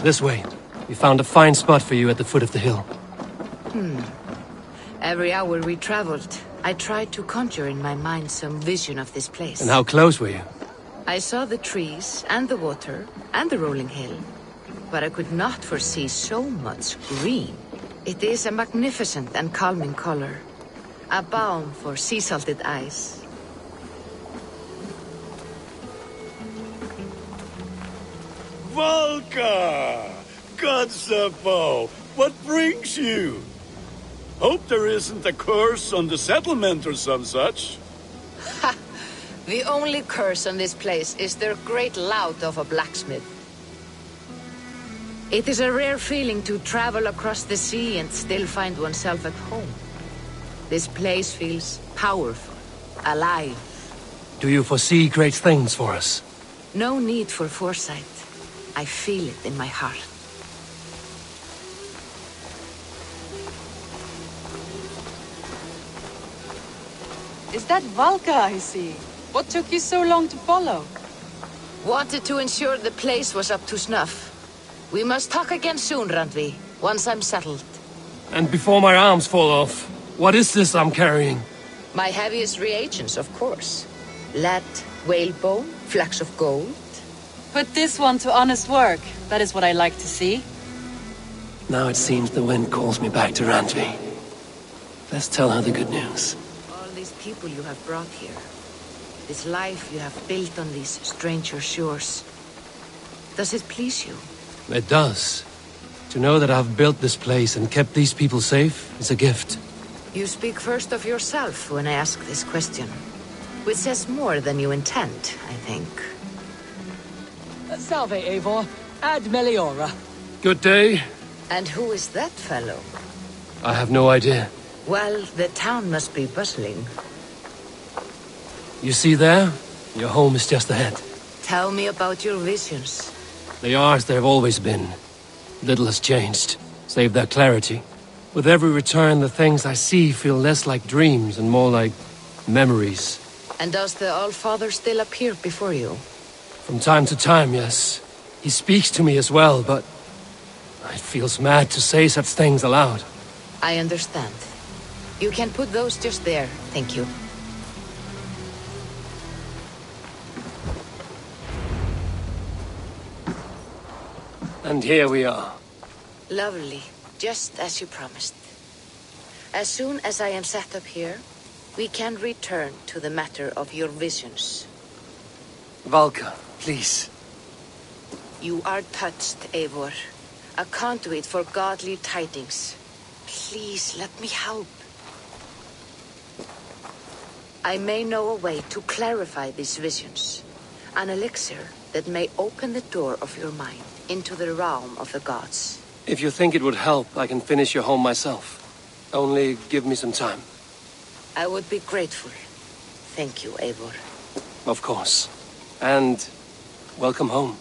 This way. We found a fine spot for you at the foot of the hill. Every hour we traveled, I tried to conjure in my mind some vision of this place. And how close were you? I saw the trees, and the water, and the rolling hill. But I could not foresee so much green. It is a magnificent and calming color. A balm for sea-salted eyes. Volka! Godsapo! What brings you? Hope there isn't a curse on the settlement or some such. Ha! The only curse on this place is their great lout of a blacksmith. It is a rare feeling to travel across the sea and still find oneself at home. This place feels powerful, alive. Do you foresee great things for us? No need for foresight. I feel it in my heart. Is that Valka I see? What took you so long to follow? Wanted to ensure the place was up to snuff. We must talk again soon, Randvi, once I'm settled. And before my arms fall off, what is this I'm carrying? My heaviest reagents, of course. Lead, whalebone, flecks of gold. Put this one to honest work. That is what I like to see. Now it seems the wind calls me back to Randvi. Let's tell her the good news. All these people you have brought here. This life you have built on these stranger shores. Does it please you? It does. To know that I've built this place and kept these people safe is a gift. You speak first of yourself when I ask this question. Which says more than you intend, I think. Salve, Eivor. Ad Meliora. Good day. And who is that fellow? I have no idea. Well, the town must be bustling. You see there? Your home is just ahead. Tell me about your visions. They are as they've always been. Little has changed, save their clarity. With every return, the things I see feel less like dreams and more like memories. And does the Allfather still appear before you? From time to time, yes. He speaks to me as well, but it feels mad to say such things aloud. I understand. You can put those just there, thank you. And here we are. Lovely, just as you promised. As soon as I am set up here, we can return to the matter of your visions. Valka, please. You are touched, Eivor. A conduit for godly tidings. Please, let me help. I may know a way to clarify these visions. An elixir that may open the door of your mind into the realm of the gods. If you think it would help, I can finish your home myself. Only give me some time. I would be grateful. Thank you, Eivor. Of course. And welcome home.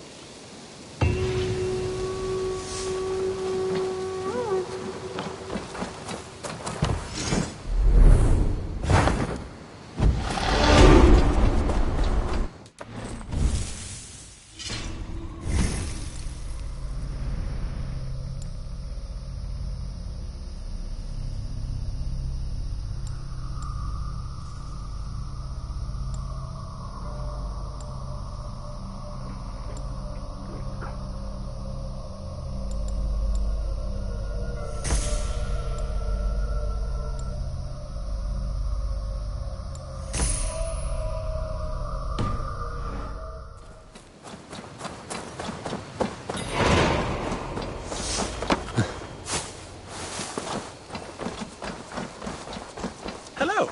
Hello.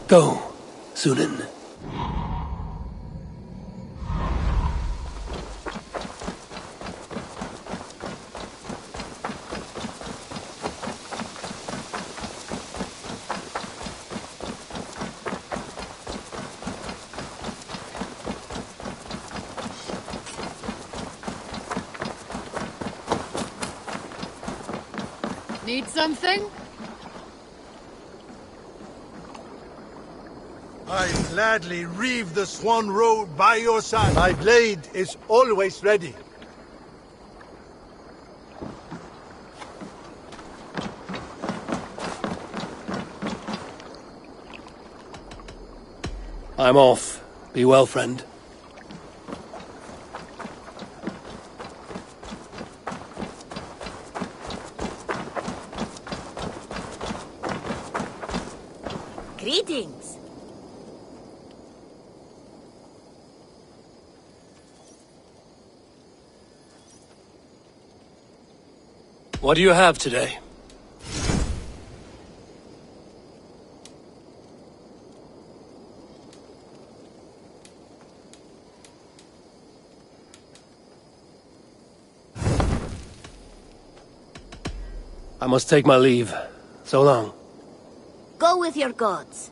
Go, Sunan. Need something? I gladly reave the Swan Road by your side. My blade is always ready. I'm off. Be well, friend. Greetings. What do you have today? I must take my leave. So long. Go with your gods.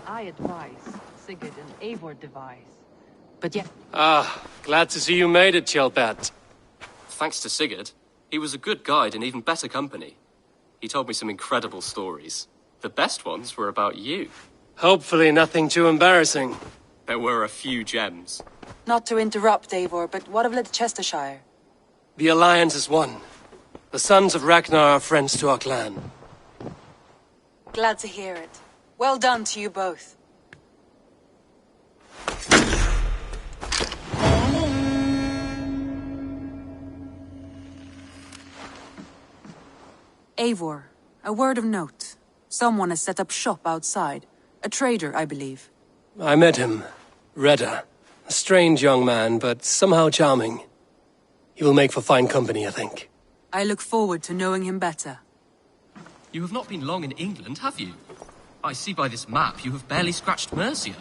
I advise Sigurd and Eivor devise. But yet... Ah, glad to see you made it, Chelpat. Thanks to Sigurd. He was a good guide and even better company. He told me some incredible stories. The best ones were about you. Hopefully nothing too embarrassing. There were a few gems. Not to interrupt, Eivor, but what of Leicestershire? The Alliance is one. The sons of Ragnar are friends to our clan. Glad to hear it. Well done to you both. Eivor, a word of note. Someone has set up shop outside. A trader, I believe. I met him. Redda. A strange young man, but somehow charming. He will make for fine company, I think. I look forward to knowing him better. You have not been long in England, have you? I see by this map you have barely scratched Mercia.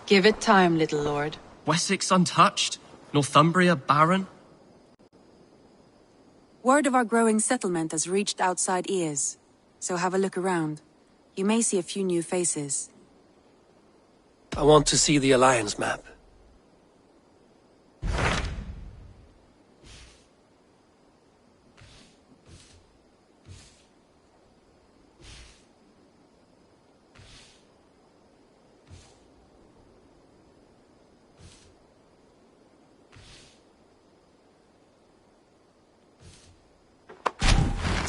Give it time, little lord. Wessex untouched? Northumbria barren? Word of our growing settlement has reached outside ears. So have a look around. You may see a few new faces. I want to see the Alliance map.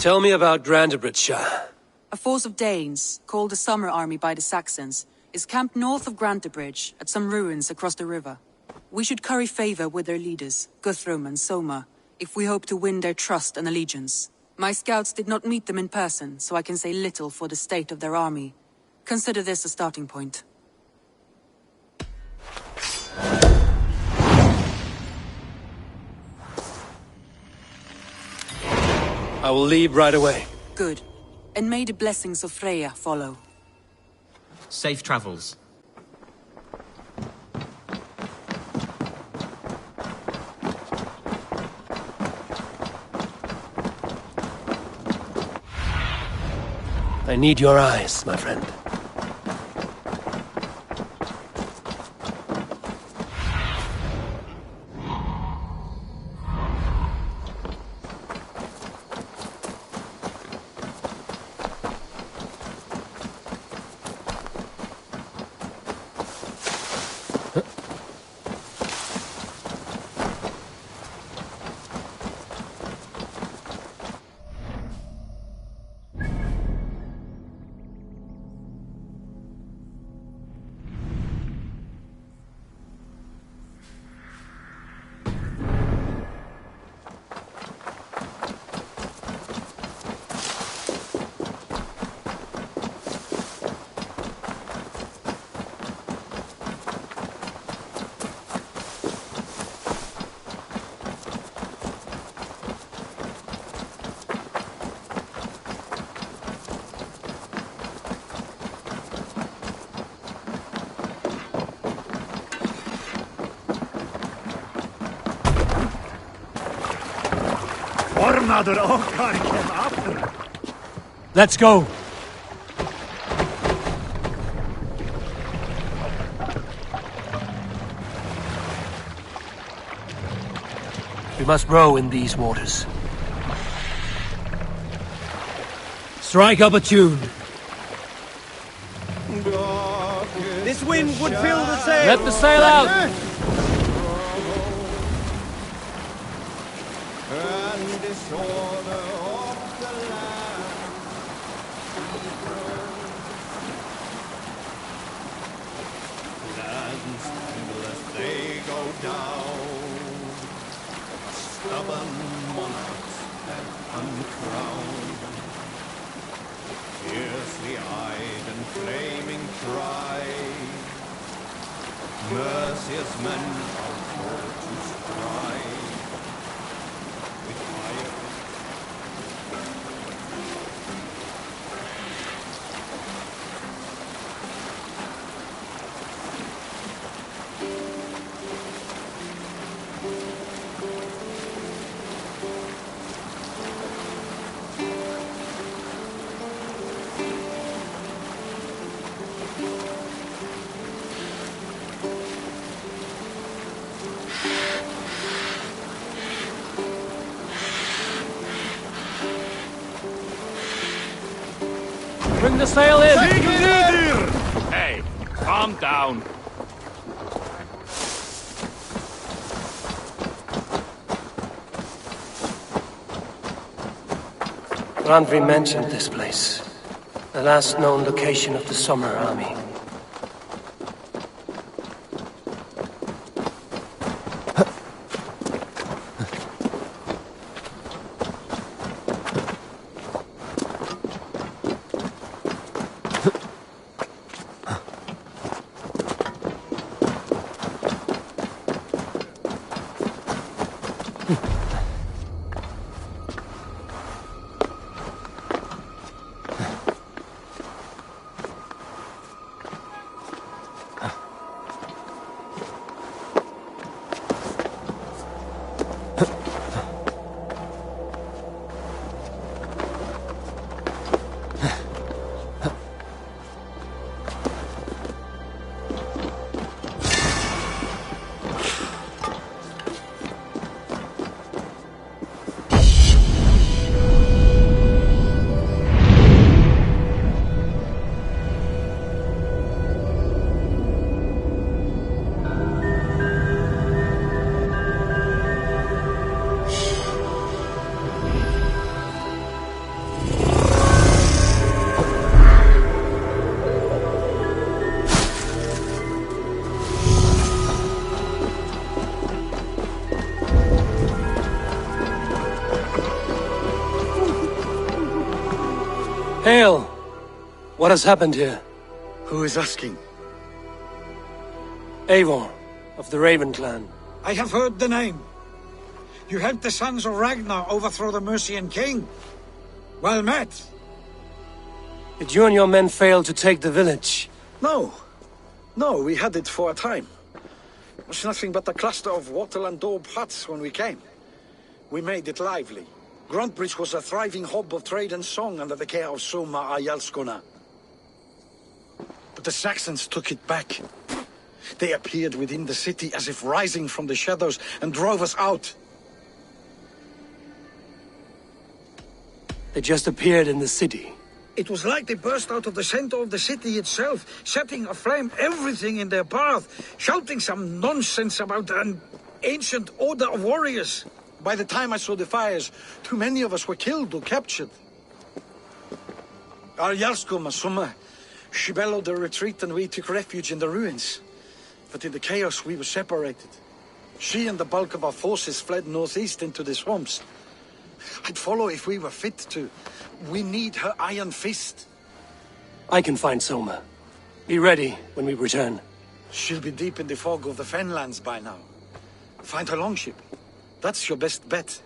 Tell me about Grantebridgeshire. A force of Danes, called the Summer Army by the Saxons, is camped north of Grantebridge at some ruins across the river. We should curry favor with their leaders, Guthrum and Soma, if we hope to win their trust and allegiance. My scouts did not meet them in person, so I can say little for the state of their army. Consider this a starting point. I will leave right away. Good. And may the blessings of Freya follow. Safe travels. I need your eyes, my friend. Another Okkar came after. Let's go. We must row in these waters. Strike up a tune. This wind would fill the sail. Let the sail out. They go down. Stubborn monarchs have uncrowned. Fiercely eyed and flaming pride. Merciless men are taught to strive. With fire. Bring the sail in. Hey, calm down. Randvi mentioned this place. The last known location of the Summer Army. Hail! What has happened here? Who is asking? Eivor, of the Raven clan. I have heard the name. You helped the sons of Ragnar overthrow the Mercian king. Well met. Did you and your men fail to take the village? No. No, we had it for a time. It was nothing but a cluster of wattle and daub huts when we came. We made it lively. Gruntbridge was a thriving hub of trade and song under the care of Soma Ayalskona. But the Saxons took it back. They appeared within the city as if rising from the shadows and drove us out. They just appeared in the city. It was like they burst out of the center of the city itself, setting aflame everything in their path, shouting some nonsense about an ancient order of warriors. By the time I saw the fires, too many of us were killed or captured. Our Yarskoma, Soma, she bellowed a retreat and we took refuge in the ruins. But in the chaos we were separated. She and the bulk of our forces fled northeast into the swamps. I'd follow if we were fit to. We need her iron fist. I can find Soma. Be ready when we return. She'll be deep in the fog of the Fenlands by now. Find her longship. That's your best bet.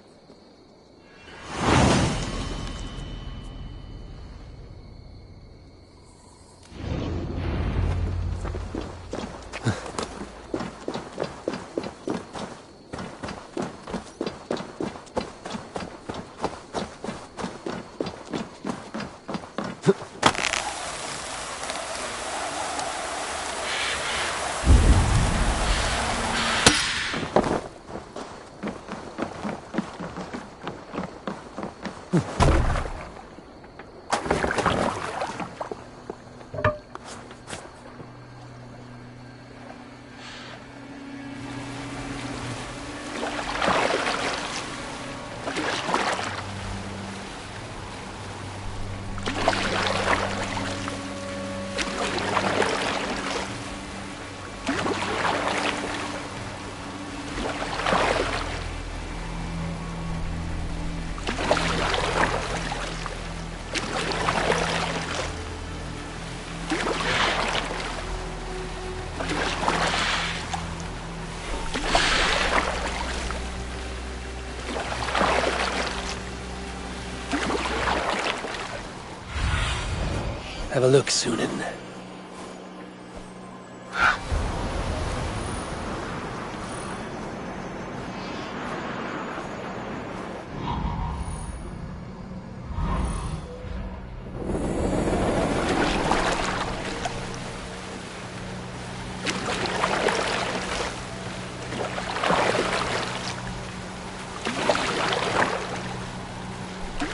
Have a look, Sunan.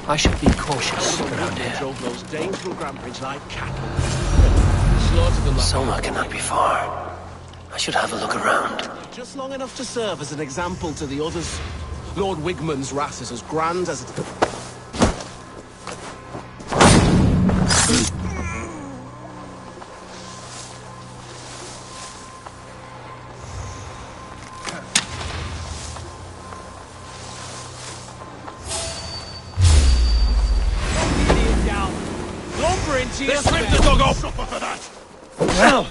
I should be cautious around here. Drove those dames from Grandbridge like cattle. Soma cannot be far. I should have a look around. Just long enough to serve as an example to the others. Lord Wigman's wrath is as grand as it... Let's rip the dog off! Suffer for that! Well.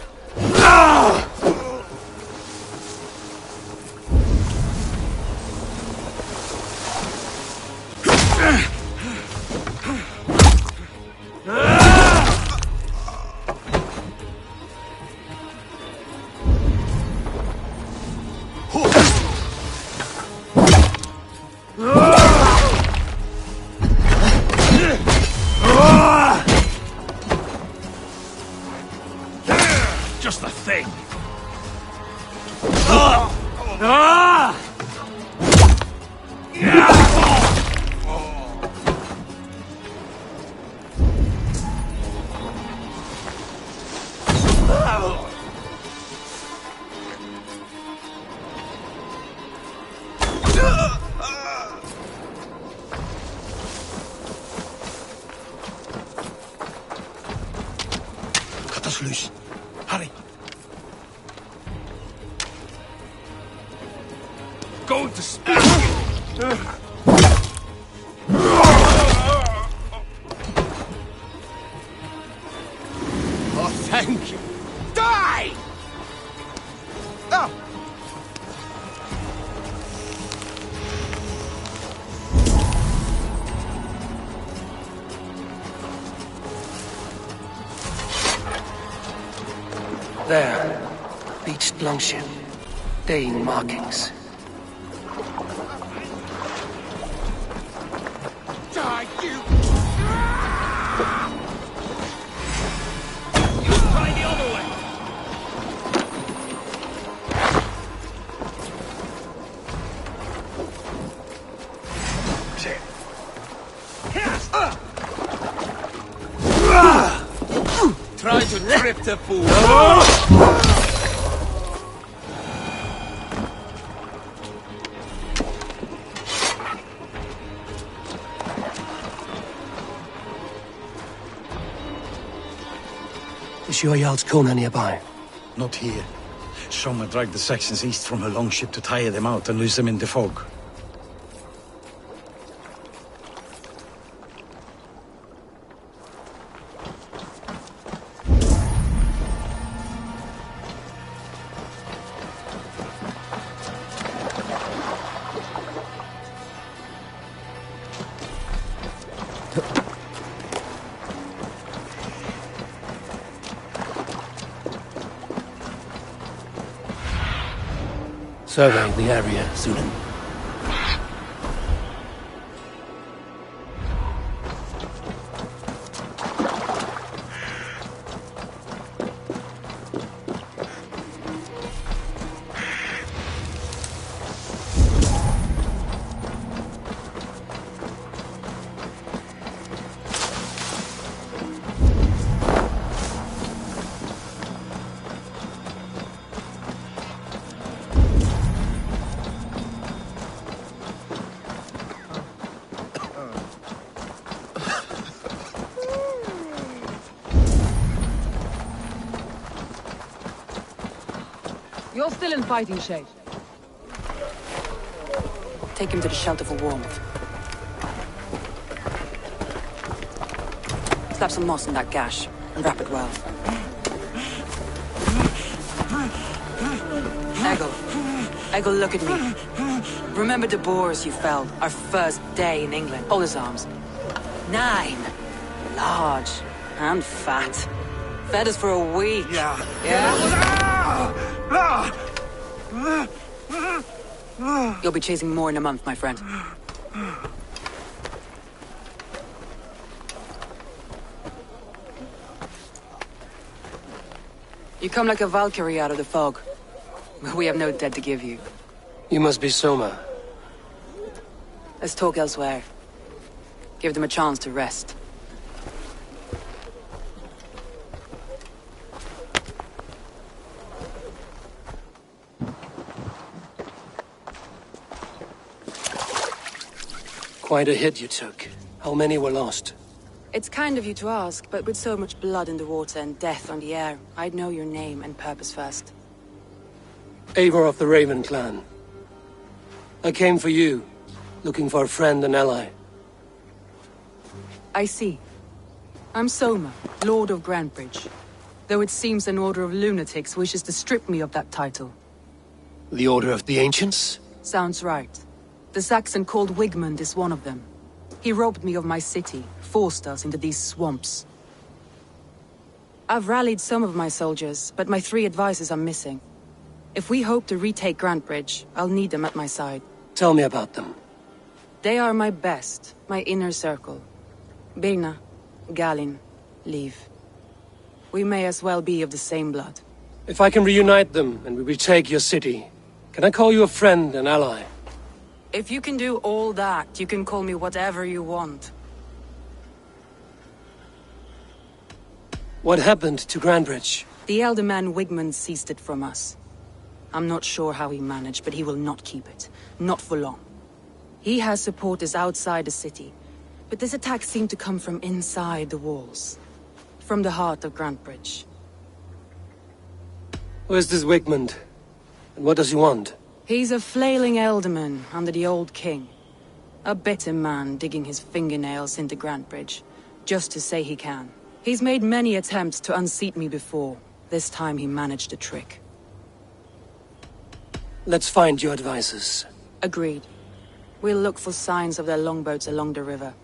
Just the thing! Cut us loose. Hurry. Going to spit you! Oh, thank you. Die! Oh. There. Beached longship. Dane markings. Die, you! Try the other way! Try to trip the fool! Is your Jarl's Kona nearby? Not here. Soma dragged the Saxons east from her longship to tire them out and lose them in the fog. Surveying the area, Sunan. You're still in fighting shape. Take him to the shelter for warmth. Slap some moss in that gash, and wrap it well. Eggle, look at me. Remember the boars you felled, our first day in England? Hold his arms. 9. Large and fat. Fed us for a week. Yeah. You'll be chasing more in a month, my friend. You come like a Valkyrie out of the fog. We have no debt to give you. You must be Soma. Let's talk elsewhere. Give them a chance to rest. Quite a hit you took. How many were lost? It's kind of you to ask, but with so much blood in the water and death on the air, I'd know your name and purpose first. Eivor of the Raven clan. I came for you, looking for a friend and ally. I see. I'm Soma, Lord of Grantebridge. Though it seems an order of lunatics wishes to strip me of that title. The Order of the Ancients? Sounds right. The Saxon called Wigmund is one of them. He robbed me of my city, forced us into these swamps. I've rallied some of my soldiers, but my 3 advisors are missing. If we hope to retake Grantebridge, I'll need them at my side. Tell me about them. They are my best, my inner circle. Birna, Galin, Liv. We may as well be of the same blood. If I can reunite them and we retake your city, can I call you a friend and ally? If you can do all that, you can call me whatever you want. What happened to Grantebridge? The elder man Wigmund seized it from us. I'm not sure how he managed, but he will not keep it. Not for long. He has supporters outside the city, but this attack seemed to come from inside the walls. From the heart of Grantebridge. Where's this Wigmund? And what does he want? He's a flailing elderman under the old king. A bitter man digging his fingernails into Grantebridge, just to say he can. He's made many attempts to unseat me before. This time he managed a trick. Let's find your advisors. Agreed. We'll look for signs of their longboats along the river.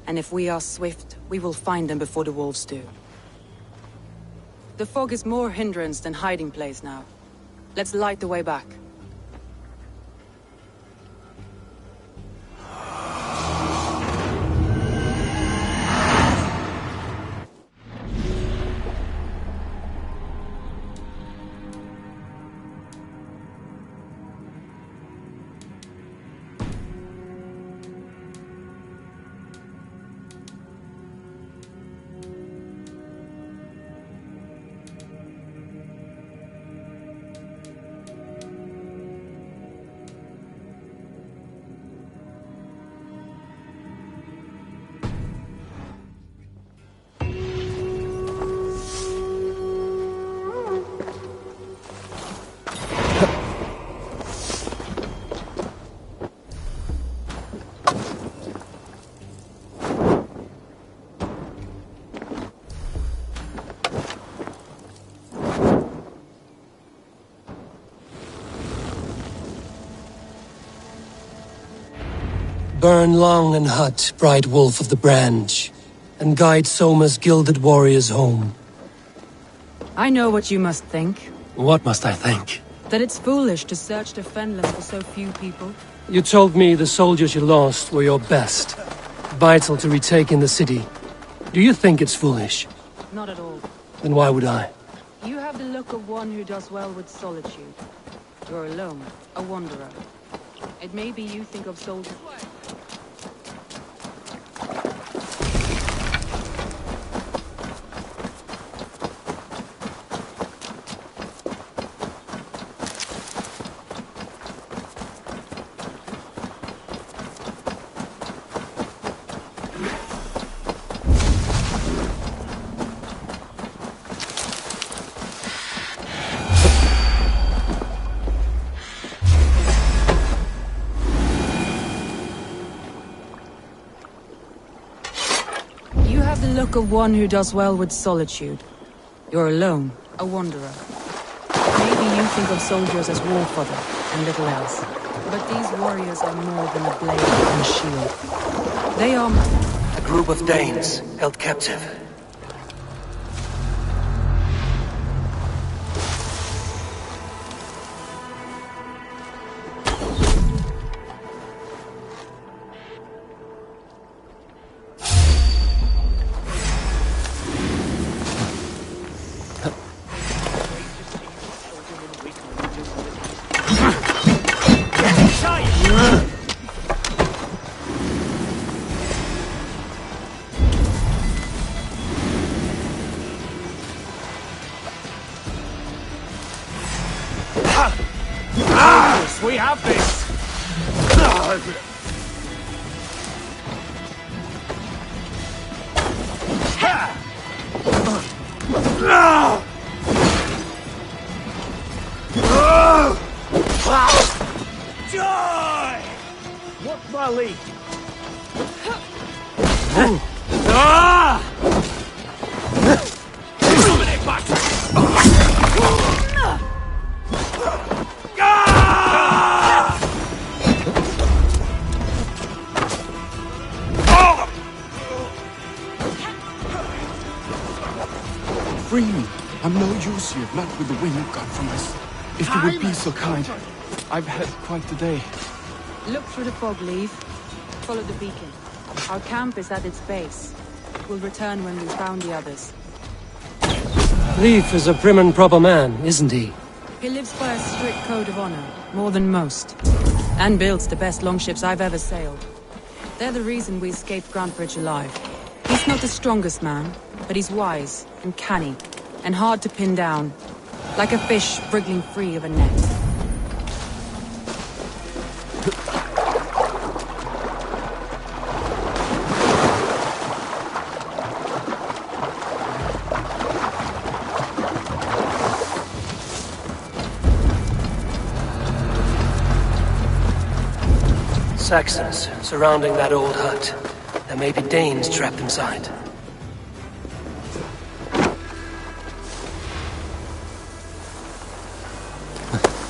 And if we are swift, we will find them before the wolves do. The fog is more hindrance than hiding place now. Let's light the way back. Burn long and hot, bright wolf of the branch, and guide Soma's gilded warriors home. I know what you must think. What must I think? That it's foolish to search the Fenlands for so few people. You told me the soldiers you lost were your best, vital to retaking the city. Do you think it's foolish? Not at all. Then why would I? You have the look of one who does well with solitude. You're alone, a wanderer. It may be you think of soldiers. Look of one who does well with solitude. You're alone, a wanderer. Maybe you think of soldiers as war fodder and little else. But these warriors are more than a blade and a shield. They are... A group of Danes held captive. We have this! Die! What rally? Dominate battle! Free me. I'm no use here, not with the wind you got from us. If you would be so kind. I've had quite the day. Look through the fog, Leave. Follow the beacon. Our camp is at its base. We'll return when we've found the others. Leif is a prim and proper man, isn't he? He lives by a strict code of honor, more than most. And builds the best longships I've ever sailed. They're the reason we escaped Grantebridge alive. He's not the strongest man, but he's wise and canny, and hard to pin down. Like a fish wriggling free of a net. Saxons surrounding that old hut. There may be Danes trapped inside.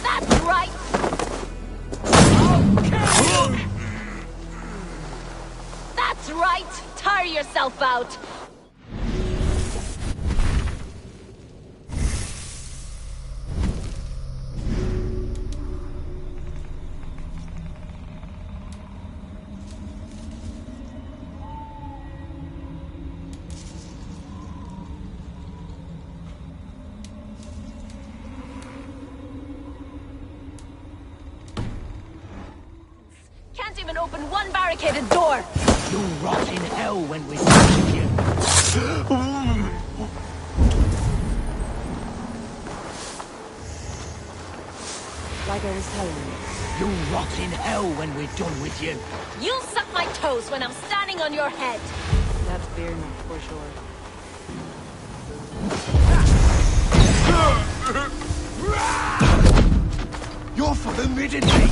That's right! That's right! Tire yourself out! Can't even open one barricaded door! You'll rot in hell when we catch you. Like I was telling you. You'll rot in hell when we're done with you. You'll suck my toes when I'm standing on your head! That's Birna, for sure. You're for the midday!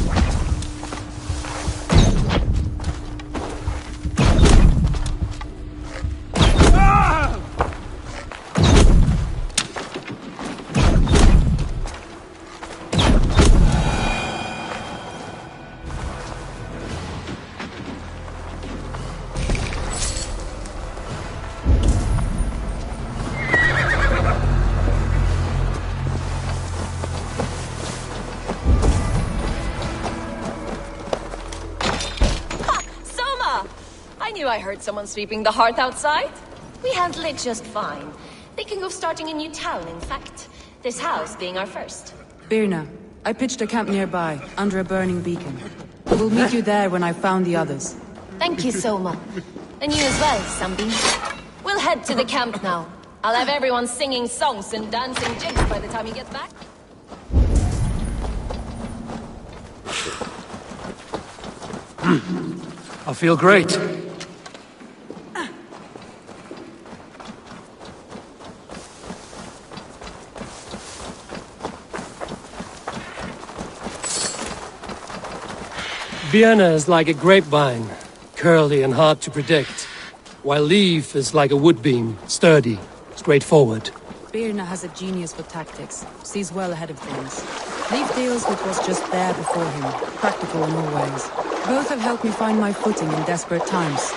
I heard someone sweeping the hearth outside. We handle it just fine. Thinking of starting a new town, in fact. This house being our first. Birna, I pitched a camp nearby, under a burning beacon. We'll meet you there when I've found the others. Thank you, Soma. And you as well, Sunbeam. We'll head to the camp now. I'll have everyone singing songs and dancing jigs by the time you get back. I feel great. Vienna is like a grapevine, curly and hard to predict, while Leaf is like a woodbeam, sturdy, straightforward. Birna has a genius for tactics, sees well ahead of things. Leif deals with what's just there before him, practical in all ways. Both have helped me find my footing in desperate times.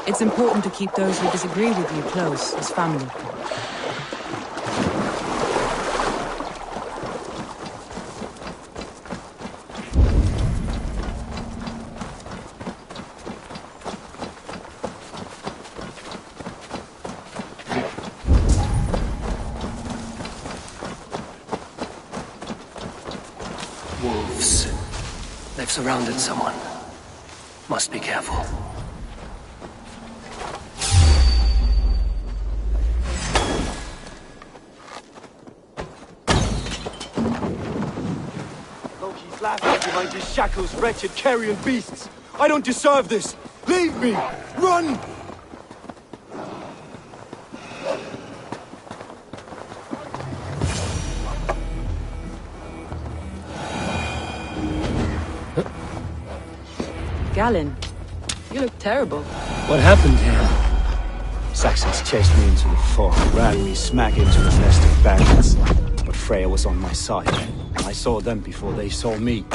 It's important to keep those who disagree with you close, as family. Wolves. They've surrounded someone. Must be careful. Loki's laughing behind his shackles, wretched carrion beasts. I don't deserve this. Leave me! Run! Galen, you look terrible. What happened here? Saxons chased me into the fog, ran me smack into a nest of bandits. But Freya was on my side, and I saw them before they saw me.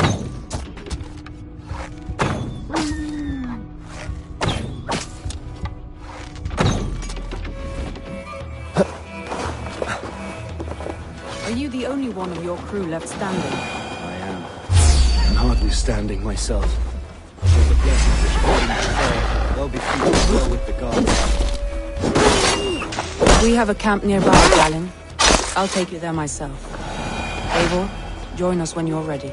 Are you the only one of your crew left standing? I am. And hardly standing myself. With the blessings of Freya, they'll be feeling well with the gods. We have a camp nearby, Galen. I'll take you there myself. Eivor, join us when you're ready.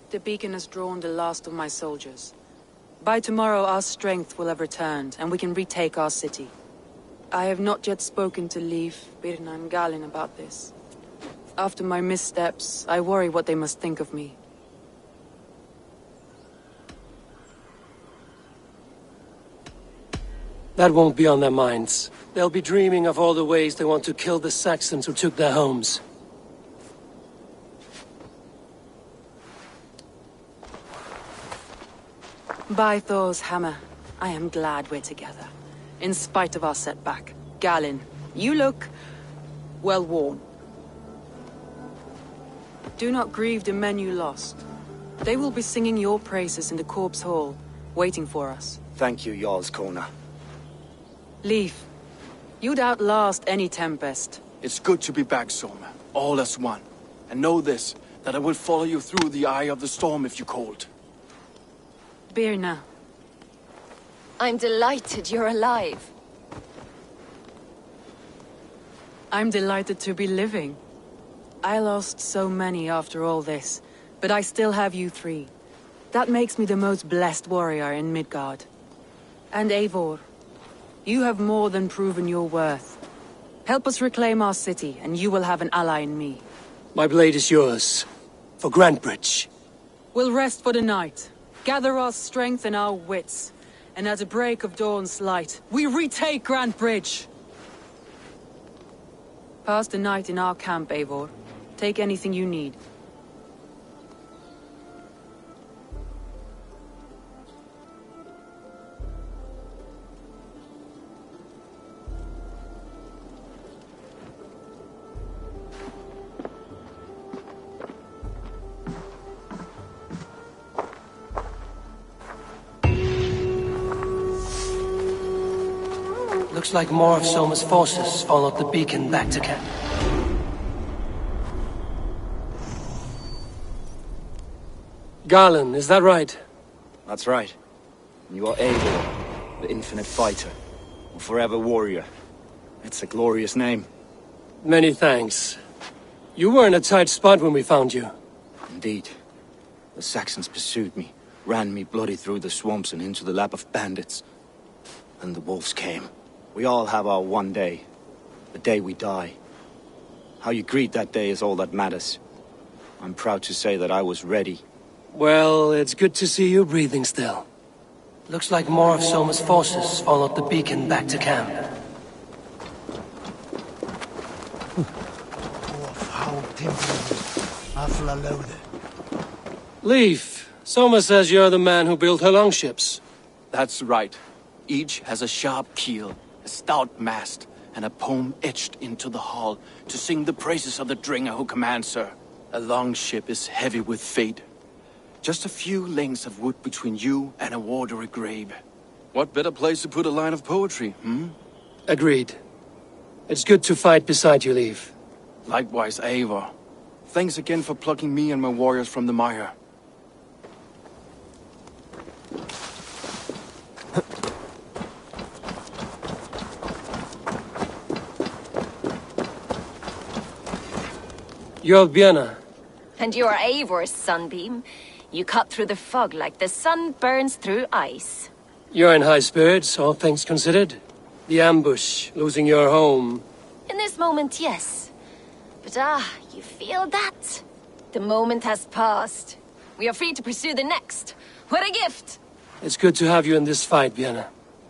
The beacon has drawn the last of my soldiers. By tomorrow our strength will have returned, and we can retake our city. I have not yet spoken to Leif, Birna and Galen about this. After my missteps, I worry what they must think of me. That won't be on their minds. They'll be dreaming of all the ways they want to kill the Saxons who took their homes. By Thor's hammer, I am glad we're together. In spite of our setback. Galen, you look well worn. Do not grieve the men you lost. They will be singing your praises in the corpse hall, waiting for us. Thank you, Jarl's Corner. Leif, you'd outlast any tempest. It's good to be back, Soma. All as one. And know this, that I will follow you through the eye of the storm if you called. Birna. I'm delighted you're alive. I'm delighted to be living. I lost so many after all this, but I still have you three. That makes me the most blessed warrior in Midgard. And Eivor, you have more than proven your worth. Help us reclaim our city, and you will have an ally in me. My blade is yours. For Grantebridge. We'll rest for the night. Gather our strength and our wits. And at the break of dawn's light, we retake Grantebridge! Pass the night in our camp, Eivor. Take anything you need. Looks like more of Soma's forces followed the beacon back to camp. Garland, is that right? That's right. You are Eivor, the infinite fighter, a forever warrior. It's a glorious name. Many thanks. You were in a tight spot when we found you. Indeed. The Saxons pursued me, ran me bloody through the swamps and into the lap of bandits. And the wolves came. We all have our one day. The day we die. How you greet that day is all that matters. I'm proud to say that I was ready. Well, it's good to see you breathing still. Looks like more of Soma's forces followed the beacon back to camp. Leif, Soma says you're the man who built her longships. That's right. Each has a sharp keel, a stout mast, and a poem etched into the hull to sing the praises of the Dringer who commands her. A longship is heavy with fate. Just a few lengths of wood between you and a watery grave. What better place to put a line of poetry, hmm? Agreed. It's good to fight beside you, Leif. Likewise, Eivor. Thanks again for plucking me and my warriors from the mire. You're Björna. And you're Eivor's sunbeam. You cut through the fog like the sun burns through ice. You're in high spirits, all things considered. The ambush, losing your home. In this moment, yes. But you feel that? The moment has passed. We are free to pursue the next. What a gift! It's good to have you in this fight, Björna.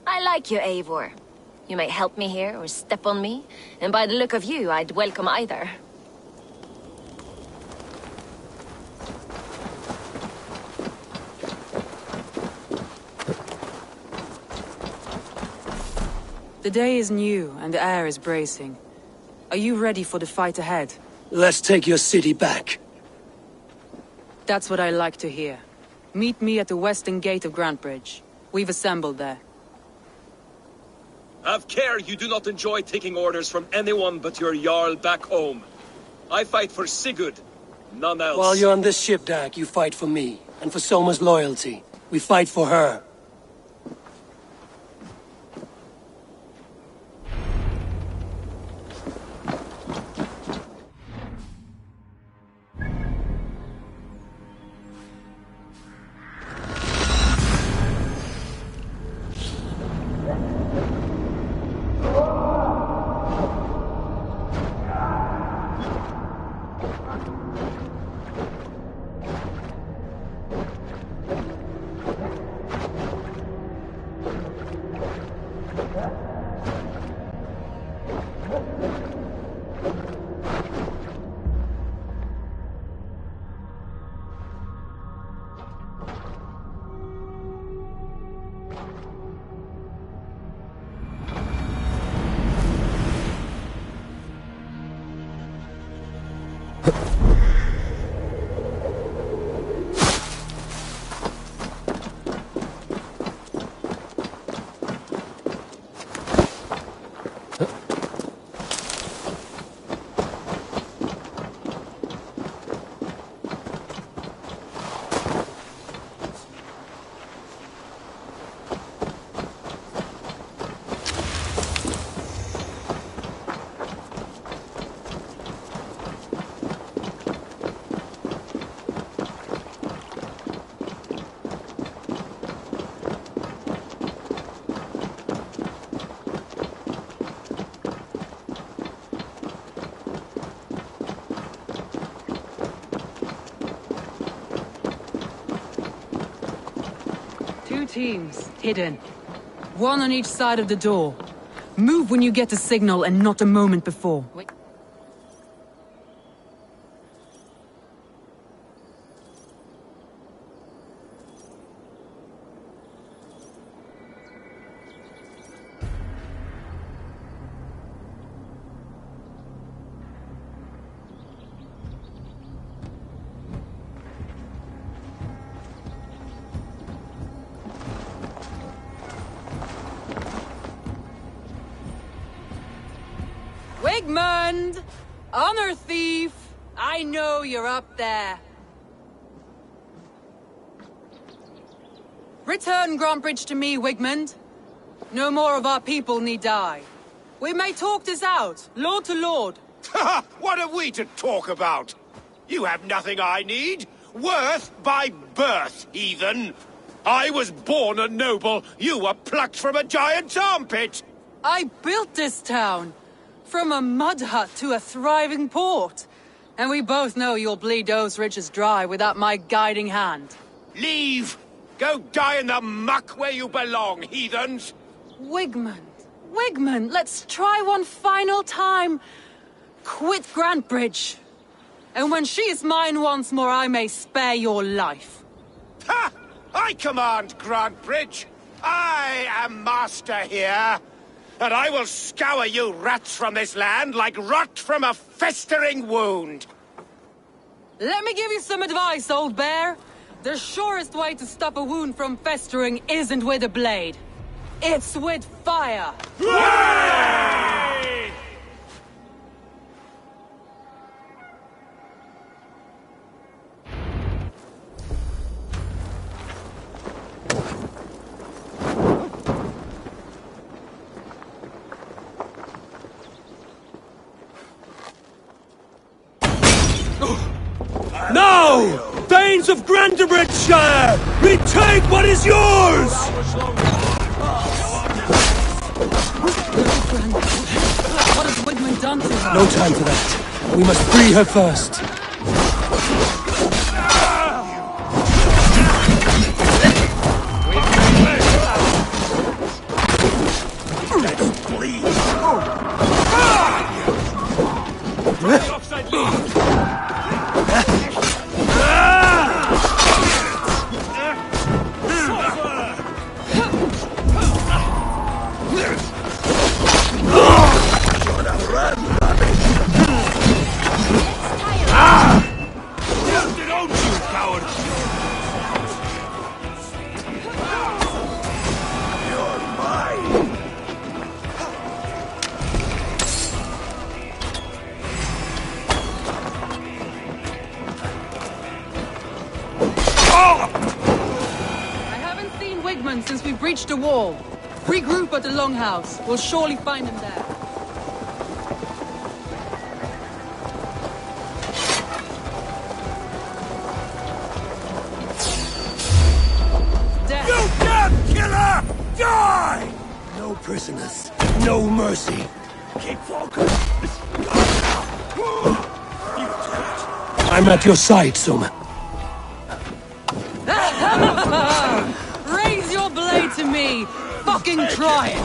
I like you, Eivor. You may help me here or step on me, and by the look of you, I'd welcome either. The day is new, and the air is bracing. Are you ready for the fight ahead? Let's take your city back. That's what I like to hear. Meet me at the western gate of Grantebridge. We've assembled there. Have care you do not enjoy taking orders from anyone but your Jarl back home. I fight for Sigurd, none else. While you're on this ship, Dak, you fight for me, and for Soma's loyalty. We fight for her. Teams, hidden. One on each side of the door. Move when you get the signal and not a moment before. Wait. Wigmund! Honor thief! I know you're up there. Return Grantbridge to me, Wigmund. No more of our people need die. We may talk this out, lord to lord. What have we to talk about? You have nothing I need. Worth by birth, heathen. I was born a noble. You were plucked from a giant's armpit. I built this town. From a mud hut to a thriving port. And we both know you'll bleed those riches dry without my guiding hand. Leave! Go die in the muck where you belong, heathens! Wigmund, let's try one final time. Quit Grantbridge. And when she is mine once more, I may spare your life. Ha! I command Grantbridge. I am master here. And I will scour you rats from this land like rot from a festering wound. Let me give you some advice, old bear. The surest way to stop a wound from festering isn't with a blade. It's with fire. Hooray! Now! Thanes of Grantebridgeshire! Retake what is yours! What has Wigmund done to her? No time for that. We must free her first. Since we breached the wall. Regroup at the Longhouse. We'll surely find them there. Death. You damn killer! Die! No prisoners. No mercy. Keep focused. I'm at your side, Soma. Raise your blade to me! Fucking try it!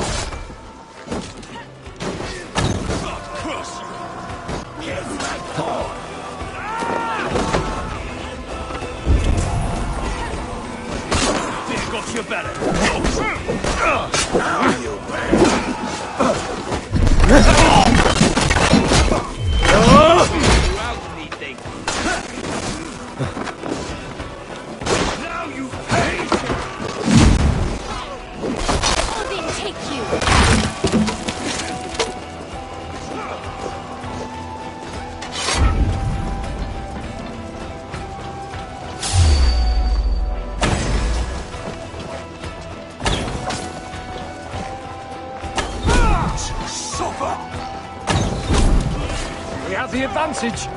There goes your better. Now you We have the advantage.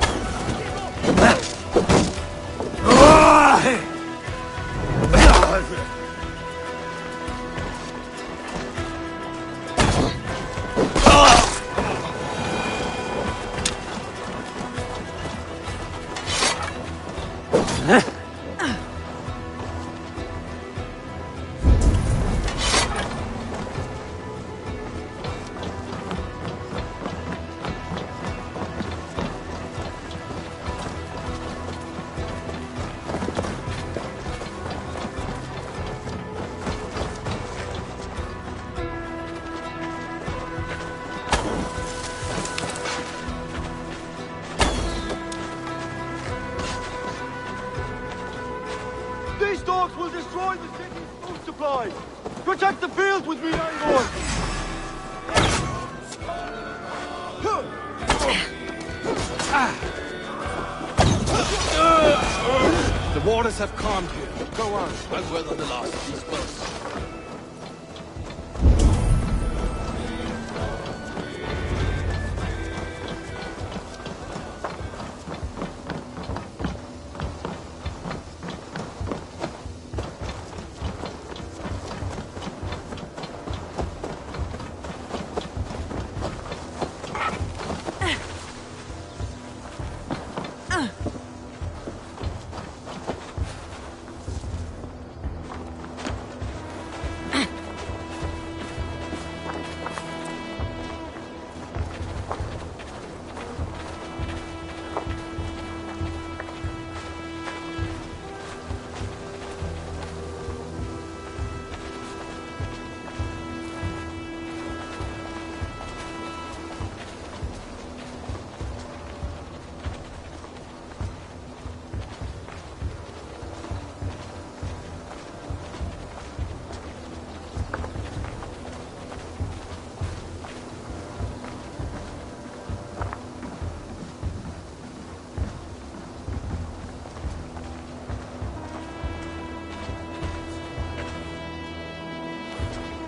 These dogs will destroy the city's food supply! Protect the fields with me, young boy! The waters have calmed here. Go on. I'll weather the last of these boats.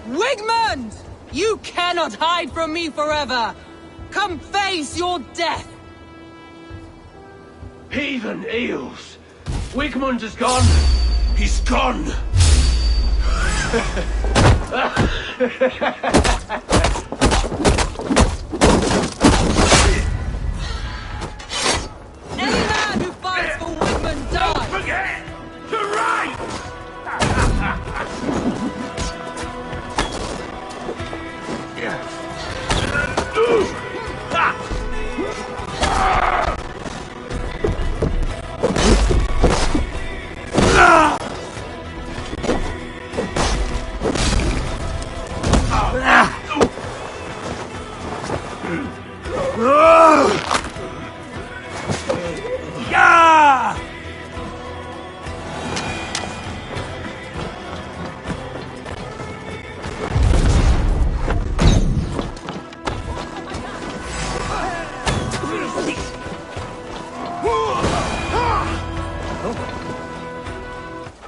Wigmund! You cannot hide from me forever! Come face your death! Heathen eels! Wigmund is gone! He's gone! Any man who fights for Wigmund dies! Don't forget to write!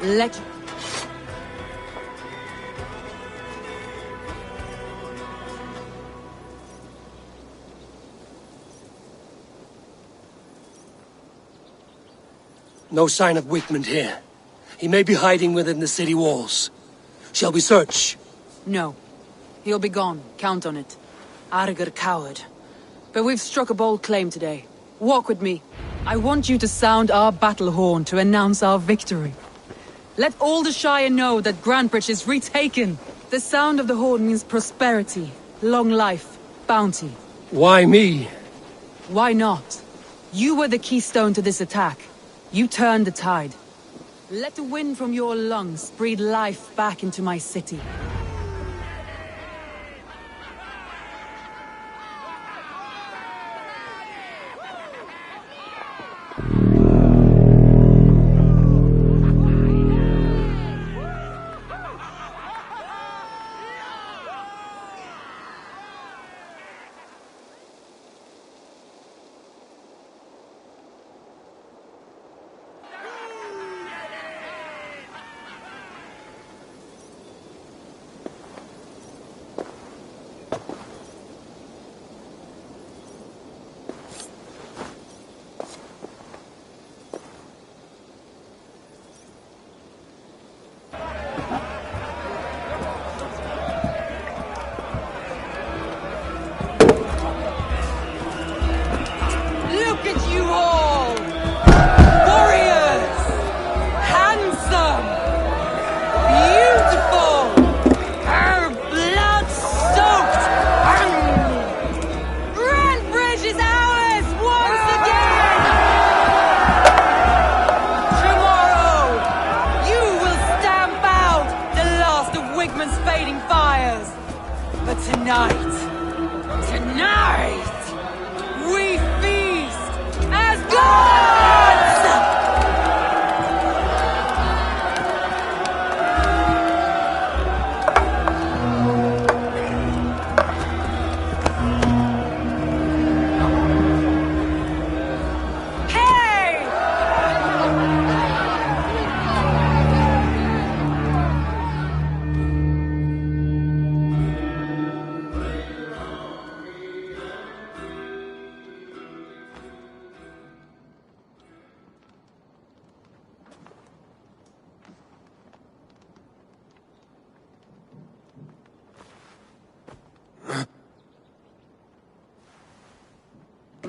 Let... No sign of Wigmund here. He may be hiding within the city walls. Shall we search? No. He'll be gone. Count on it. Arger coward. But we've struck a bold claim today. Walk with me. I want you to sound our battle horn to announce our victory. Let all the Shire know that Grantebridge is retaken. The sound of the horn means prosperity, long life, bounty. Why me? Why not? You were the keystone to this attack. You turned the tide. Let the wind from your lungs breathe life back into my city.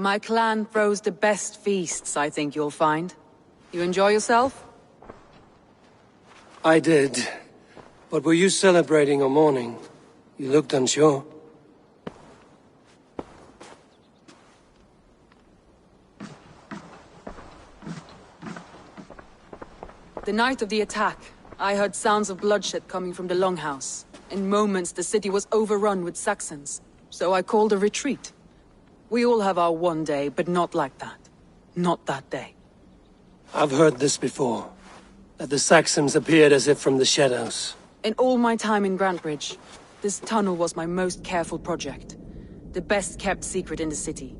My clan throws the best feasts, I think you'll find. You enjoy yourself? I did. But were you celebrating or mourning? You looked unsure. The night of the attack, I heard sounds of bloodshed coming from the Longhouse. In moments, the city was overrun with Saxons. So I called a retreat. We all have our one day, but not like that. Not that day. I've heard this before. That the Saxons appeared as if from the shadows. In all my time in Grantebridge, this tunnel was my most careful project. The best kept secret in the city.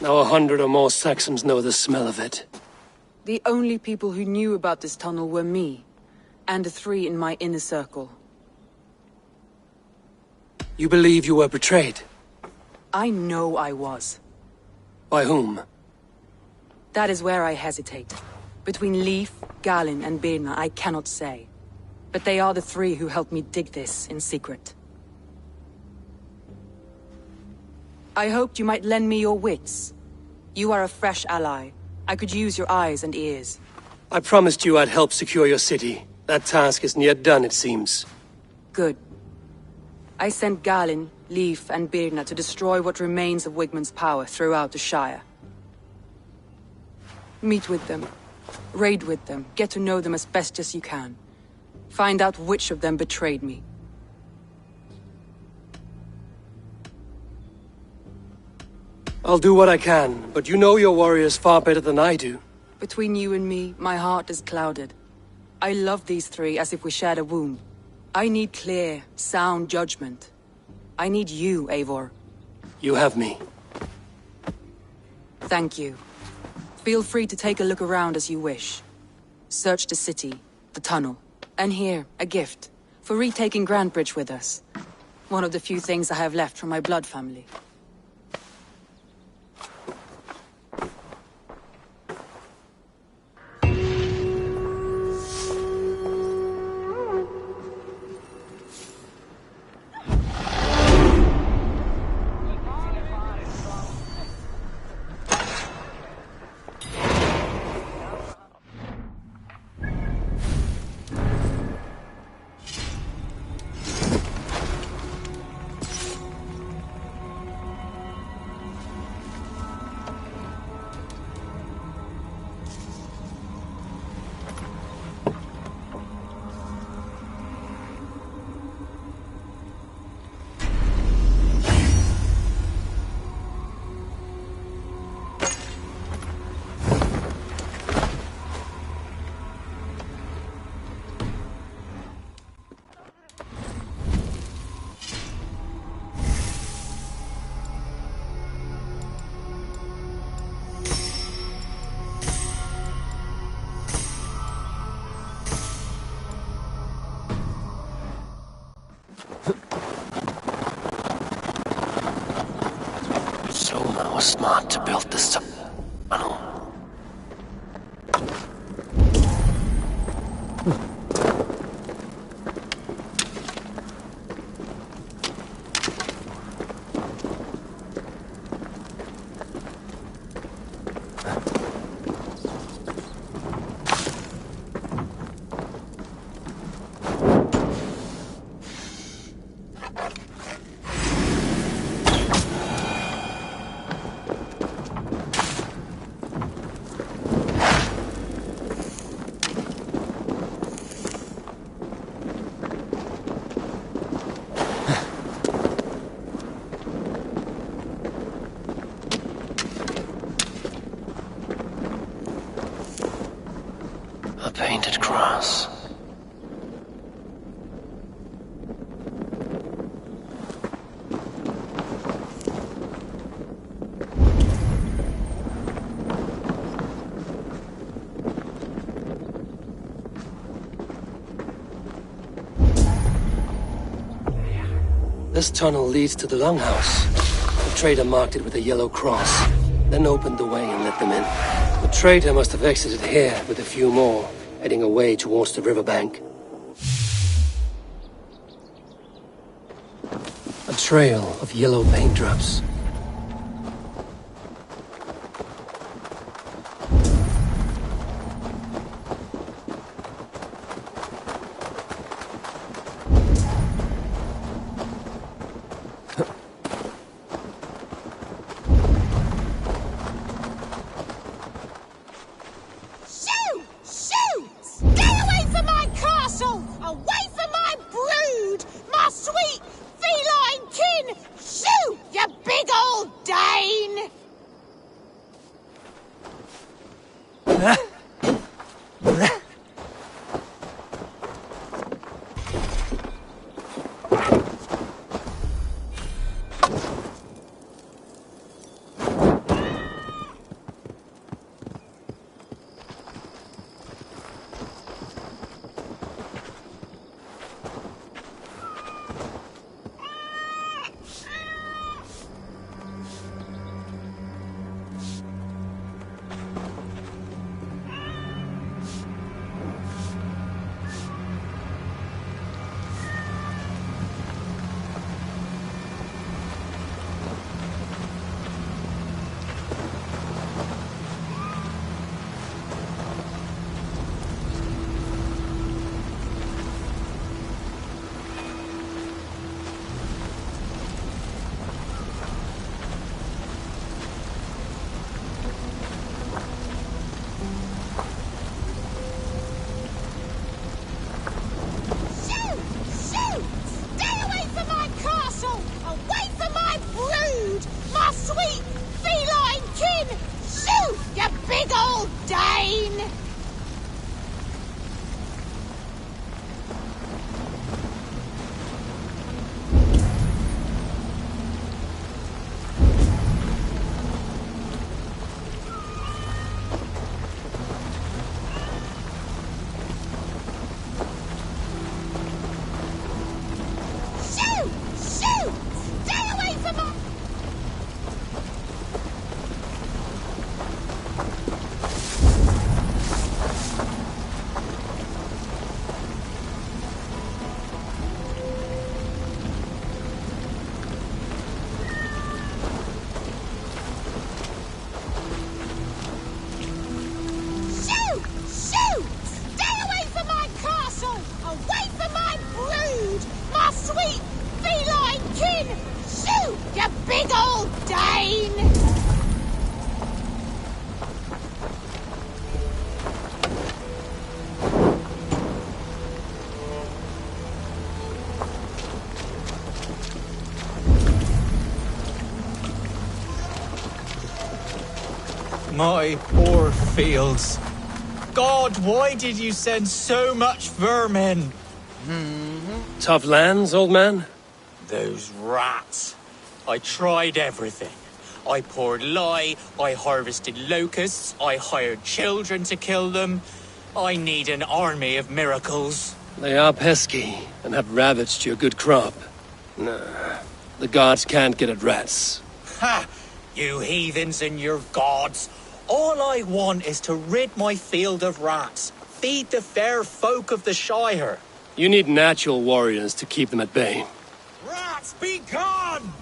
Now 100 or more Saxons know the smell of it. The only people who knew about this tunnel were me, and the 3 in my inner circle. You believe you were betrayed? I know I was. By whom? That is where I hesitate. Between Leif, Galin, and Birna, I cannot say. But they are the 3 who helped me dig this in secret. I hoped you might lend me your wits. You are a fresh ally. I could use your eyes and ears. I promised you I'd help secure your city. That task isn't yet done, it seems. Good. I sent Galin, Leif, and Birna to destroy what remains of Wigmund's power throughout the Shire. Meet with them. Raid with them. Get to know them as best as you can. Find out which of them betrayed me. I'll do what I can, but you know your warriors far better than I do. Between you and me, my heart is clouded. I love these 3 as if we shared a womb. I need clear, sound judgment. I need you, Eivor. You have me. Thank you. Feel free to take a look around as you wish. Search the city, the tunnel, and here, a gift, for retaking Grantebridge with us. One of the few things I have left from my blood family. Smart to build this tunnel. Painted cross. This tunnel leads to the Longhouse. The trader marked it with a yellow cross, then opened the way and let them in. The trader must have exited here with a few more, heading away towards the riverbank. A trail of yellow paint drops. old Dane! My poor fields. God, why did you send so much vermin? Tough lands, old man? Those rats. I tried everything. I poured lye, I harvested locusts, I hired children to kill them. I need an army of miracles. They are pesky, and have ravaged your good crop. Nah, the gods can't get at rats. Ha! You heathens and your gods. All I want is to rid my field of rats. Feed the fair folk of the Shire. You need natural warriors to keep them at bay. Rats, be gone!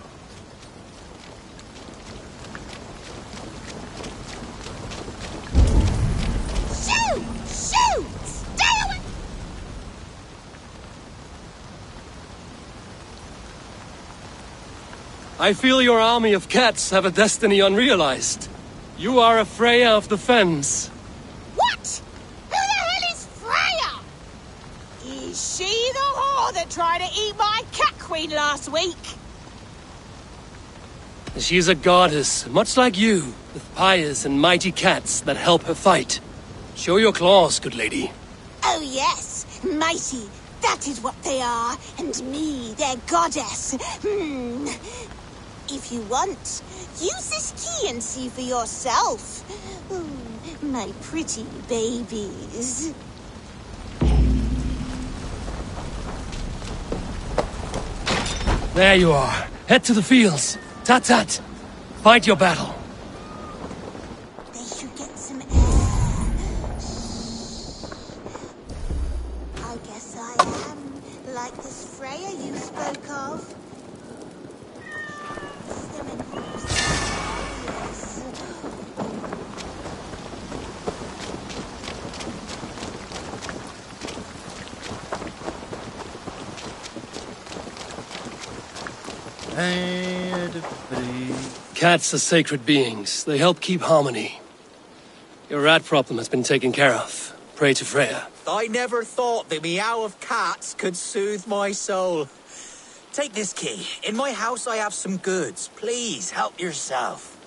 Shoot! Shoot! Stay away! I feel your army of cats have a destiny unrealized. You are a Freya of the Fens. What? Who the hell is Freya? Is she the whore that tried to eat my cat queen last week? She's a goddess, much like you, with pious and mighty cats that help her fight. Show your claws, good lady. Oh yes, mighty. That is what they are. And me, their goddess. If you want, use this key and see for yourself. My pretty babies. There you are. Head to the fields. Tat-tat. Fight your battle. They should get some air. I guess I am like this Freya you spoke of. Cats are sacred beings. They help keep harmony. Your rat problem has been taken care of. Pray to Freya. I never thought the meow of cats could soothe my soul. Take this key. In my house, I have some goods. Please, help yourself.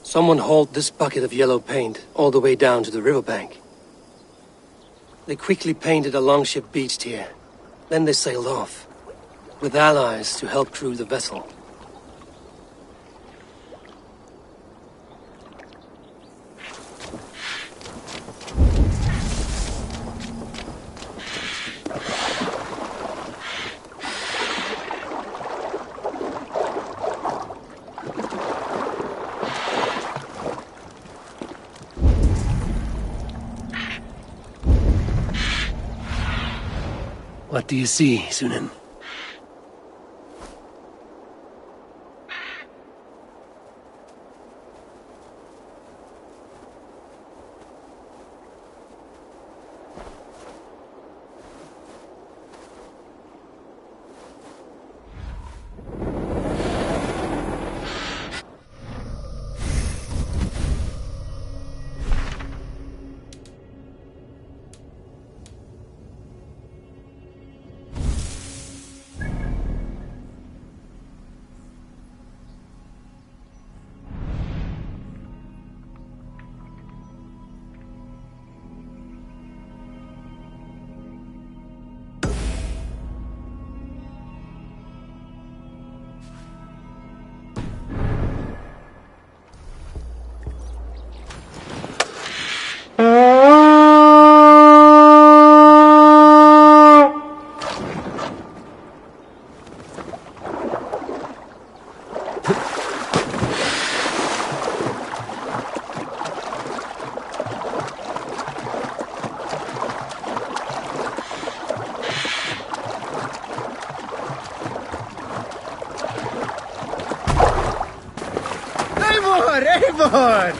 Someone hauled this bucket of yellow paint all the way down to the riverbank. They quickly painted a longship beached here. Then they sailed off, with allies to help crew the vessel. What do you see, Sunan? Eivor!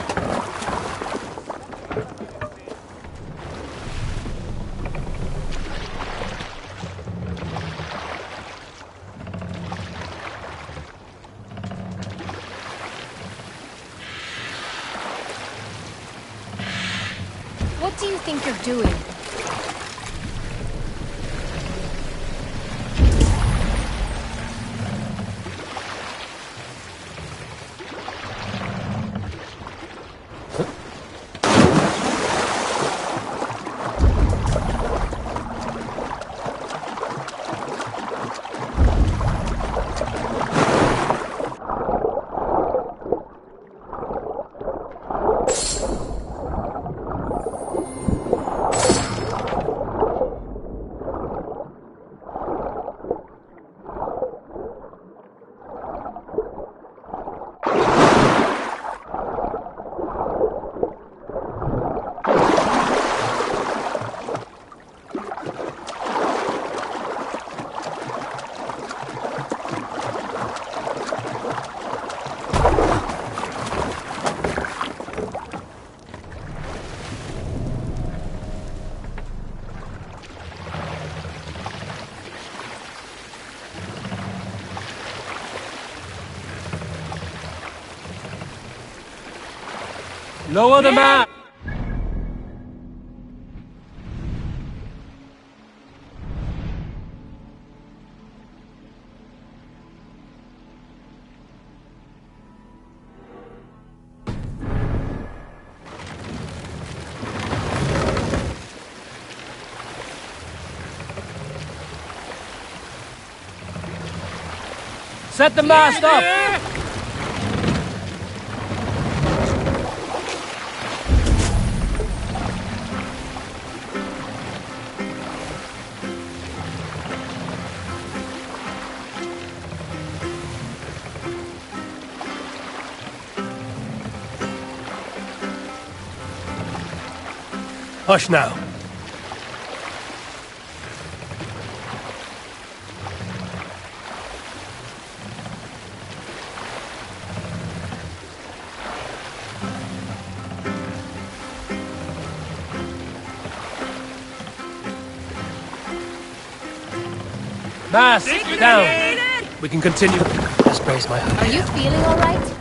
What do you think you're doing? Lower the map! Set the mast up! Hush now. Mast down. We can continue. Just brace my hook. Are you feeling all right?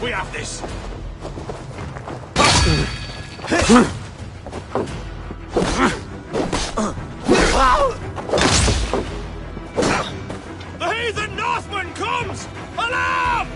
We have this. The heathen Northman comes! Alarm!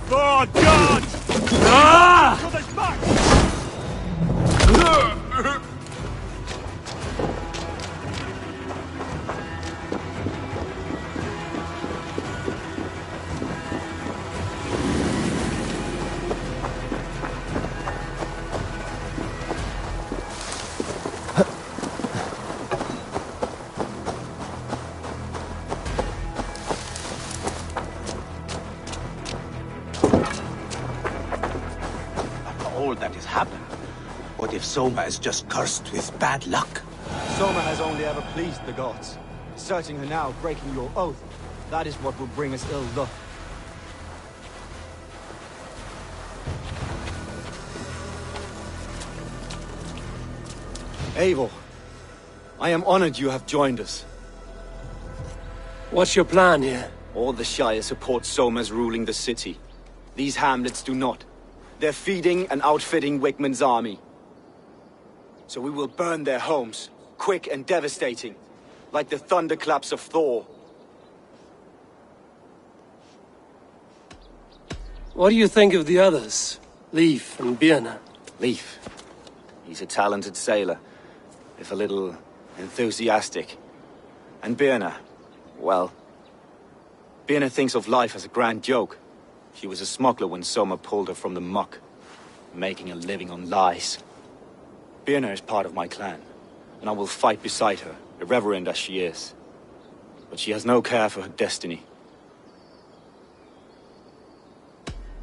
For God! Ah! To the march! All that has happened. What if Soma is just cursed with bad luck? Soma has only ever pleased the gods. Deserting her now, breaking your oath, that is what will bring us ill luck. Eivor, I am honored you have joined us. What's your plan here? All the Shire support Soma's ruling the city. These hamlets do not. They're feeding and outfitting Wickman's army. So we will burn their homes, quick and devastating, like the thunderclaps of Thor. What do you think of the others? Leif and Birna? Leif. He's a talented sailor, if a little enthusiastic. And Birna, well, Birna thinks of life as a grand joke. She was a smuggler when Soma pulled her from the muck, making a living on lies. Birna is part of my clan, and I will fight beside her, irreverent as she is. But she has no care for her destiny.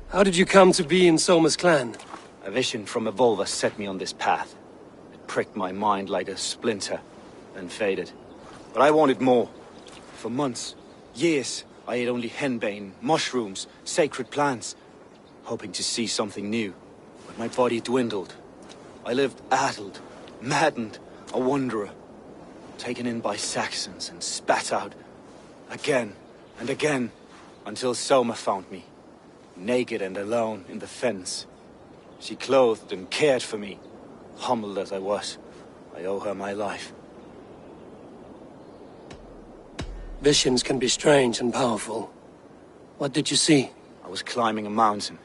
How did you come to be in Soma's clan? A vision from Evolva set me on this path. It pricked my mind like a splinter, then faded. But I wanted more. For months, years, I ate only henbane, mushrooms, sacred plants, hoping to see something new. But my body dwindled. I lived addled, maddened, a wanderer, taken in by Saxons and spat out again and again, until Soma found me, naked and alone in the fens. She clothed and cared for me, humbled as I was. I owe her my life. Visions can be strange and powerful. What did you see? I was climbing a mountain.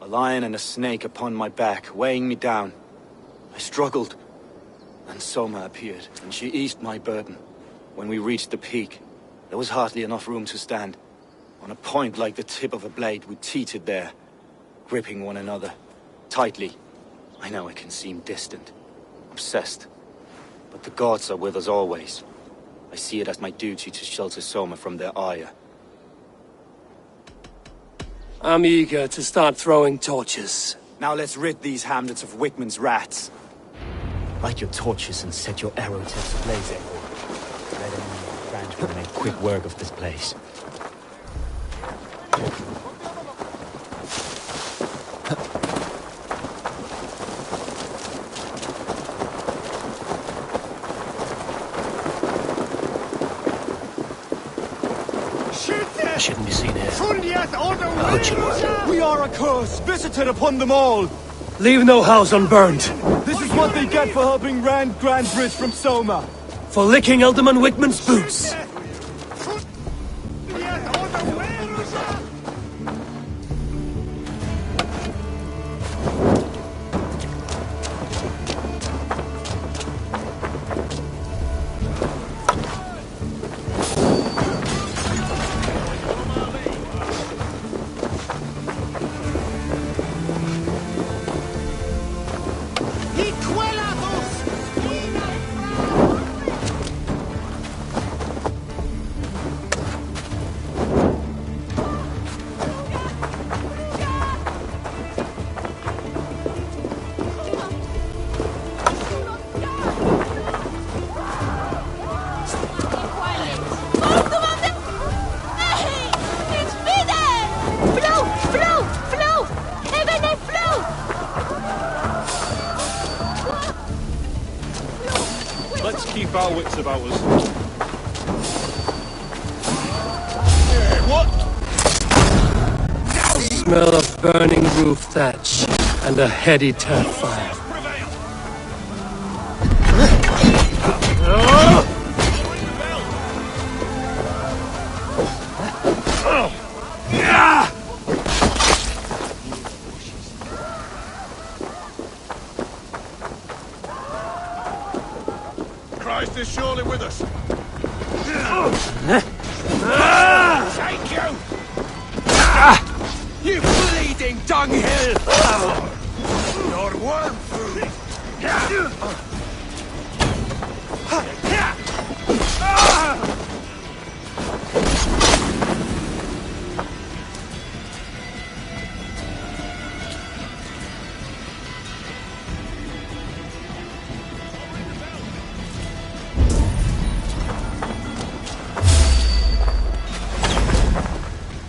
A lion and a snake upon my back, weighing me down. I struggled. Then Soma appeared, and she eased my burden. When we reached the peak, there was hardly enough room to stand. On a point like the tip of a blade, we teetered there, gripping one another, tightly. I know it can seem distant, obsessed. But the gods are with us always. I see it as my duty to shelter Soma from their ire. I'm eager to start throwing torches. Now let's rid these hamlets of Wickman's rats. Light your torches and set your arrow tips blazing. Let anyone branch make quick work of this place. I shouldn't be seen here. How would you work? We are a curse visited upon them all. Leave no house unburned. This is what they get for helping Rand Grandbridge from Soma. For licking Alderman Wickman's boots. Let's keep our wits about us. What? Smell of burning roof thatch and a heady turf fire. Christ is surely with us. Thank you! You bleeding dunghill! Your worm food!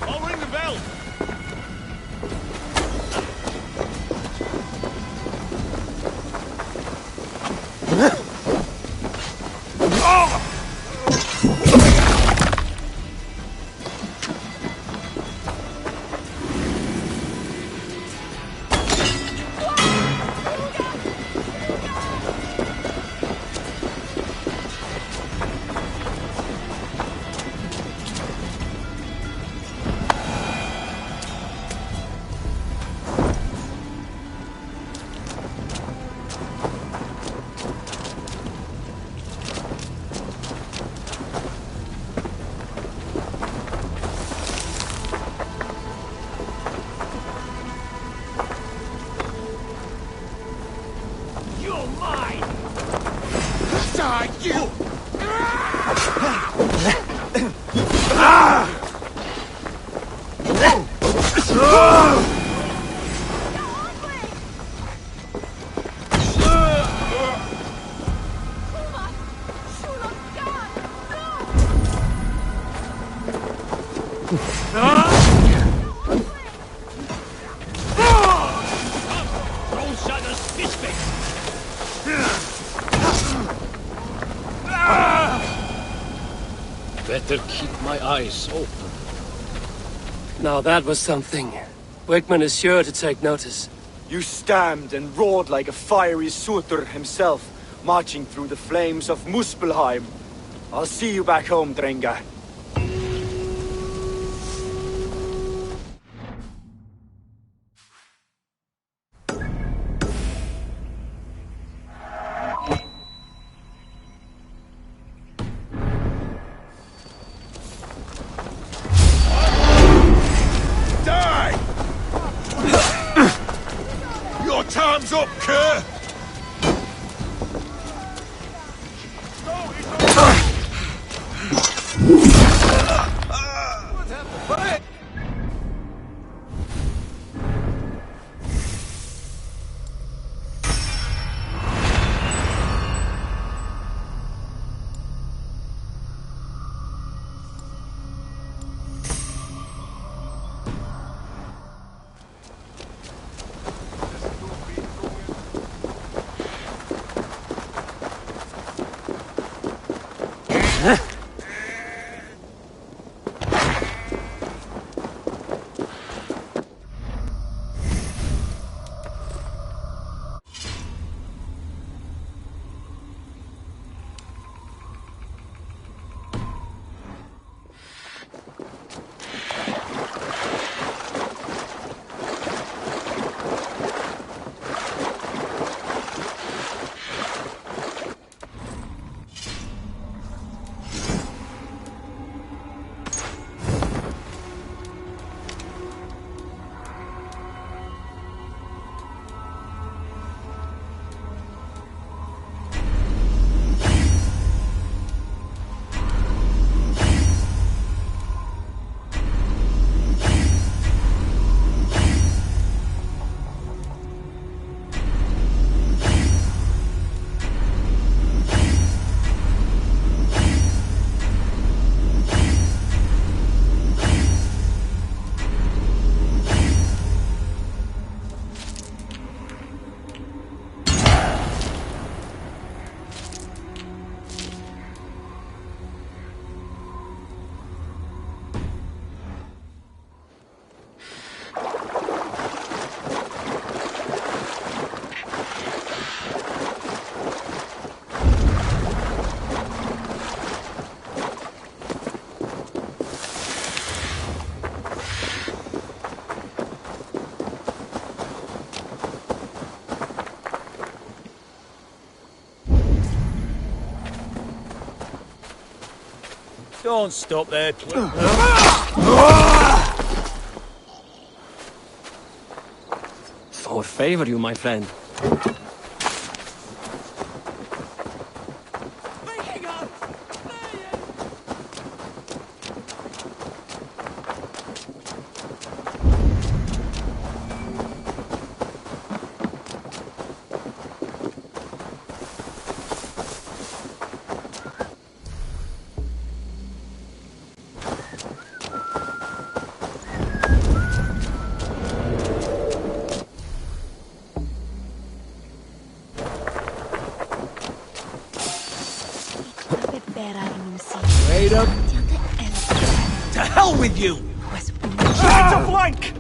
I'll ring the bell. You're mine! Die, you! Better keep my eyes open. Now that was something. Wickman is sure to take notice. You stamped and roared like a fiery Surtur himself, marching through the flames of Muspelheim. I'll see you back home, Drenga. Die! Your time's up, cur! Don't stop there. For favor you, my friend. Wait up. To hell with you! It's a flank!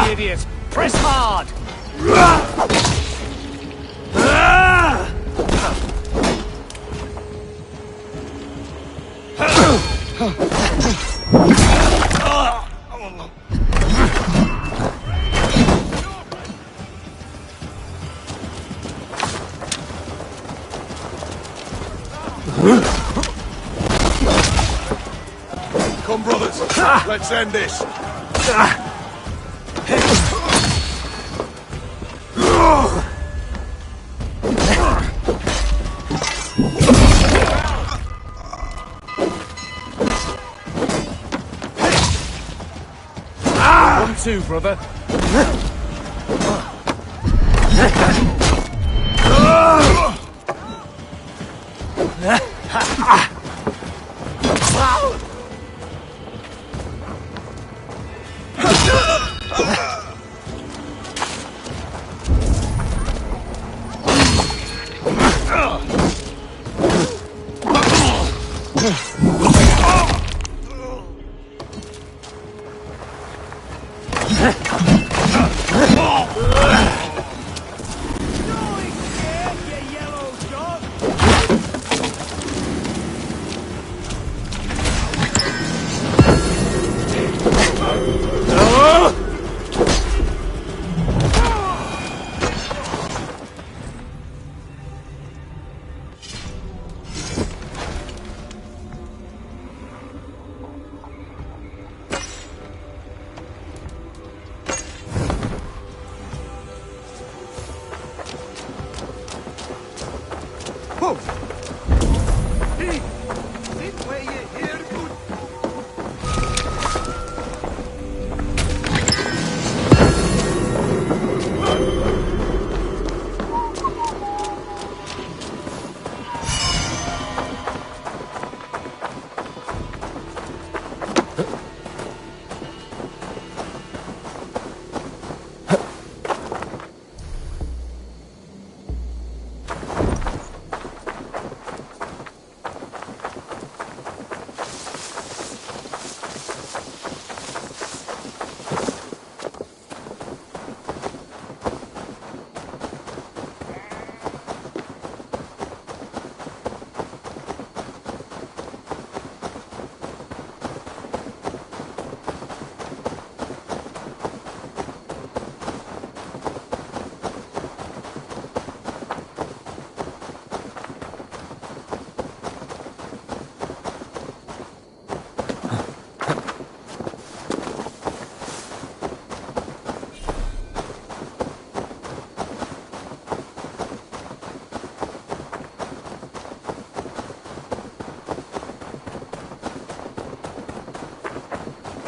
Idiot! Press hard! Come, brothers. Let's end this. One, two, brother.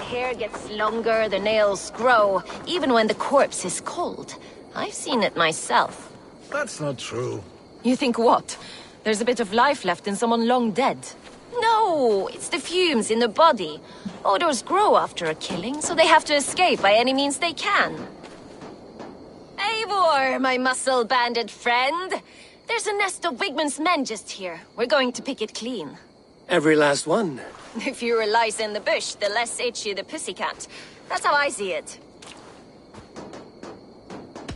Hair gets longer, the nails grow, even when the corpse is cold. I've seen it myself. That's not true. You think what? There's a bit of life left in someone long dead? No, it's the fumes in the body. Odors grow after a killing, so they have to escape by any means they can. Eivor, my muscle-banded friend. There's a nest of Wigmund's men just here. We're going to pick it clean. Every last one. The fewer lice in the bush, the less itchy the pussycat. That's how I see it.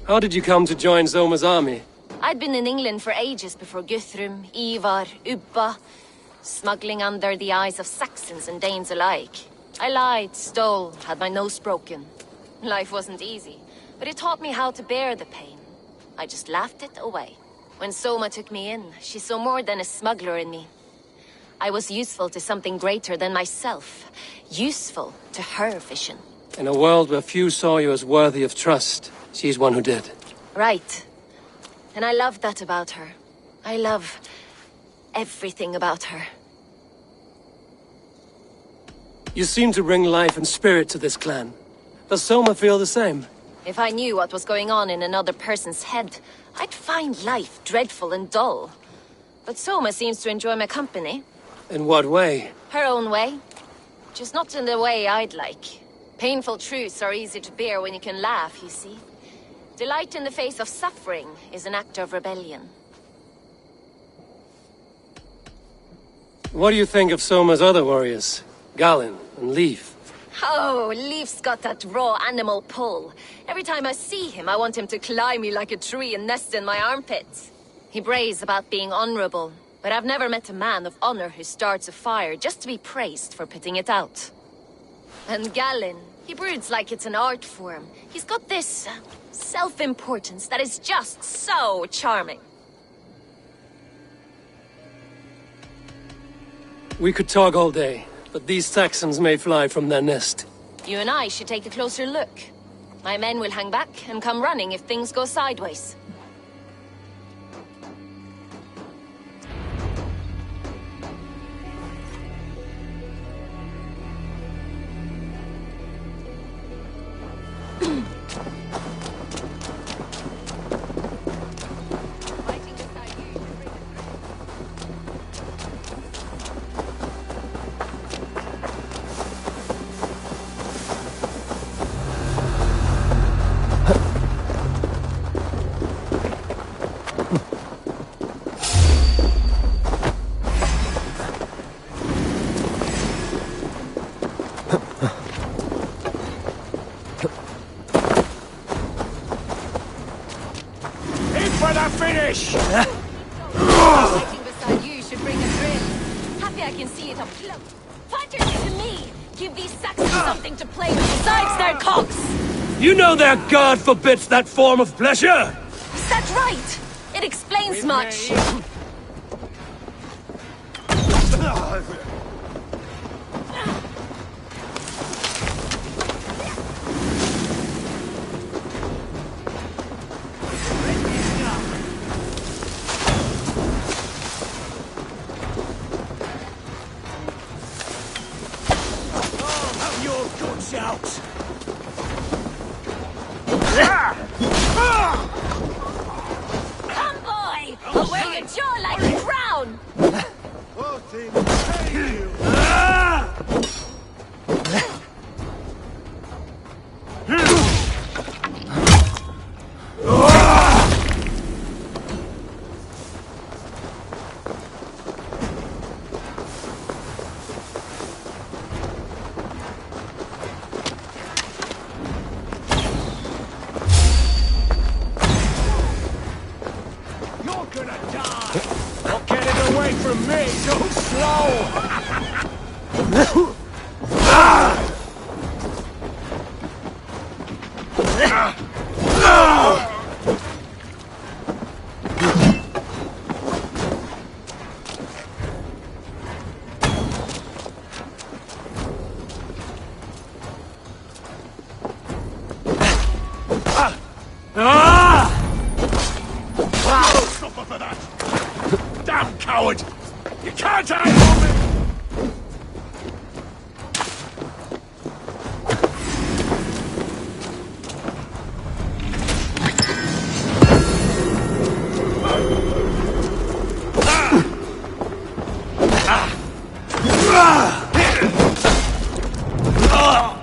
How did you come to join Zoma's army? I'd been in England for ages before Guthrum, Ivar, Ubba, smuggling under the eyes of Saxons and Danes alike. I lied, stole, had my nose broken. Life wasn't easy, but it taught me how to bear the pain. I just laughed it away. When Soma took me in, she saw more than a smuggler in me. I was useful to something greater than myself. Useful to her vision. In a world where few saw you as worthy of trust, she's one who did. Right. And I love that about her. I love everything about her. You seem to bring life and spirit to this clan. Does Soma feel the same? If I knew what was going on in another person's head, I'd find life dreadful and dull. But Soma seems to enjoy my company. In what way? Her own way. Just not in the way I'd like. Painful truths are easy to bear when you can laugh, you see. Delight in the face of suffering is an act of rebellion. What do you think of Soma's other warriors? Galen and Leif? Oh, Leif's got that raw animal pull. Every time I see him, I want him to climb me like a tree and nest in my armpits. He brays about being honorable, but I've never met a man of honor who starts a fire just to be praised for putting it out. And Galen, he broods like it's an art form. He's got this self-importance that is just so charming. We could talk all day, but these Saxons may fly from their nest. You and I should take a closer look. My men will hang back and come running if things go sideways. Fighting beside you should bring a thrill. Happy I can see it up close. Fighters to me! Give these Saxons something to play with besides their cocks! You know their God forbids that form of pleasure! Is that right? It explains much. Come, boy! I'll wear your jaw like a crown! Damn coward! You can't hide from me!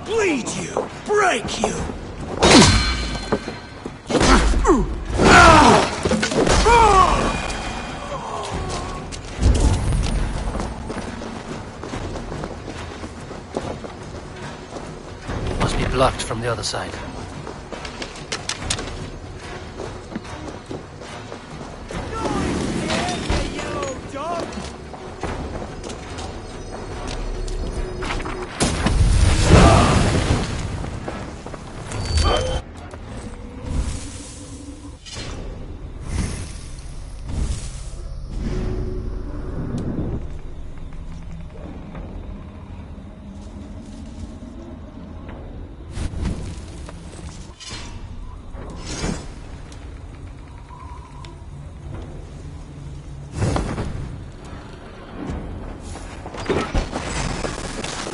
Bleed you! Break you! blocked from the other side.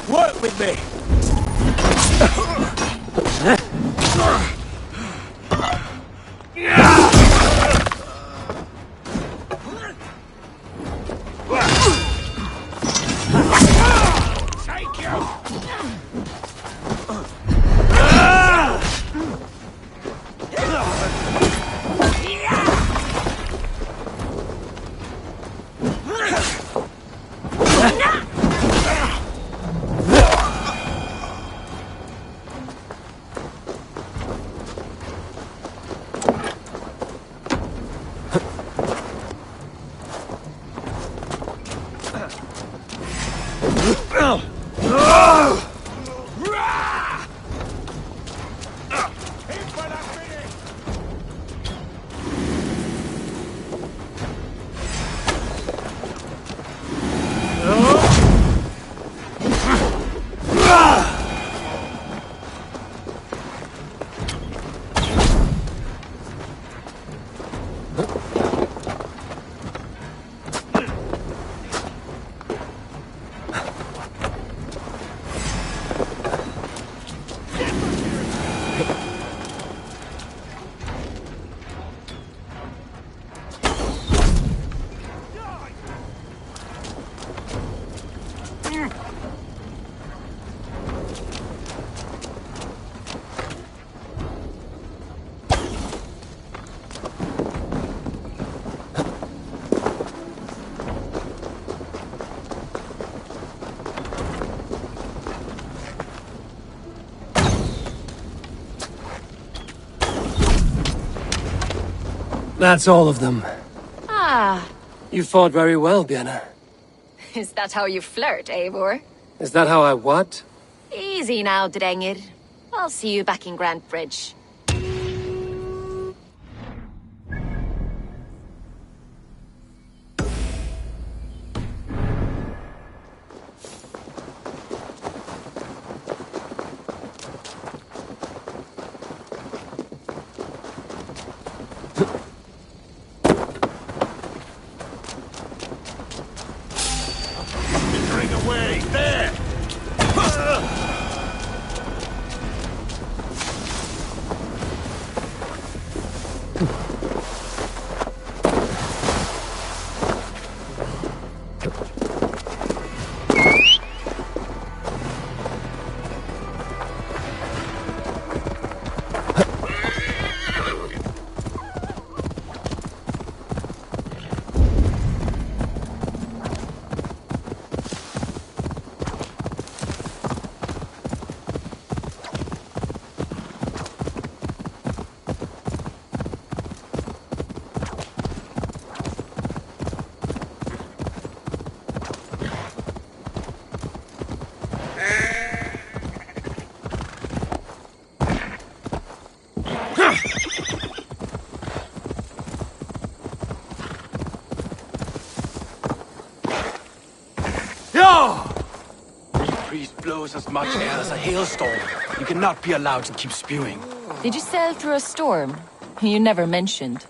Work with me! Take you! That's all of them. Ah, You fought very well, Björn. is that how you flirt, Eivor? Is that how I what? Easy now, Drengir. I'll see you back in Grand Bridge. Bring away! There! Priest blows as much air as a hailstorm. You cannot be allowed to keep spewing. Did you sail through a storm? You never mentioned.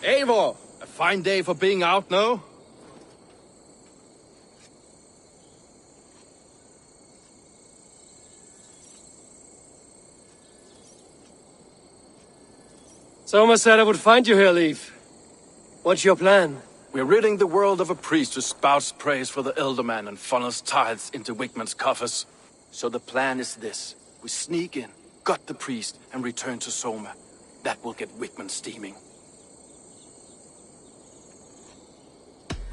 Eivor! A fine day for being out, no? Soma said I would find you here, Leif. What's your plan? We're ridding the world of a priest who spouts praise for the Elderman and funnels tithes into Wickman's coffers. So the plan is this. We sneak in, gut the priest, and return to Soma. That will get Wickman steaming.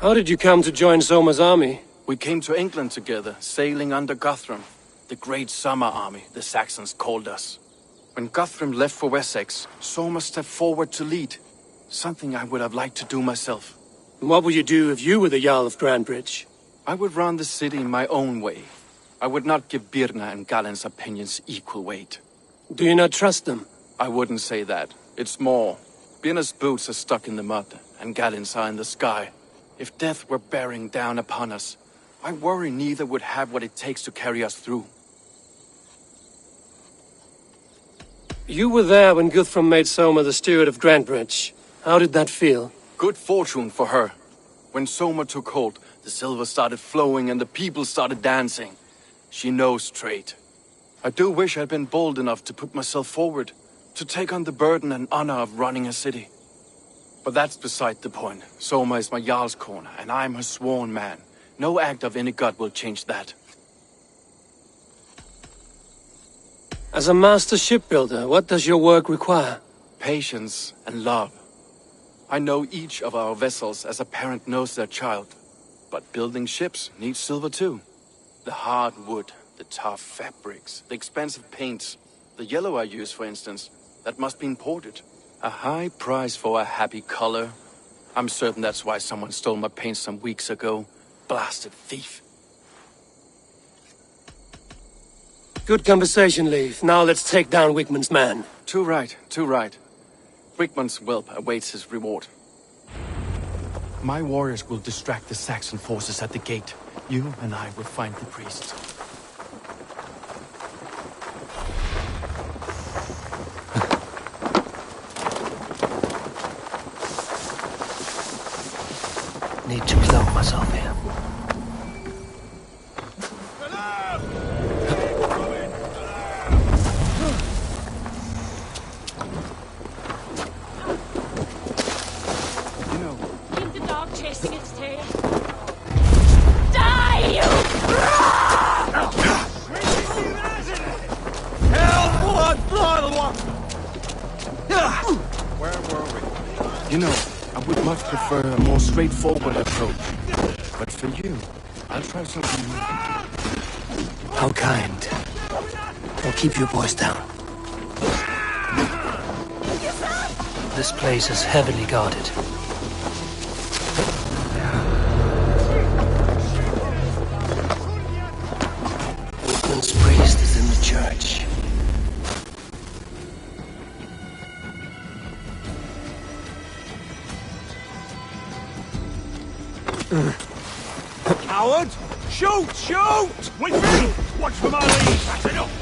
How did you come to join Soma's army? We came to England together, sailing under Guthrum. The Great Summer Army, the Saxons called us. When Guthrum left for Wessex, Soma stepped forward to lead. Something I would have liked to do myself. And what would you do if you were the Jarl of Grandbridge? I would run the city in my own way. I would not give Birna and Galen's opinions equal weight. Do you not trust them? I wouldn't say that. It's more. Birna's boots are stuck in the mud, and Galen's are in the sky. If death were bearing down upon us, I worry neither would have what it takes to carry us through. You were there when Guthrum made Soma the steward of Grandbridge. How did that feel? Good fortune for her. When Soma took hold, the silver started flowing and the people started dancing. She knows trade. I do wish I'd been bold enough to put myself forward, to take on the burden and honor of running a city. But that's beside the point. Soma is my Jarl's corner, and I'm her sworn man. No act of any god will change that. As a master shipbuilder, what does your work require? Patience and love. I know each of our vessels as a parent knows their child. But building ships needs silver too. The hard wood, the tough fabrics, the expensive paints. The yellow I use, for instance, that must be imported. A high price for a happy color. I'm certain that's why someone stole my paint some weeks ago. Blasted thief. Good conversation, Leif. Now let's take down Wigmund's man. Too right, too right. Wigmund's whelp awaits his reward. My warriors will distract the Saxon forces at the gate. You and I will find the priest. Need to clone myself here. Chasing its tail. Die, you! Where were we? You know, I would much prefer a more straightforward approach. But for you, I'll try something new. How kind. I'll keep your voice down. This place is heavily guarded. Wigmund's priest is in the church. Coward! Shoot! Shoot! With me! Watch for my lead! That's enough!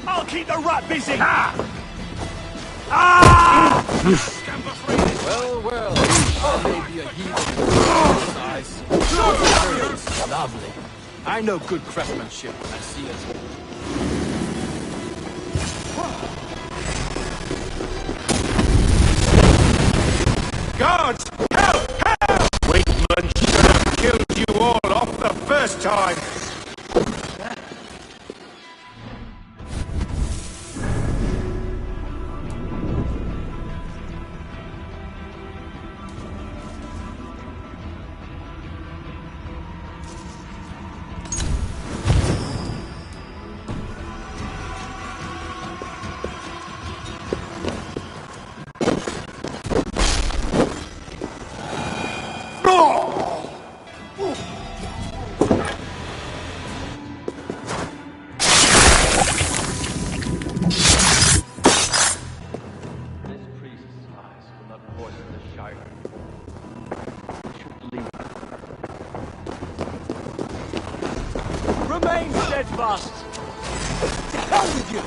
I'll keep the rat busy! Well, well. I may be a heathen in size. It's lovely. I know good craftsmanship when I see it. Guards! Help! Help! Wigmund should have killed you all off the first time! Remain steadfast! To hell with you!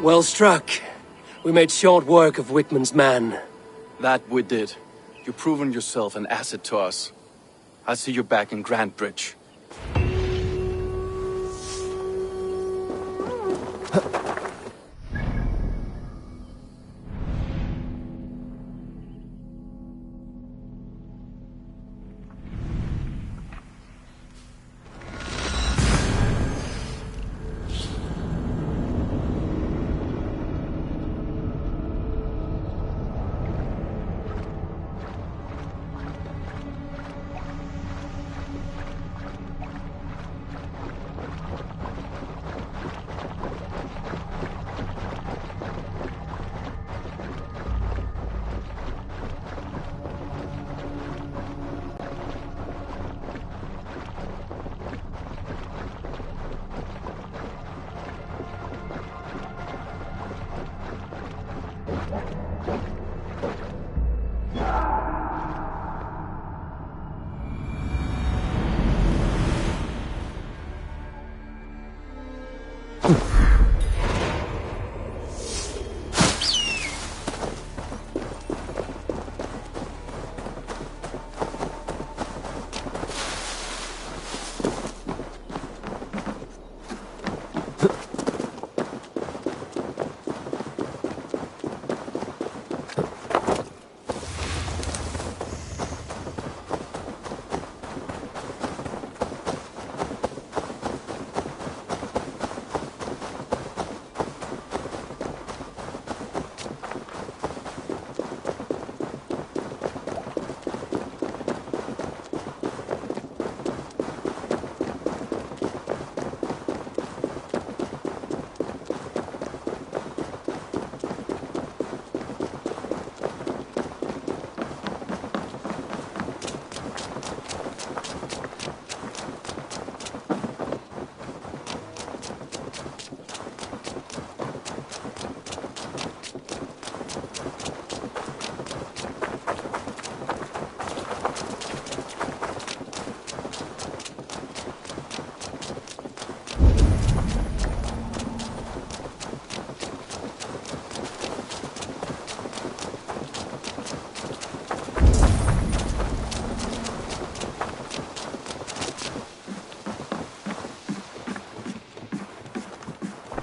Well struck. We made short work of Wickman's man. That we did. You've proven yourself an asset to us. I'll see you back in Grantebridge.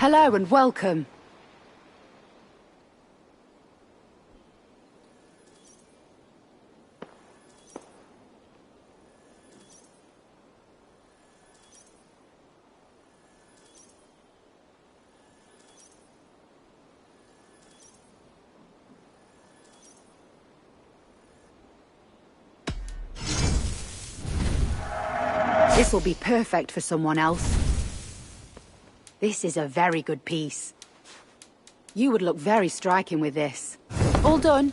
Hello and welcome. This will be perfect for someone else. This is a very good piece. You would look very striking with this. All done.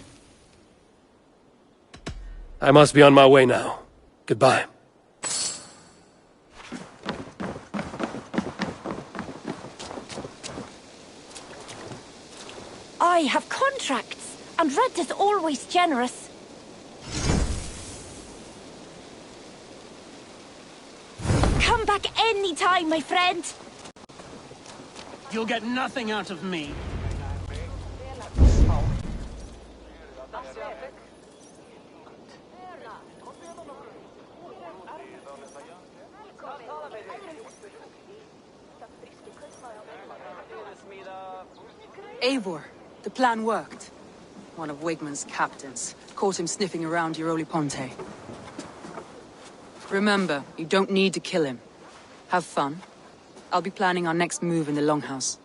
I must be on my way now. Goodbye. I have contracts, and rent is always generous. Come back any time, my friend. You'll get nothing out of me. Eivor, the plan worked. One of Wigman's captains caught him sniffing around Euroli Ponte. Remember, you don't need to kill him. Have fun. I'll be planning our next move in the Longhouse.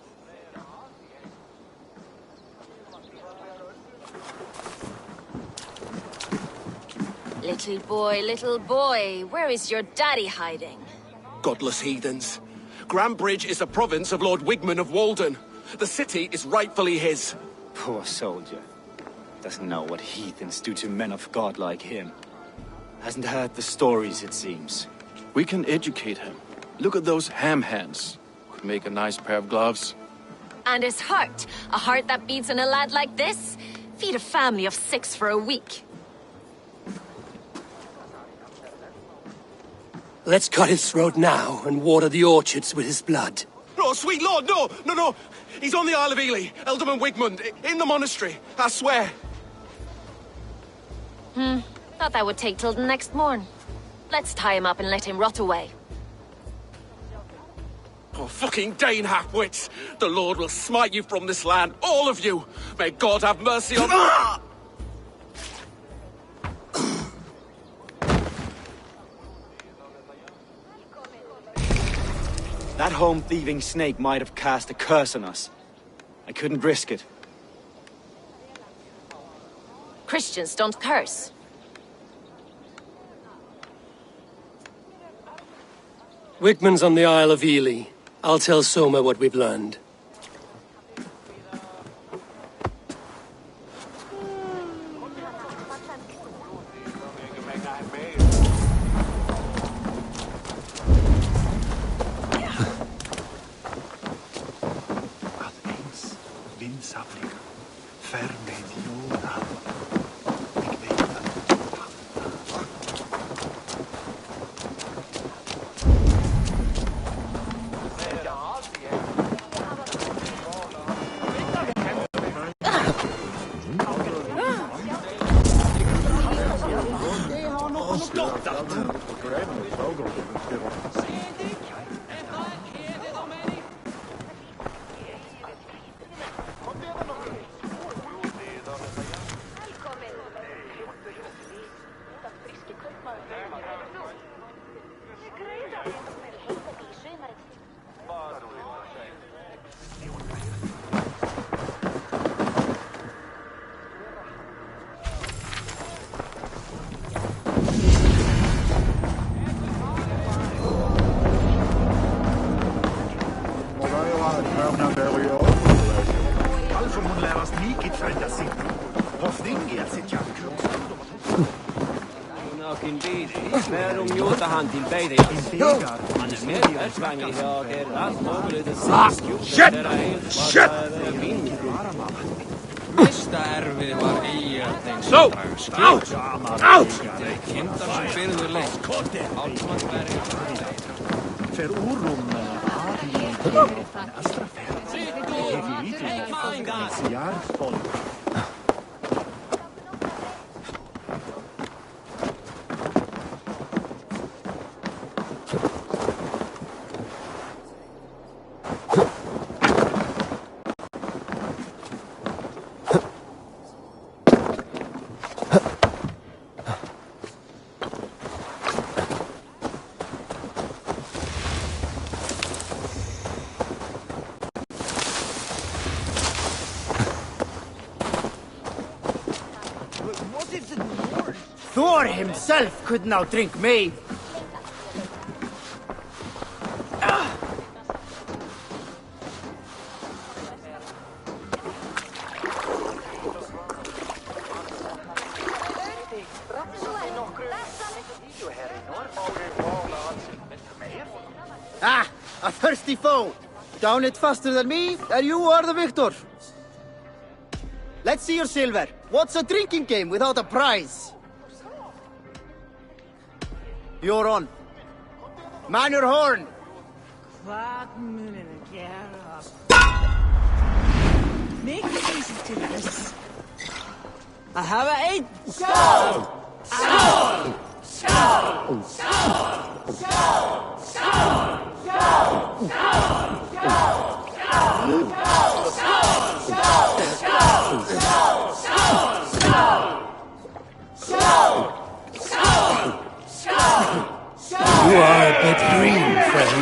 Little boy, where is your daddy hiding? Godless heathens. Grantebridge is a province of Lord Wigman of Walden. The city is rightfully his. Poor soldier. Doesn't know what heathens do to men of God like him. Hasn't heard the stories, it seems. We can educate him. Look at those ham hands. Could make a nice pair of gloves. And his heart. A heart that beats in a lad like this? Feed a family of 6 for a week. Let's cut his throat now and water the orchards with his blood. Oh, sweet lord, no! No, no! He's on the Isle of Ely, Ealdorman Wigmund, in the monastery, I swear. Thought that would take till the next morn. Let's tie him up and let him rot away. Oh, fucking Dane half-wits! The Lord will smite you from this land, all of you! May God have mercy on... That home-thieving snake might have cast a curse on us. I couldn't risk it. Christians don't curse. Wigmund's on the Isle of Ely. I'll tell Soma what we've learned. Thor himself could not drink me. Ah, a thirsty foe. Down it faster than me, and you are the victor. Let's see your silver. What's a drinking game without a prize? You're on. Man your horn. Make it easy to this. I have a eight. Skål! Skål! Skål! Skål! You are a bit green, friend.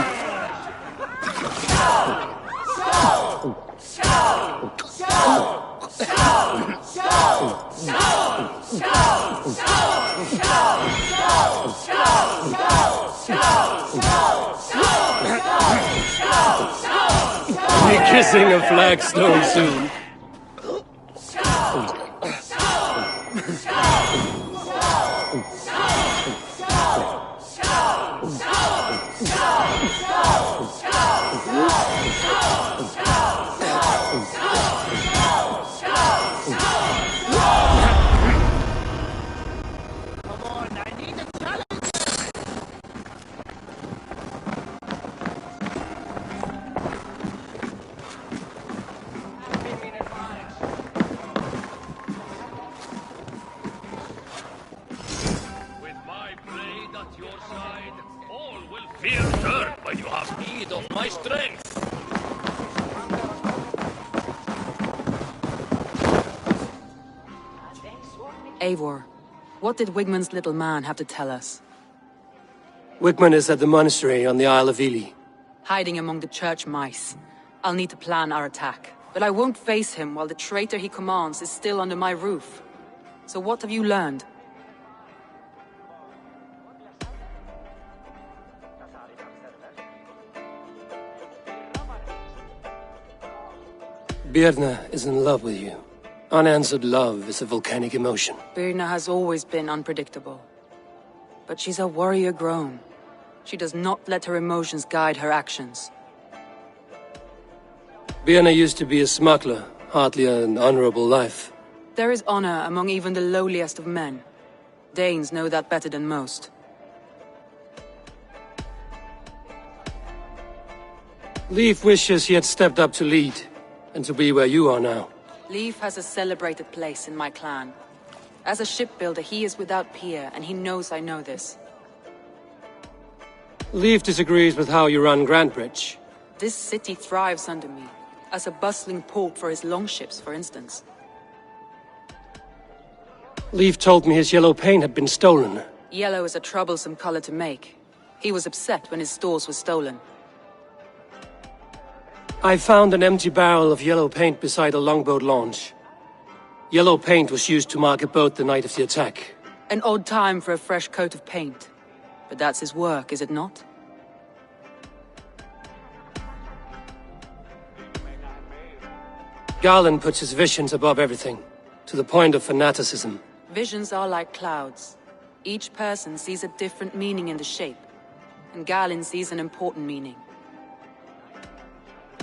Be kissing a flagstone soon. At your side, all will fear dirt when you have need of my strength. Eivor, what did Wigmund's little man have to tell us? Wigmund is at the monastery on the Isle of Ely. Hiding among the church mice. I'll need to plan our attack. But I won't face him while the traitor he commands is still under my roof. So what have you learned? Birna is in love with you. Unanswered love is a volcanic emotion. Birna has always been unpredictable. But she's a warrior grown. She does not let her emotions guide her actions. Birna used to be a smuggler, hardly an honorable life. There is honor among even the lowliest of men. Danes know that better than most. Leif wishes he had stepped up to lead, and to be where you are now. Leif has a celebrated place in my clan. As a shipbuilder, he is without peer, and he knows I know this. Leif disagrees with how you run Grantebridge. This city thrives under me, as a bustling port for his longships, for instance. Leif told me his yellow paint had been stolen. Yellow is a troublesome color to make. He was upset when his stores were stolen. I found an empty barrel of yellow paint beside a longboat launch. Yellow paint was used to mark a boat the night of the attack. An odd time for a fresh coat of paint. But that's his work, is it not? Garland puts his visions above everything, to the point of fanaticism. Visions are like clouds. Each person sees a different meaning in the shape, and Garland sees an important meaning.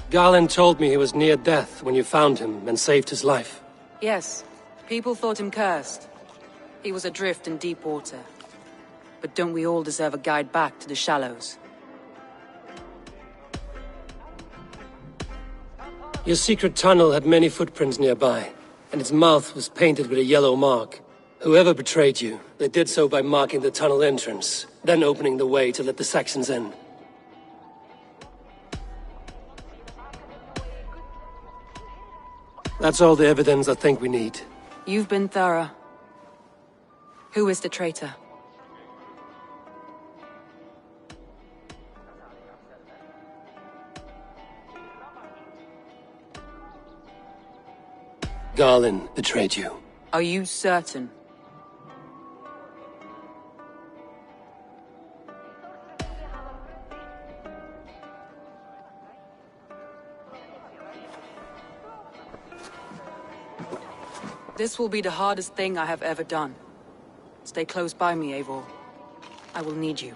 Garland told me he was near death when you found him and saved his life. Yes, people thought him cursed. He was adrift in deep water. But don't we all deserve a guide back to the shallows? Your secret tunnel had many footprints nearby, and its mouth was painted with a yellow mark. Whoever betrayed you, they did so by marking the tunnel entrance, then opening the way to let the Saxons in. That's all the evidence I think we need. You've been thorough. Who is the traitor? Garland betrayed you. Are you certain? This will be the hardest thing I have ever done. Stay close by me, Eivor. I will need you.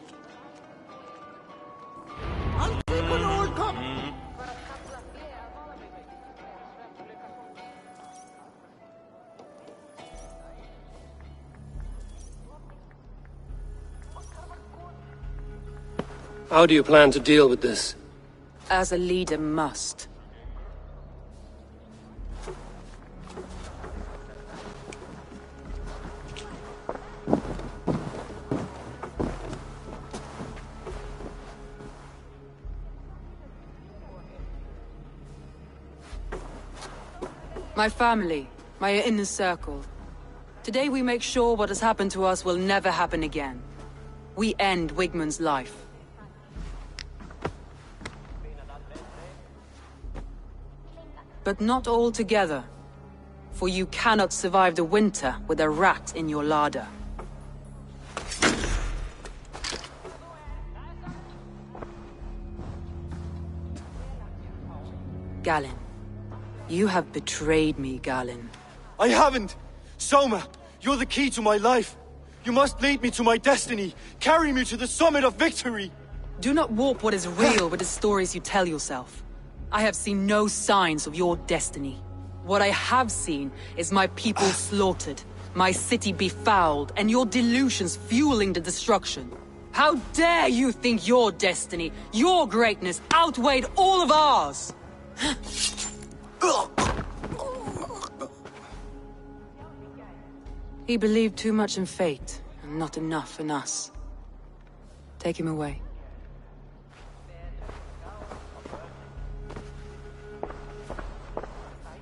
How do you plan to deal with this? As a leader must. My family, my inner circle. Today we make sure what has happened to us will never happen again. We end Wigmund's life. But not all together. For you cannot survive the winter with a rat in your larder. Galen. You have betrayed me, Galen. I haven't! Soma, you're the key to my life. You must lead me to my destiny. Carry me to the summit of victory. Do not warp what is real with the stories you tell yourself. I have seen no signs of your destiny. What I have seen is my people slaughtered, my city befouled, and your delusions fueling the destruction. How dare you think your destiny, your greatness, outweighed all of ours? He believed too much in fate, and not enough in us. Take him away.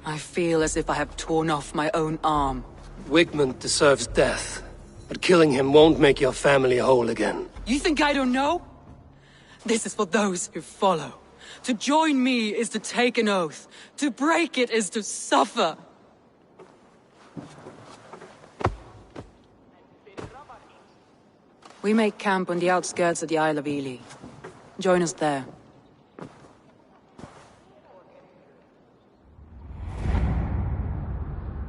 I feel as if I have torn off my own arm. Wigmund deserves death, but killing him won't make your family whole again. You think I don't know? This is for those who follow. To join me is to take an oath. To break it is to suffer. We make camp on the outskirts of the Isle of Ely. Join us there.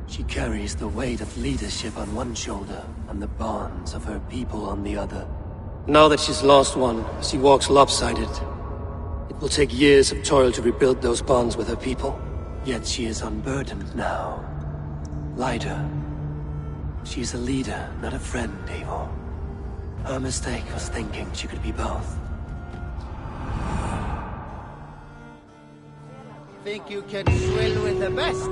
She carries the weight of leadership on one shoulder and the bonds of her people on the other. Now that she's lost one, she walks lopsided. It will take years of toil to rebuild those bonds with her people. Yet she is unburdened now. Lighter. She's a leader, not a friend, Eivor. Her mistake was thinking she could be both. Think you can swill with the best?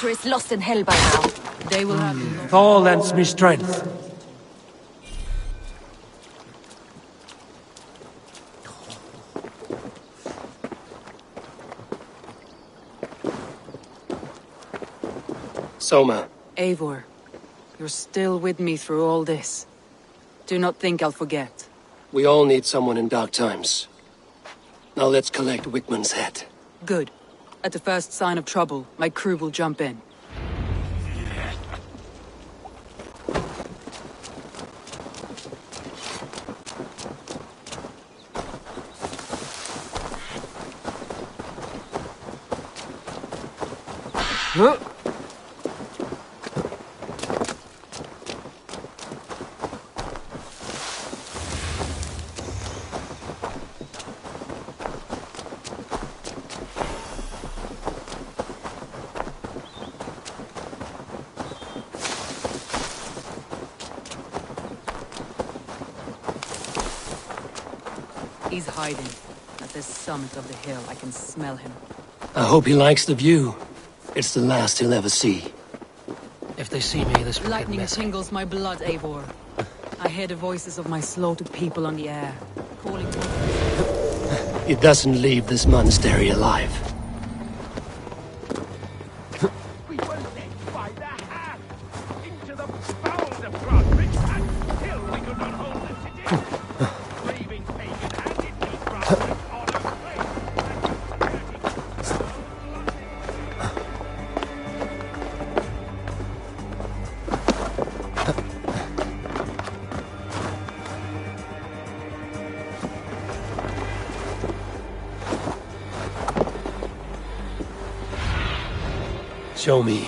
Is lost in hell by now. They will have Thor lends me strength. Soma. Eivor, you're still with me through all this. Do not think I'll forget. We all need someone in dark times. Now let's collect Wigmund's head. Good. At the first sign of trouble, my crew will jump in. Huh? He's hiding. At the summit of the hill, I can smell him. I hope he likes the view. It's the last he'll ever see. If they see me, this will Lightning get messy. tingles my blood, Eivor. I hear the voices of my slaughtered people on the air, calling to He doesn't leave this monastery alive. We were led by the hand into the bowels of Godric, and still we could not hold the city. Raving pagan handed me Godric on a plate. Show me.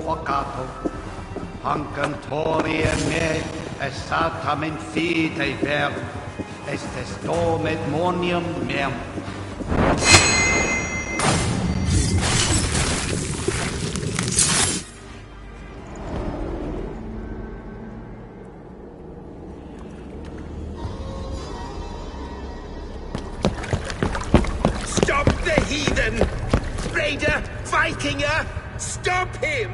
focato. Hancantorie me esatam in fide ver, estes domet monium mem. Stop the heathen! Raider! Vikinger! Stop him!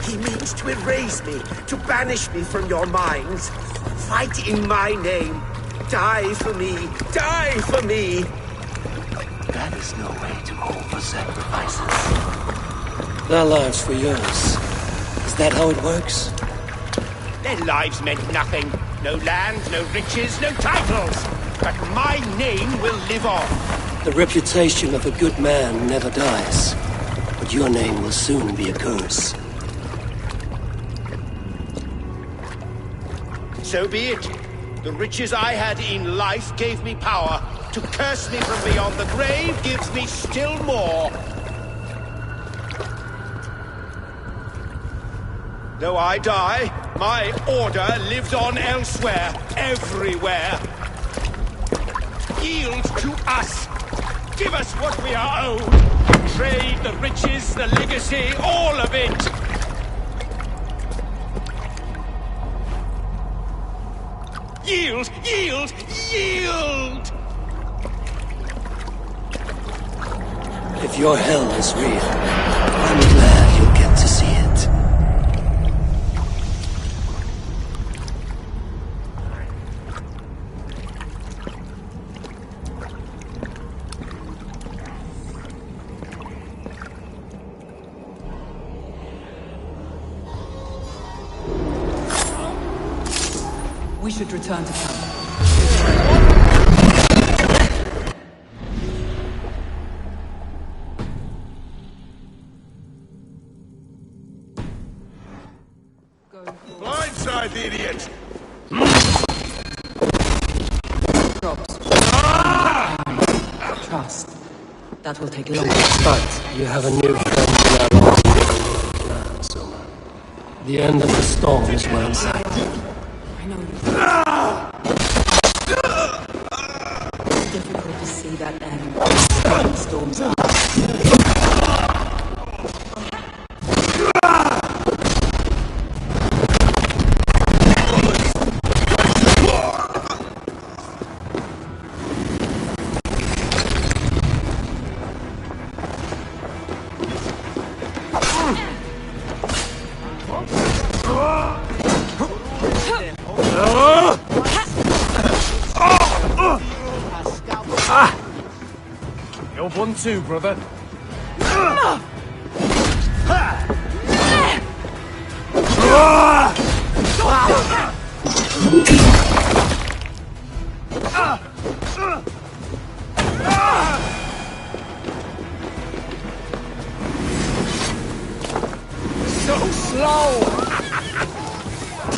He means to erase me, to banish me from your minds. Fight in my name. Die for me. Die for me. That is no way to offer sacrifices. Their lives for yours. Is that how it works? Their lives meant nothing. No land, no riches, no titles. But my name will live on. The reputation of a good man never dies. But your name will soon be a curse. So be it. The riches I had in life gave me power. To curse me from beyond the grave gives me still more. Though I die, my order lives on elsewhere, everywhere. Yield to us. Give us what we are owed. Trade, the riches, the legacy, all of it. Yield! Yield! Yield! If your hell is real, I'm glad you'll get to see it. We should return to camp. Blindside the idiot! Trust. That will take longer. But you have a new friend in our lost plan, Soma. The end of the storm is well in sight. I know. It's difficult to see that end. Storms are. You're one too, brother. So slow!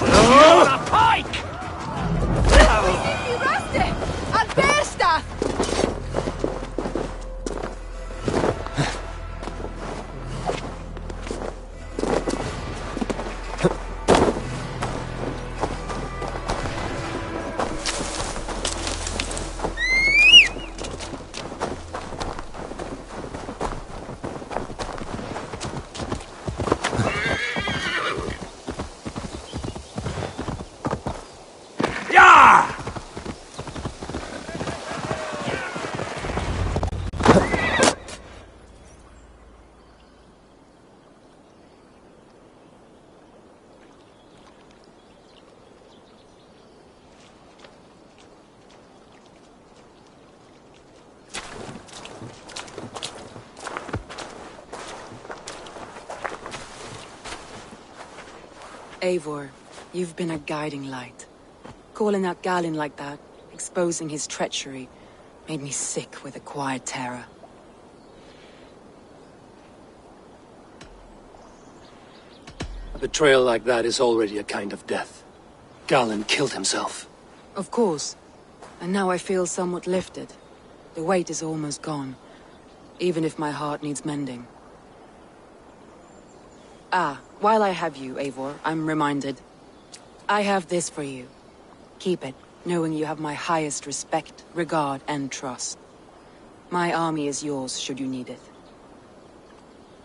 You're a pike! You rusty! And bear staff! Eivor, you've been a guiding light. Calling out Galin like that, exposing his treachery, made me sick with a quiet terror. A betrayal like that is already a kind of death. Galin killed himself. Of course. And now I feel somewhat lifted. The weight is almost gone, even if my heart needs mending. Ah, while I have you, Eivor, I'm reminded. I have this for you. Keep it, knowing you have my highest respect, regard, and trust. My army is yours, should you need it.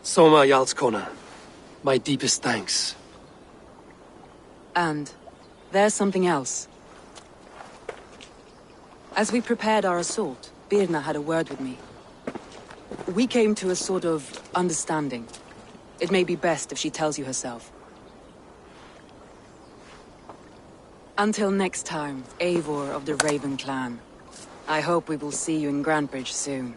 Soma Jarlskona, my deepest thanks. And there's something else. As we prepared our assault, Birna had a word with me. We came to a sort of understanding. It may be best if she tells you herself. Until next time, Eivor of the Raven clan. I hope we will see you in Grantebridge soon.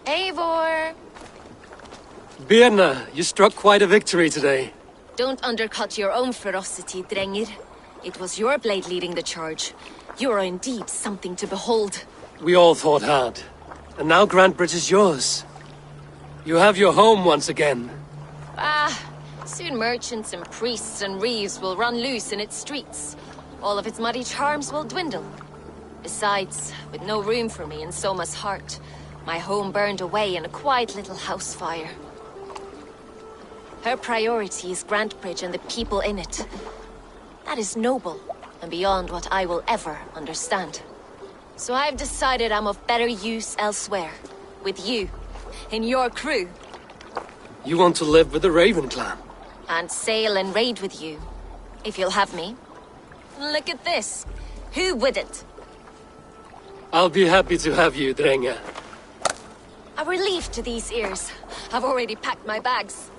Eivor! Birna, you struck quite a victory today. Don't undercut your own ferocity, Drengir. It was your blade leading the charge. You are indeed something to behold. We all fought hard. And now Grantebridge is yours. You have your home once again. Soon merchants and priests and reeves will run loose in its streets. All of its muddy charms will dwindle. Besides, with no room for me in Soma's heart, my home burned away in a quiet little house fire. Her priority is Grantebridge and the people in it. That is noble, and beyond what I will ever understand. So I've decided I'm of better use elsewhere. With you. In your crew. You want to live with the Raven clan? And sail and raid with you. If you'll have me. Look at this. Who wouldn't? I'll be happy to have you, Drenge. A relief to these ears. I've already packed my bags.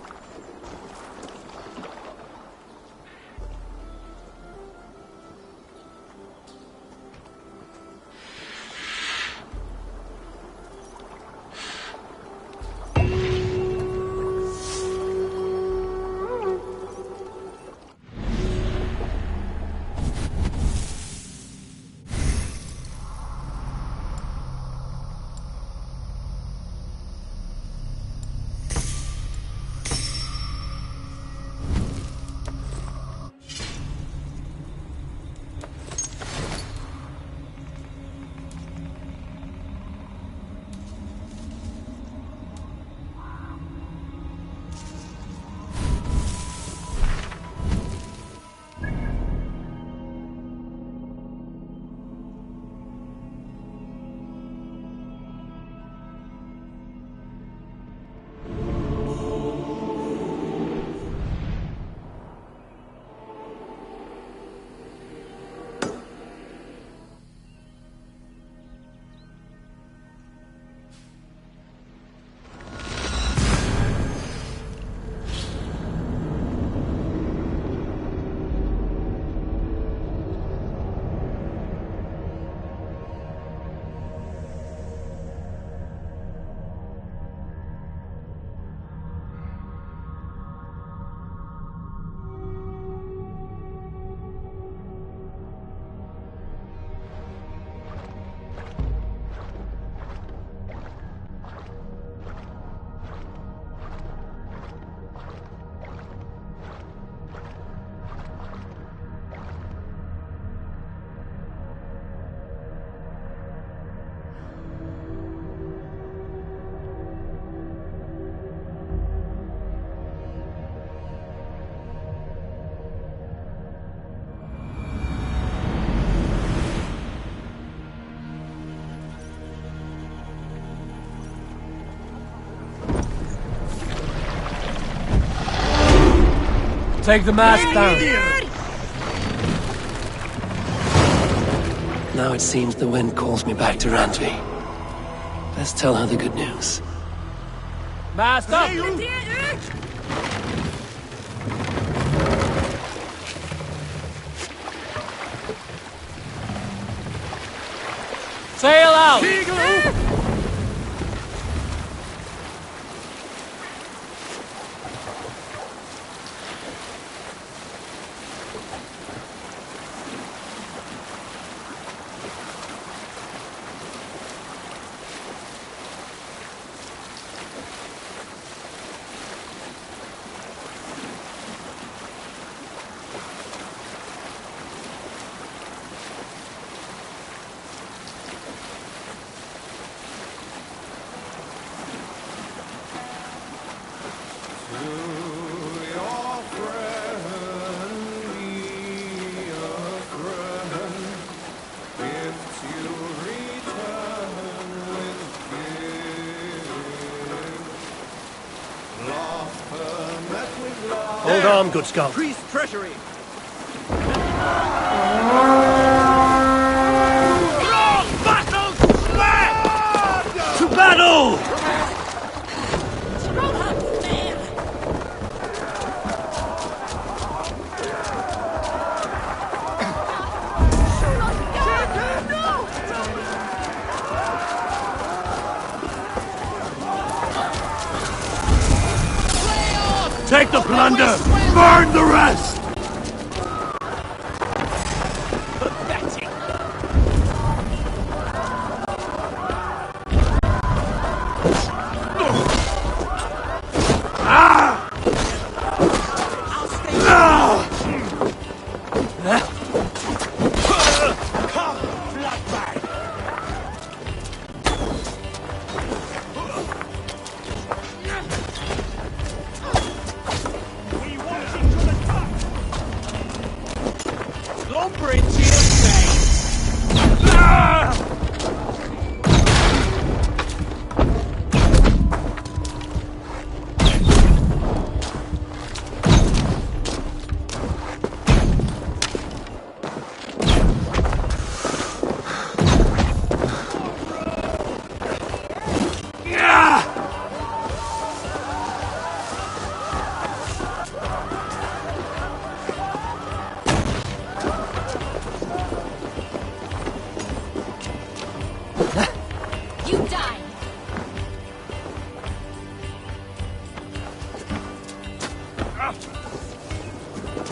Take the mask down. Now it seems the wind calls me back to Randvi. Let's tell her the good news. Mask up! Sail out! Hold on, good scout. Priest treasury. To battle! Take the plunder! Burn the rest!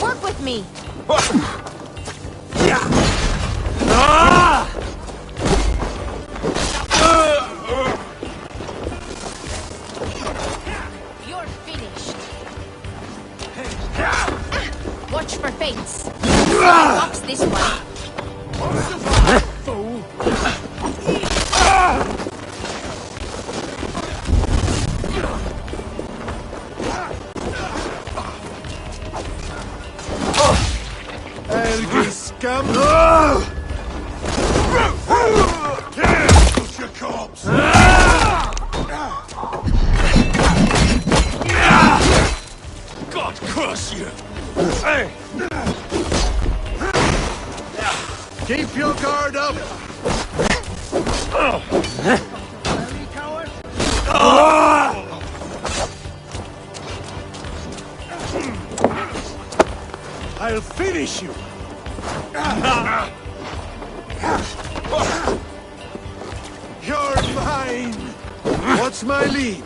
Work with me. You're finished. Watch for fates. Box this one. Scum! Your corpse! God curse you! Keep your guard up! I'll finish you! You're mine! What's my lead?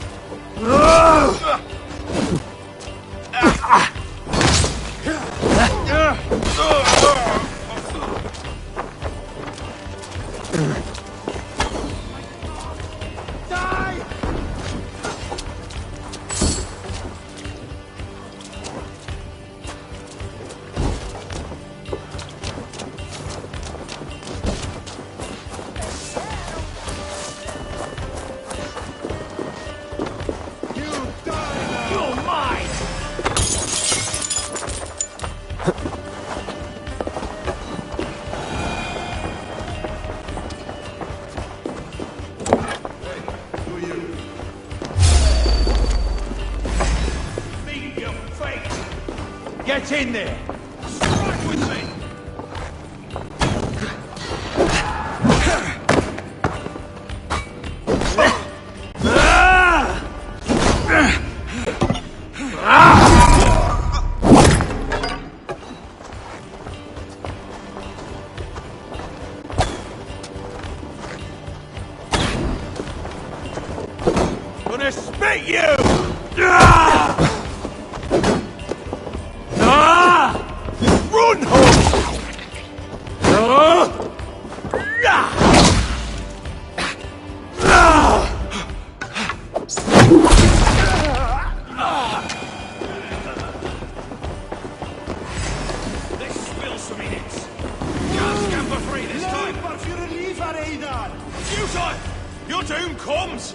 Get in there! Strike with me! Gonna spit you! Run, Let's spill some minutes. Can't scamper free this time. But for relief, Aidan. Futile! Your doom comes!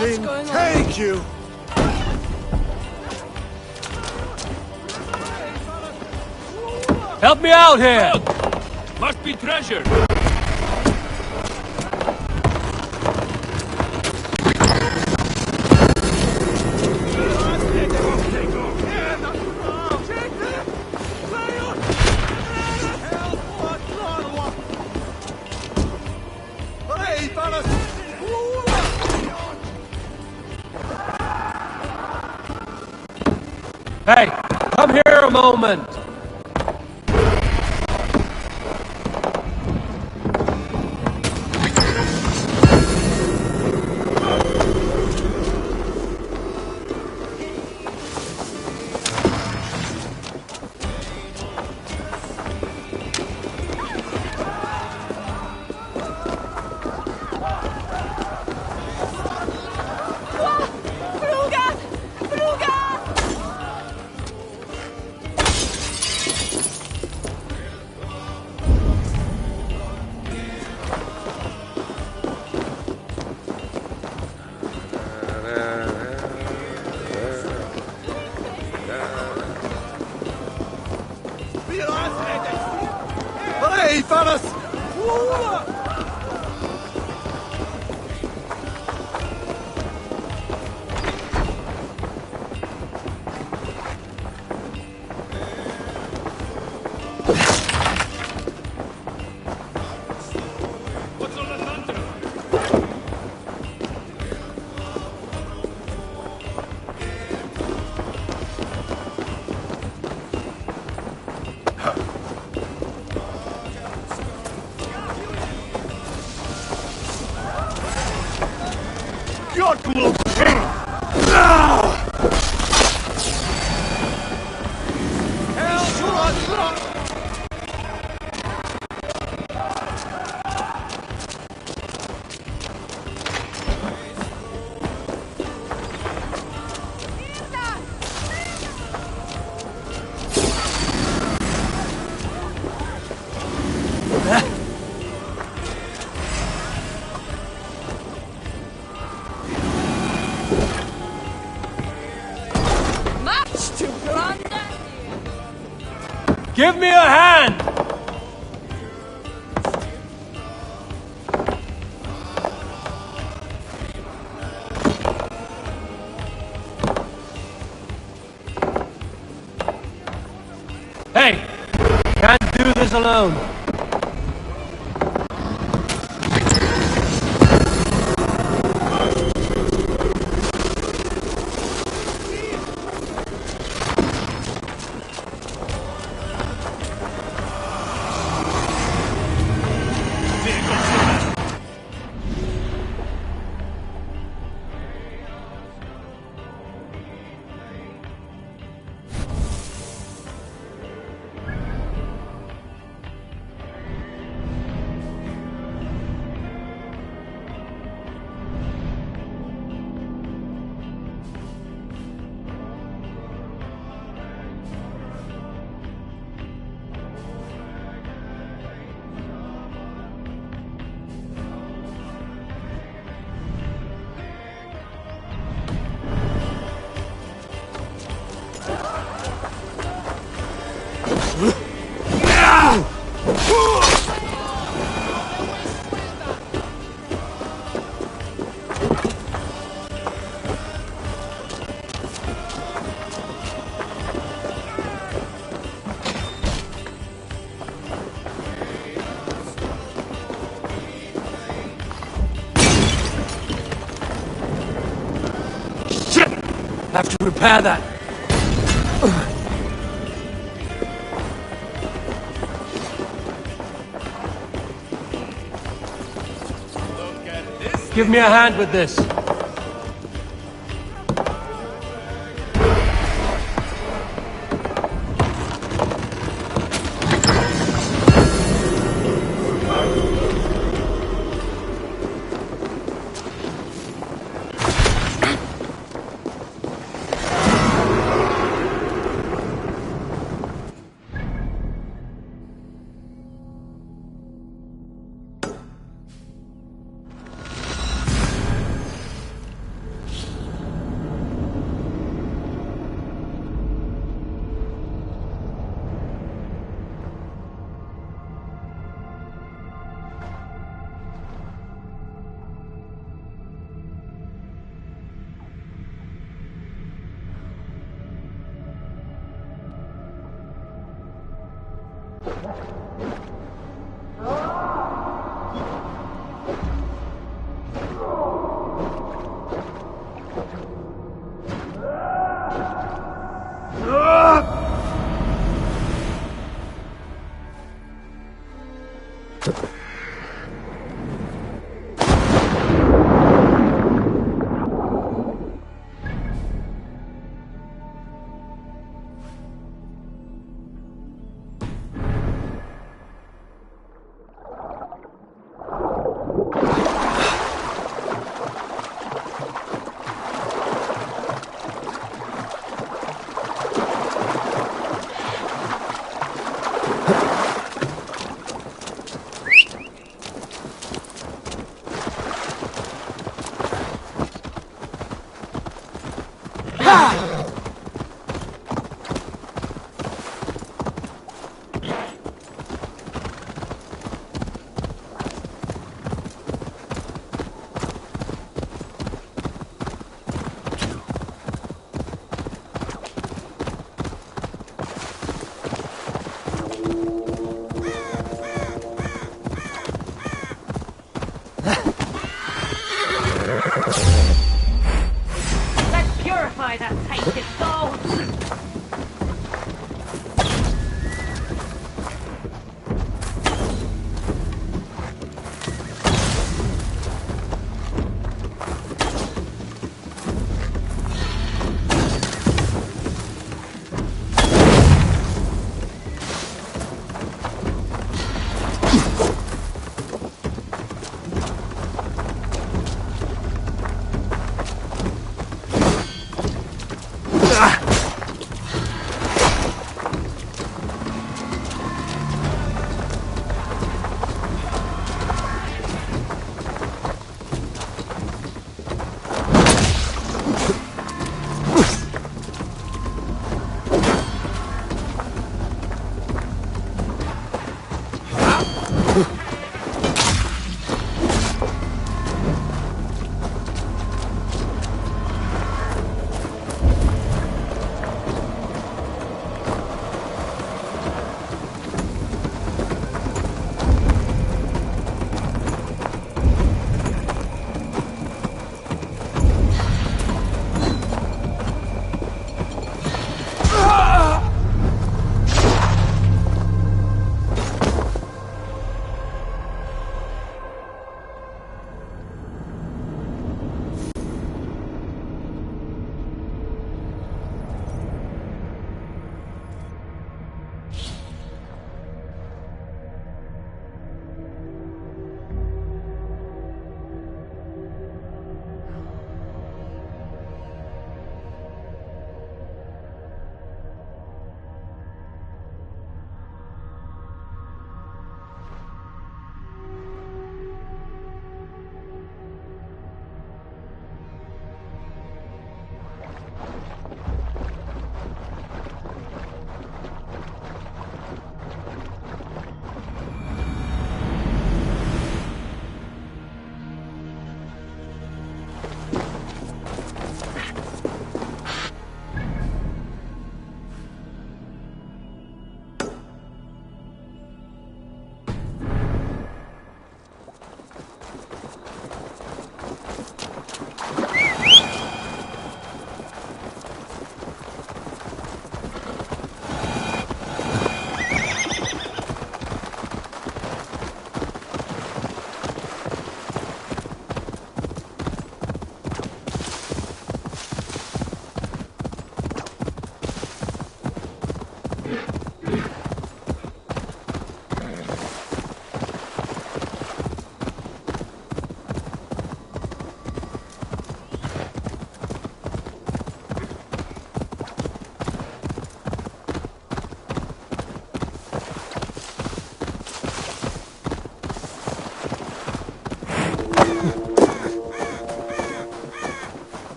Captain, take you! Help me out here! Must be treasure! Hey, come here a moment! Hey, fellas! Give me a hand! Hey! Can't do this alone! Have to repair that. Give me a hand with this.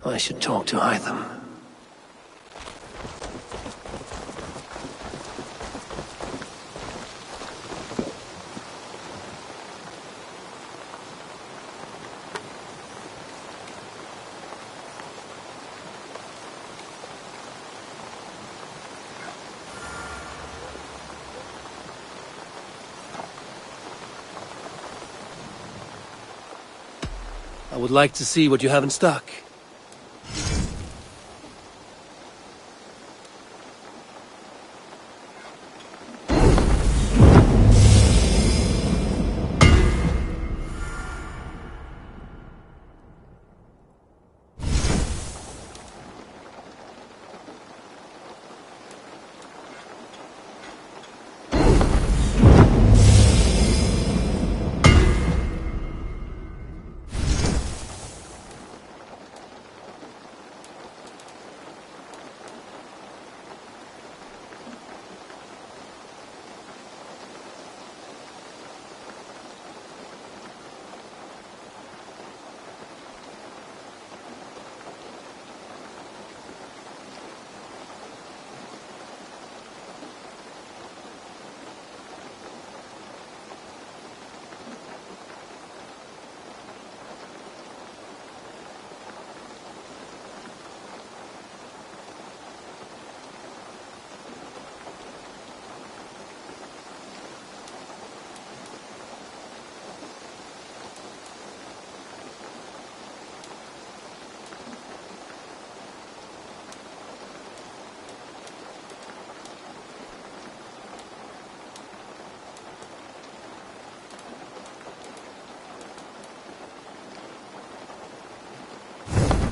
I should talk to Hytham. I would like to see what you have in stock.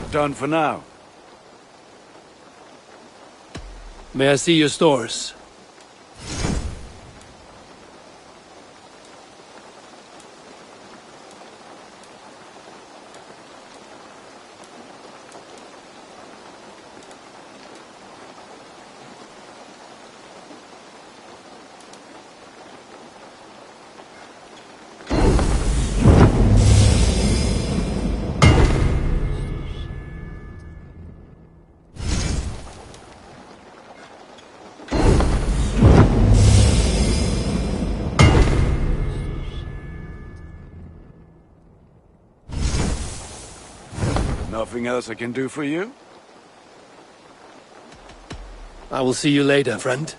Done for now. May I see your stores? Nothing else I can do for you? I will see you later, friend.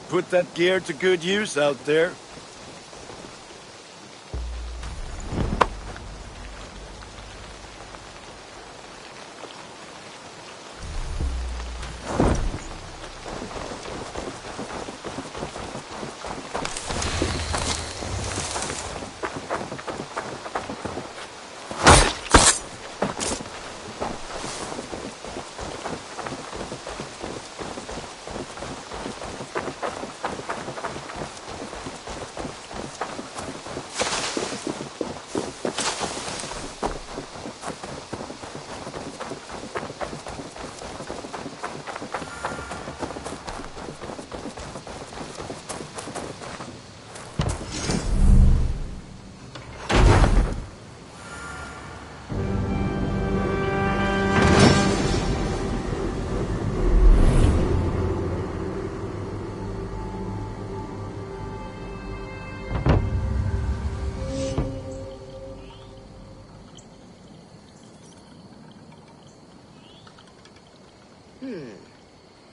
Put that gear to good use out there.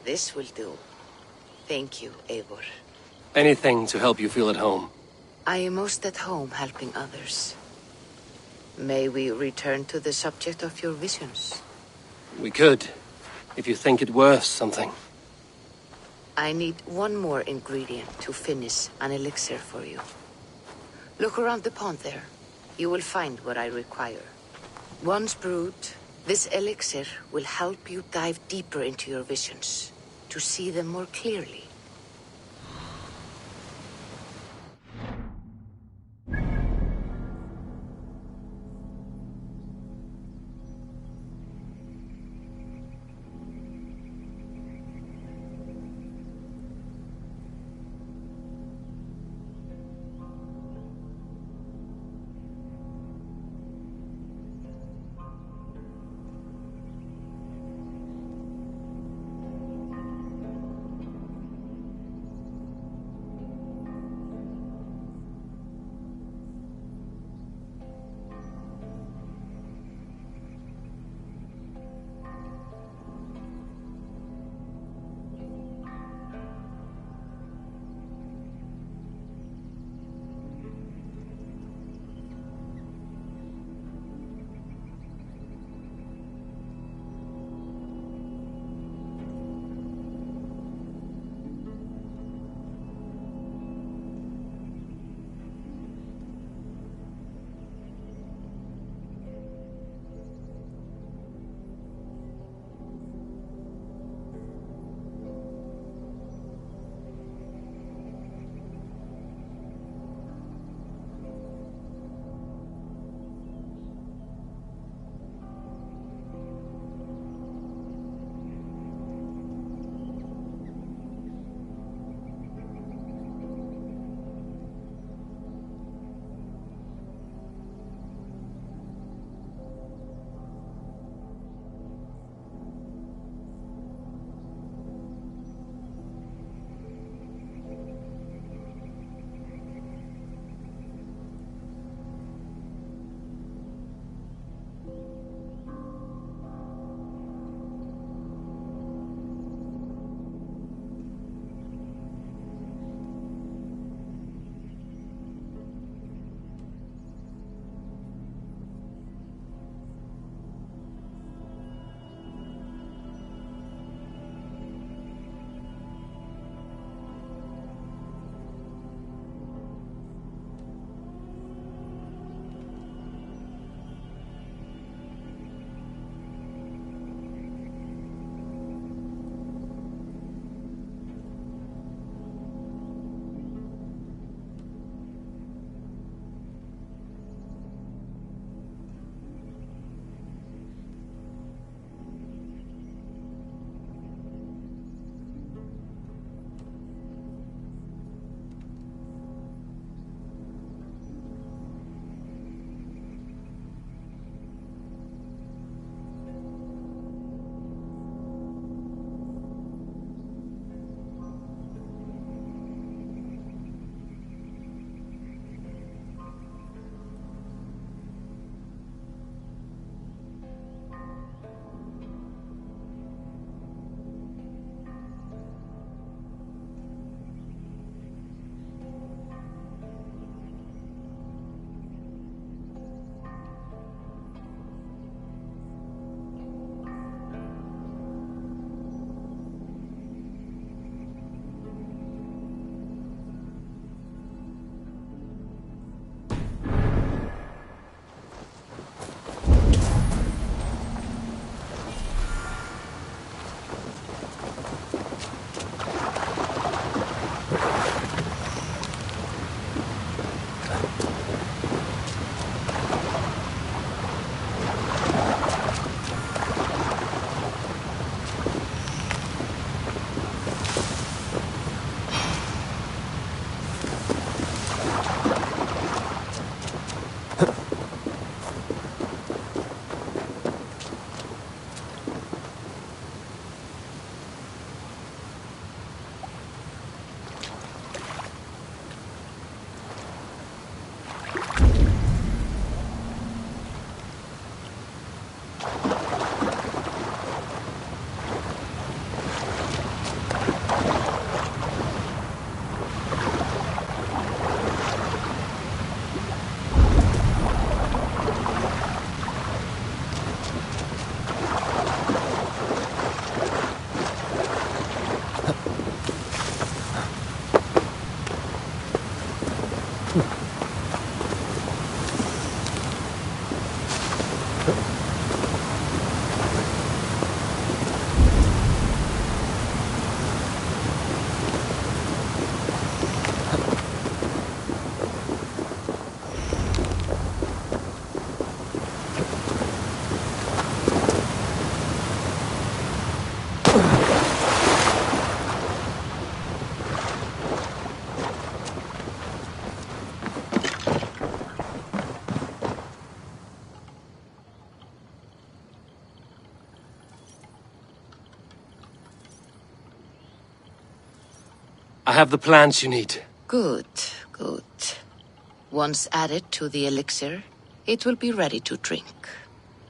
This will do. Thank you, Eivor. Anything to help you feel at home. I am most at home helping others. May we return to the subject of your visions? We could, if you think it worth something. I need one more ingredient to finish an elixir for you. Look around the pond there. You will find what I require. Once brewed, this elixir will help you dive deeper into your visions, to see them more clearly. I have the plants you need. Good, good. Once added to the elixir, it will be ready to drink.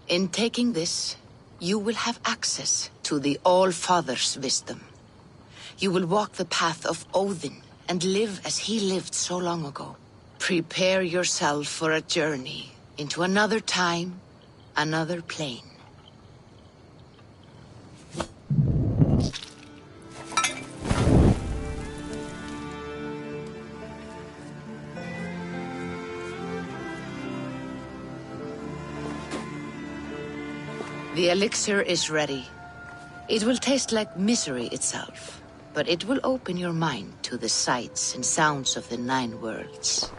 In taking this, you will have access to the All-Father's wisdom. You will walk the path of Odin and live as he lived so long ago. Prepare yourself for a journey into another time, another plane. The elixir is ready. It will taste like misery itself, but it will open your mind to the sights and sounds of the 9 worlds.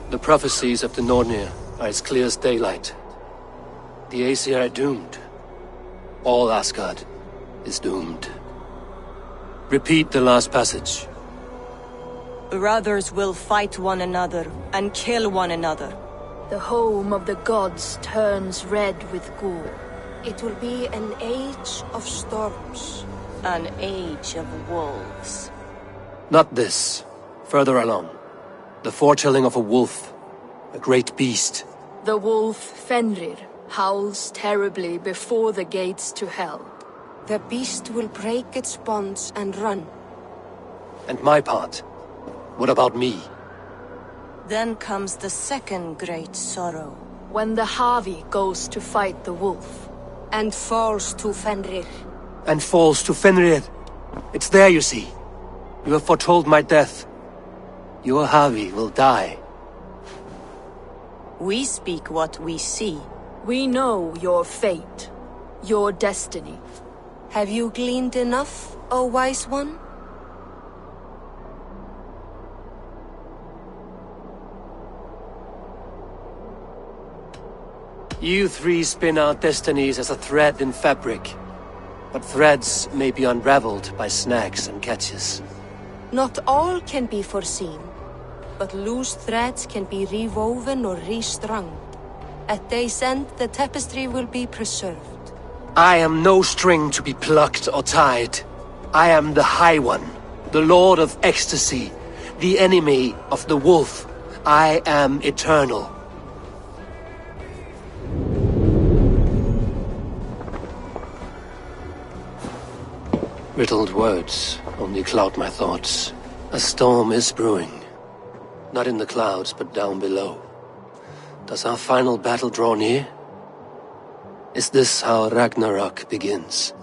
The prophecies of the Nornir are as clear as daylight. The Aesir are doomed. All Asgard is doomed. Repeat the last passage. Brothers will fight one another and kill one another. The home of the gods turns red with gore. It will be an age of storms. An age of wolves. Not this. Further along. The foretelling of a wolf. A great beast. The wolf Fenrir howls terribly before the gates to hell. The beast will break its bonds and run. And my part? What about me? Then comes the second great sorrow. When the Havi goes to fight the wolf. And falls to Fenrir. And falls to Fenrir. It's there, you see. You have foretold my death. Your Havi will die. We speak what we see. We know your fate. Your destiny. Have you gleaned enough, O wise one? You 3 spin out destinies as a thread in fabric. But threads may be unraveled by snags and catches. Not all can be foreseen. but loose threads can be rewoven or restrung. At day's end, the tapestry will be preserved. I am no string to be plucked or tied. I am the High One, the Lord of Ecstasy, the enemy of the wolf. I am eternal. Riddled words only cloud my thoughts. A storm is brewing. Not in the clouds, but down below. Does our final battle draw near? Is this how Ragnarok begins?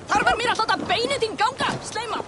Þarf mér að láta beinið þín ganga, sleima!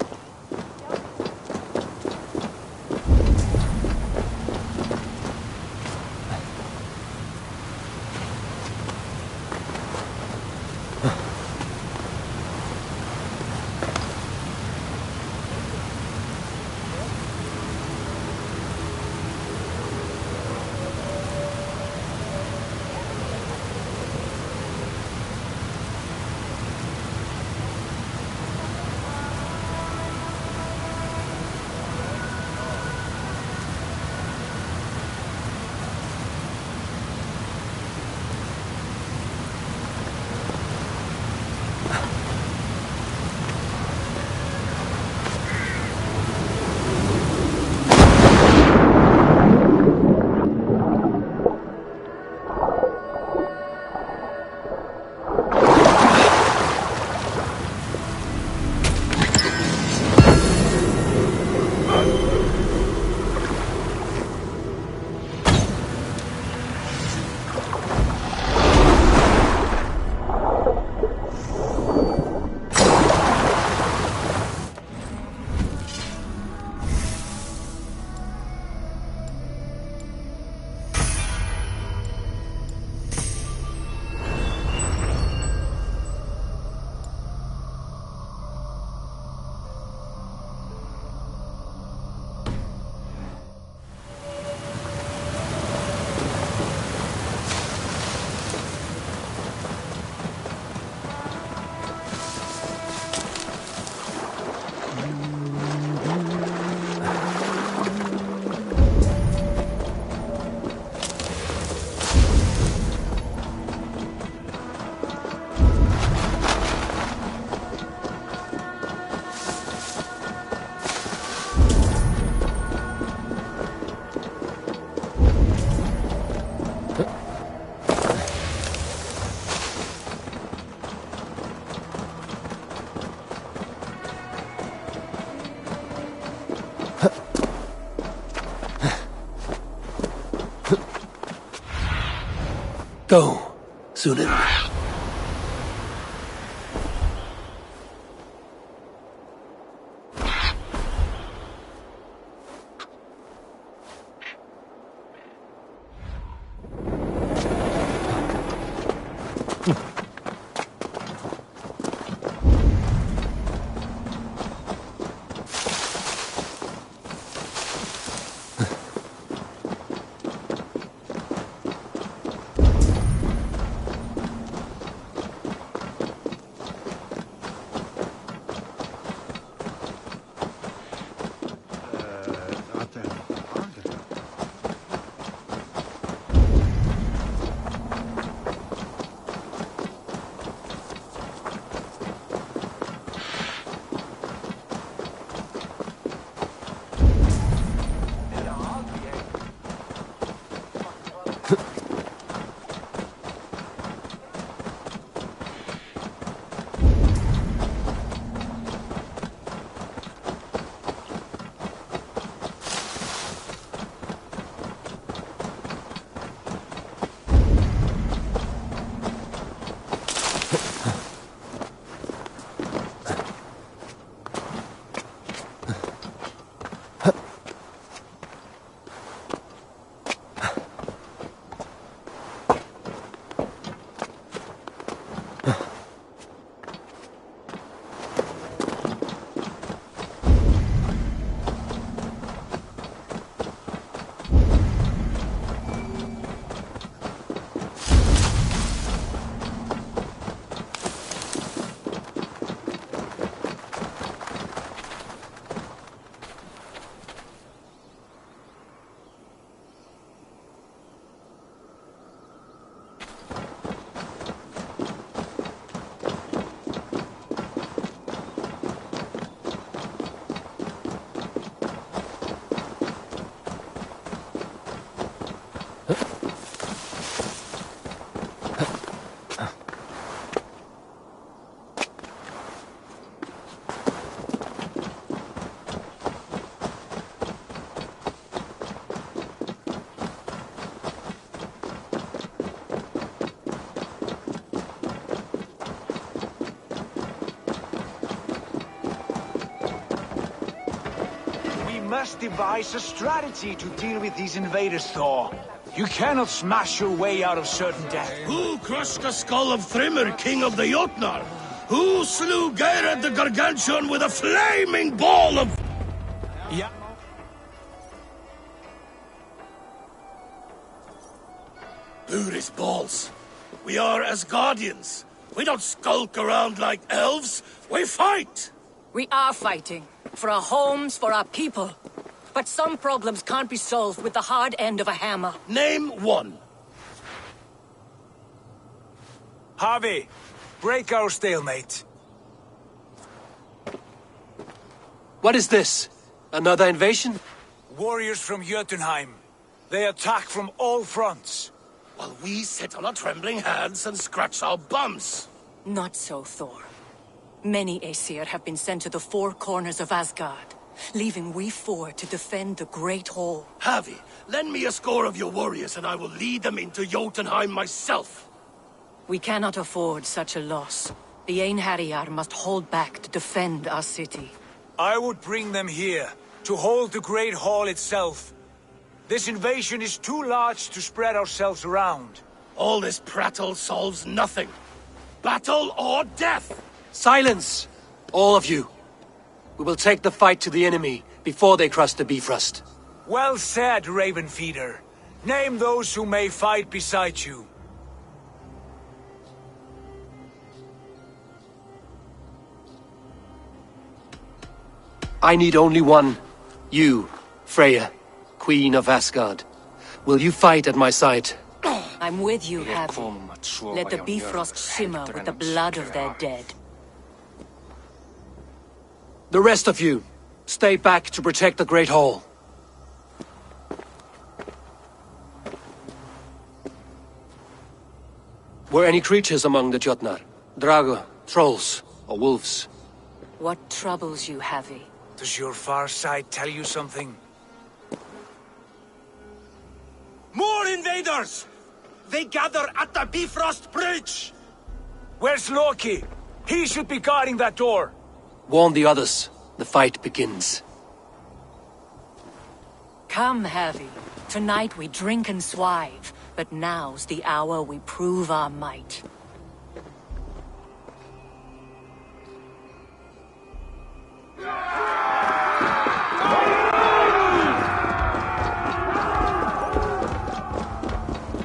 Go, Sunan. must devise a strategy to deal with these invaders, Thor. You cannot smash your way out of certain death. Who crushed the skull of Thrimr, king of the Jotnar? Who slew Geirad the Gargantuan with a flaming ball of... Yeah. Uri's balls. We are Asgardians. We don't skulk around like elves. We fight! We are fighting. For our homes, for our people. But some problems can't be solved with the hard end of a hammer. Name one. Harvey, break our stalemate. What is this? Another invasion? Warriors from Jotunheim. They attack from all fronts. While we sit on our trembling hands and scratch our bums. Not so, Thor. Many Aesir have been sent to the four corners of Asgard, leaving we four to defend the Great Hall. Harvey, lend me a score of your warriors and I will lead them into Jotunheim myself. We cannot afford such a loss. The Einherjar must hold back to defend our city. I would bring them here, to hold the Great Hall itself. This invasion is too large to spread ourselves around. All this prattle solves nothing. Battle or death! Silence! All of you. We will take the fight to the enemy before they cross the Bifrost. Well said, Ravenfeeder. Name those who may fight beside you. I need only one. You, Freya, Queen of Asgard. Will you fight at my side? I'm with you, Havi. Let the Bifrost shimmer with the blood of their dead. The rest of you, stay back to protect the Great Hall. Were any creatures among the Jotnar? Drago, trolls, or wolves? What troubles you, Havi? Does your far side tell you something? More invaders! They gather at the Bifrost Bridge! Where's Loki? He should be guarding that door. Warn the others. The fight begins. Come, Havi. Tonight we drink and swive, but now's the hour we prove our might.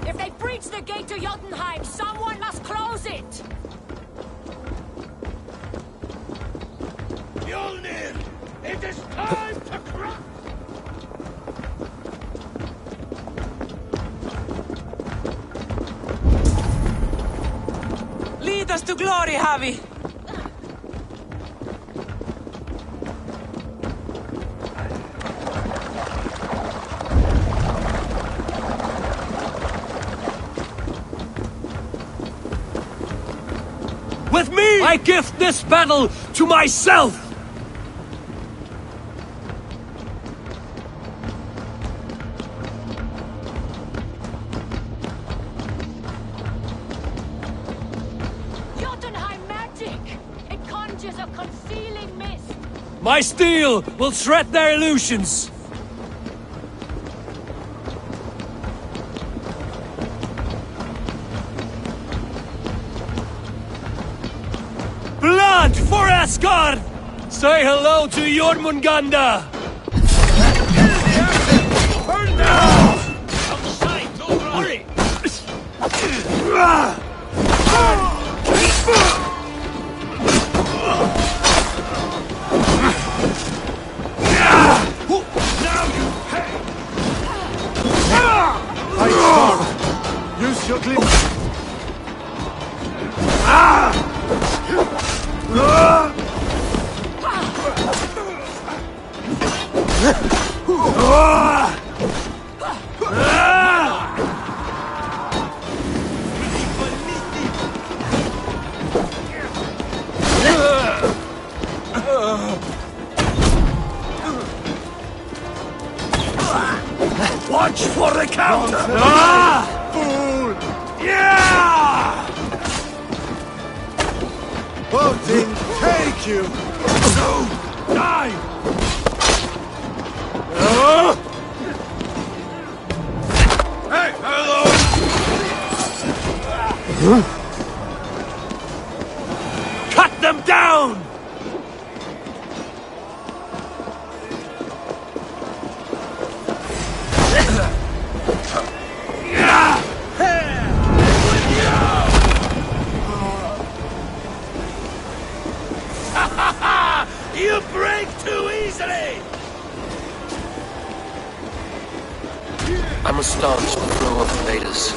If they breach the gate to Jotunheim, someone must close it! Mjolnir! It is time to crush! Lead us to glory, Havi! With me! I gift this battle to myself! Jotunheim magic! It conjures a concealing mist! My steel will shred their illusions! Blood for Asgard! Say hello to Jormungandr! Burn down! Outside, don't hurry! Now you pay! Use your clip. Watch for the counter! Fool! Yeah! Odin, take you! So, die! Cut them down! You break too easily! I must staunch the flow of invaders.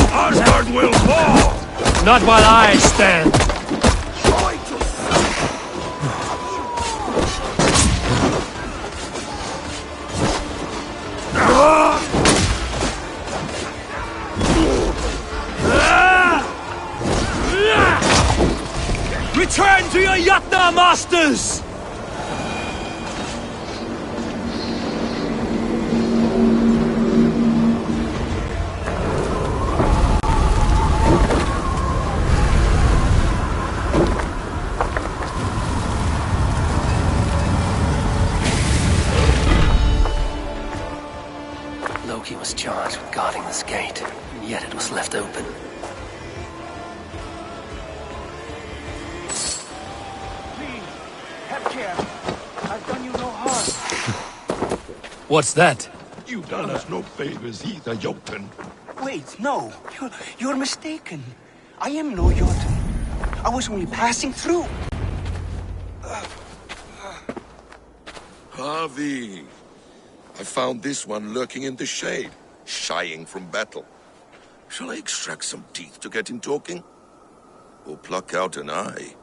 Asgard will fall! Not while I stand. Return to your Jotnar masters! Loki was charged with guarding this gate, and yet it was left open. Have care. I've done you no harm. What's that? You done us no favors either, Jotun. Wait, no. You're mistaken. I am no Jotun. I was only passing through. Harvey. I found this one lurking in the shade, shying from battle. Shall I extract some teeth to get him talking? Or pluck out an eye?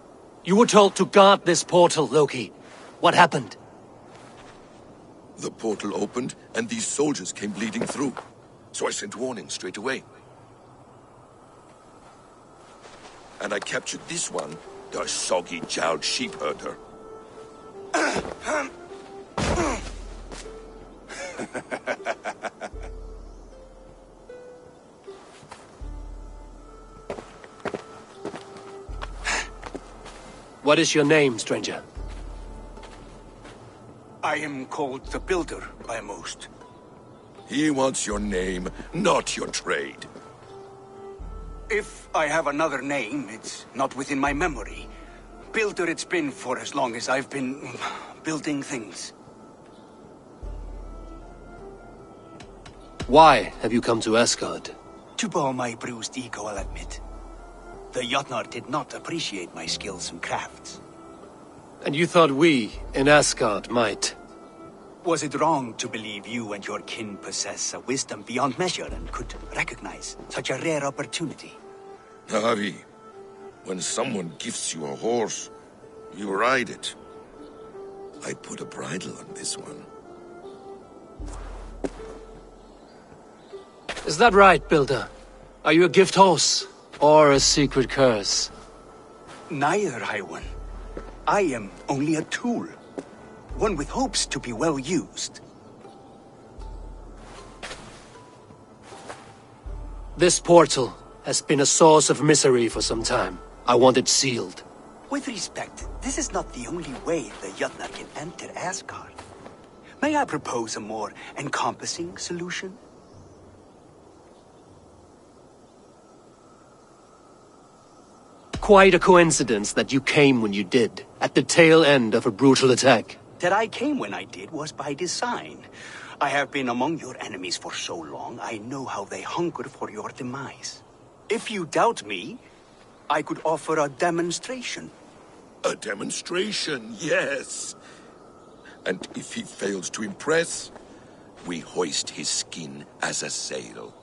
You were told to guard this portal, Loki. What happened? The portal opened, and these soldiers came bleeding through. So I sent warning straight away. And I captured this one, the soggy-jowled sheep herder. What is your name, stranger? I am called the Builder by most. He wants your name, not your trade. If I have another name, it's not within my memory. Builder it's been for as long as I've been building things. Why have you come to Asgard? To bow my bruised ego, I'll admit. The Jotnar did not appreciate my skills and crafts. And you thought we, in Asgard, might? Was it wrong to believe you and your kin possess a wisdom beyond measure and could recognize such a rare opportunity? Harvey, when someone gifts you a horse, you ride it. I put a bridle on this one. Is that right, Builder? Are you a gift horse? Or a secret curse? Neither, High One. I am only a tool. One with hopes to be well used. This portal has been a source of misery for some time. I want it sealed. With respect, this is not the only way the Jotnar can enter Asgard. May I propose a more encompassing solution? Quite a coincidence that you came when you did, at the tail end of a brutal attack. That I came when I did was by design. I have been among your enemies for so long, I know how they hunger for your demise. If you doubt me, I could offer a demonstration. A demonstration, yes. And if he fails to impress, we hoist his skin as a sail.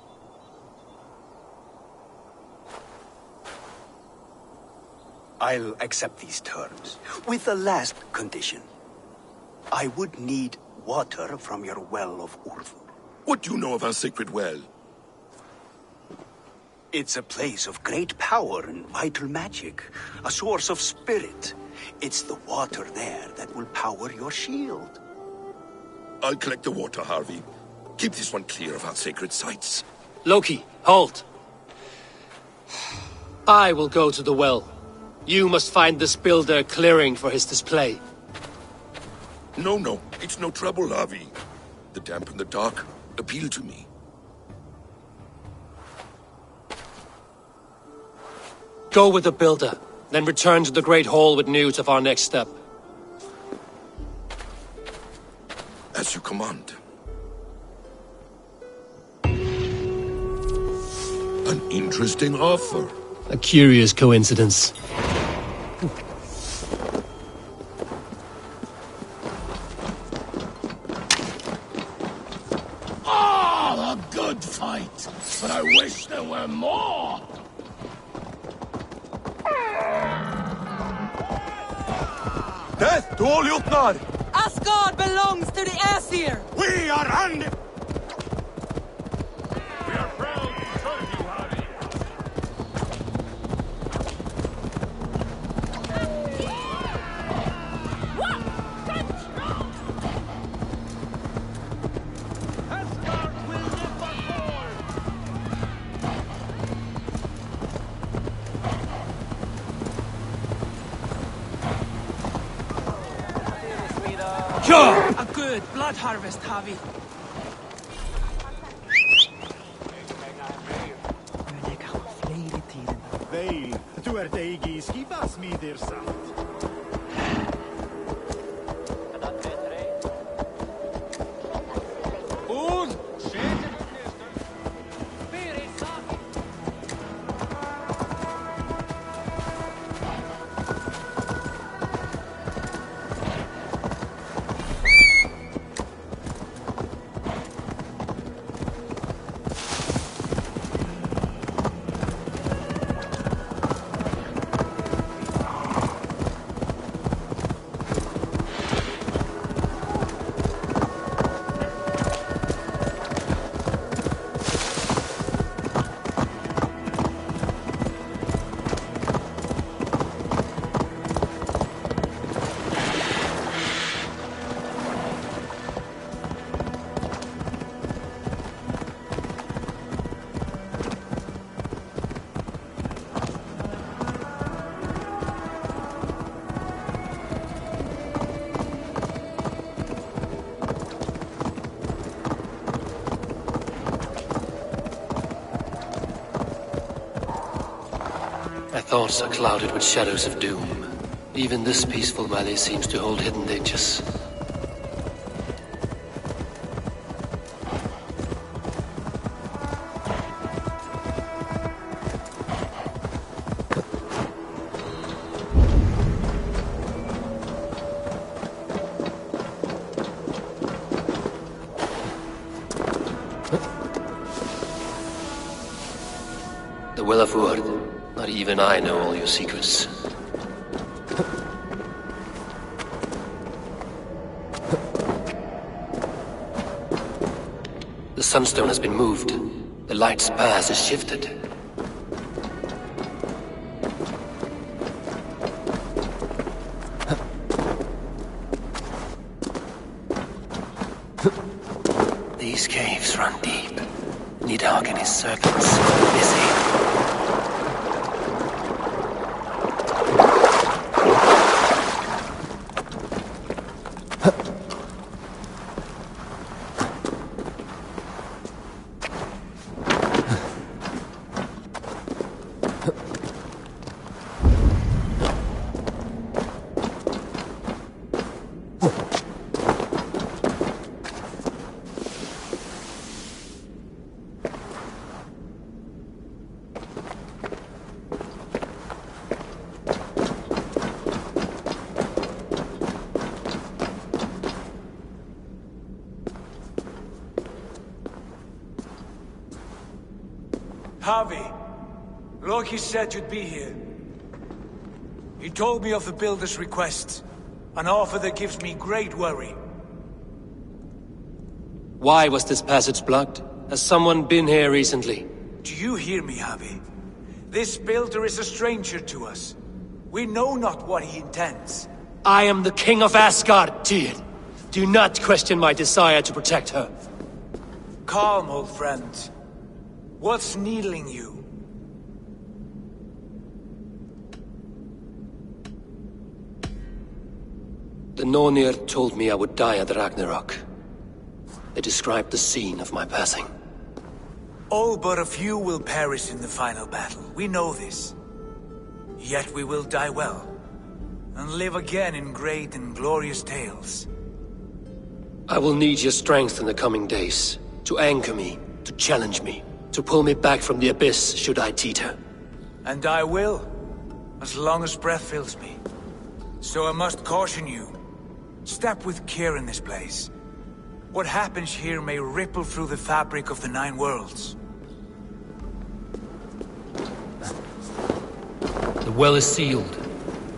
I'll accept these terms, with the last condition. I would need water from your well of Urvur. What do you know of our sacred well? It's a place of great power and vital magic, a source of spirit. It's the water there that will power your shield. I'll collect the water, Harvey. Keep this one clear of our sacred sites. Loki, halt! I will go to the well. You must find this builder clearing for his display. No, it's no trouble, Avi. The damp and the dark appeal to me. Go with the builder, then return to the Great Hall with news of our next step. As you command. An interesting offer. A curious coincidence. A good fight, but I wish there were more. Death to all Jotnar! Asgard belongs to the Aesir! We are under... We are proud to serve you, Harry. A good blood harvest, Javi. Vel, du eigi skipasmiðir samt. My thoughts are clouded with shadows of doom. Even this peaceful valley seems to hold hidden dangers. The Will of Wood. Not even I know all your secrets. The sunstone has been moved. The light's path is shifted. These caves run deep. Nidhogg and his serpents are busy. Javi, Loki said you'd be here. He told me of the Builder's request, an offer that gives me great worry. Why was this passage blocked? Has someone been here recently? Do you hear me, Javi? This Builder is a stranger to us. We know not what he intends. I am the King of Asgard, Tyr. Do not question my desire to protect her. calm, old friend. What's needling you? The Nornir told me I would die at Ragnarok. They described the scene of my passing. All but a few will perish in the final battle. We know this. Yet we will die well, and live again in great and glorious tales. I will need your strength in the coming days, to anchor me, to challenge me, to pull me back from the abyss should I teeter. And I will, as long as breath fills me. So I must caution you. Step with care in this place. What happens here may ripple through the fabric of the Nine Worlds. The well is sealed.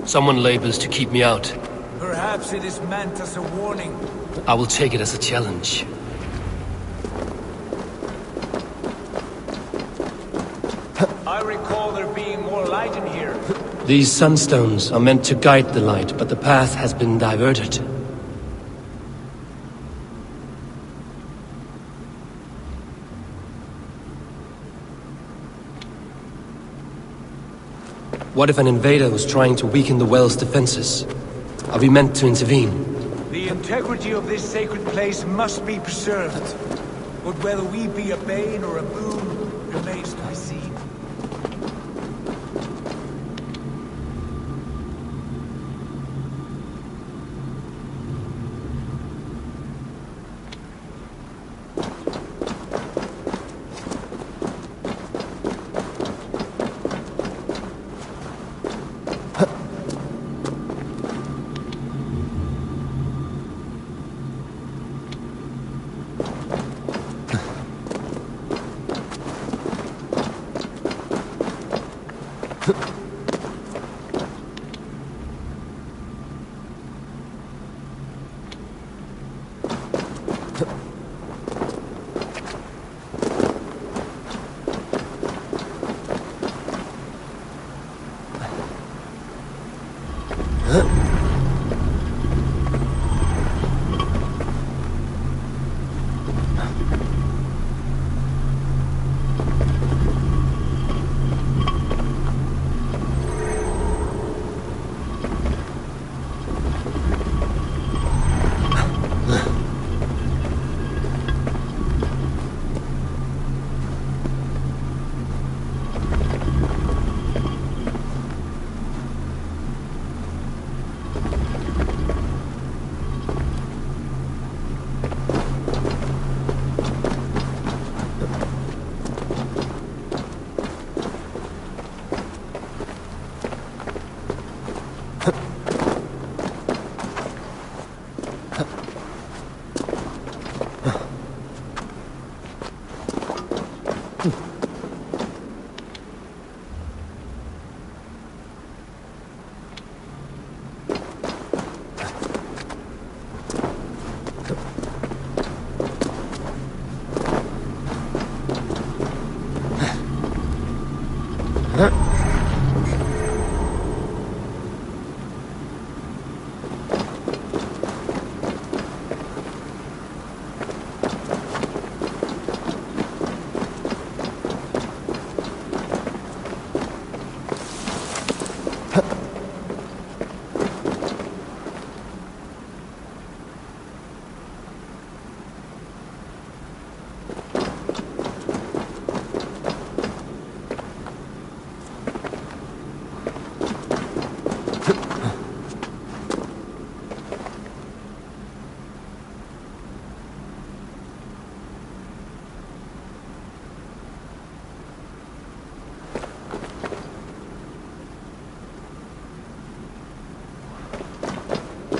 Someone labors to keep me out. Perhaps it is meant as a warning. I will take it as a challenge. I recall there being more light in here. These sunstones are meant to guide the light, but the path has been diverted. What if an invader was trying to weaken the well's defenses? Are we meant to intervene? The integrity of this sacred place must be preserved. But whether we be a bane or a boon remains to be seen.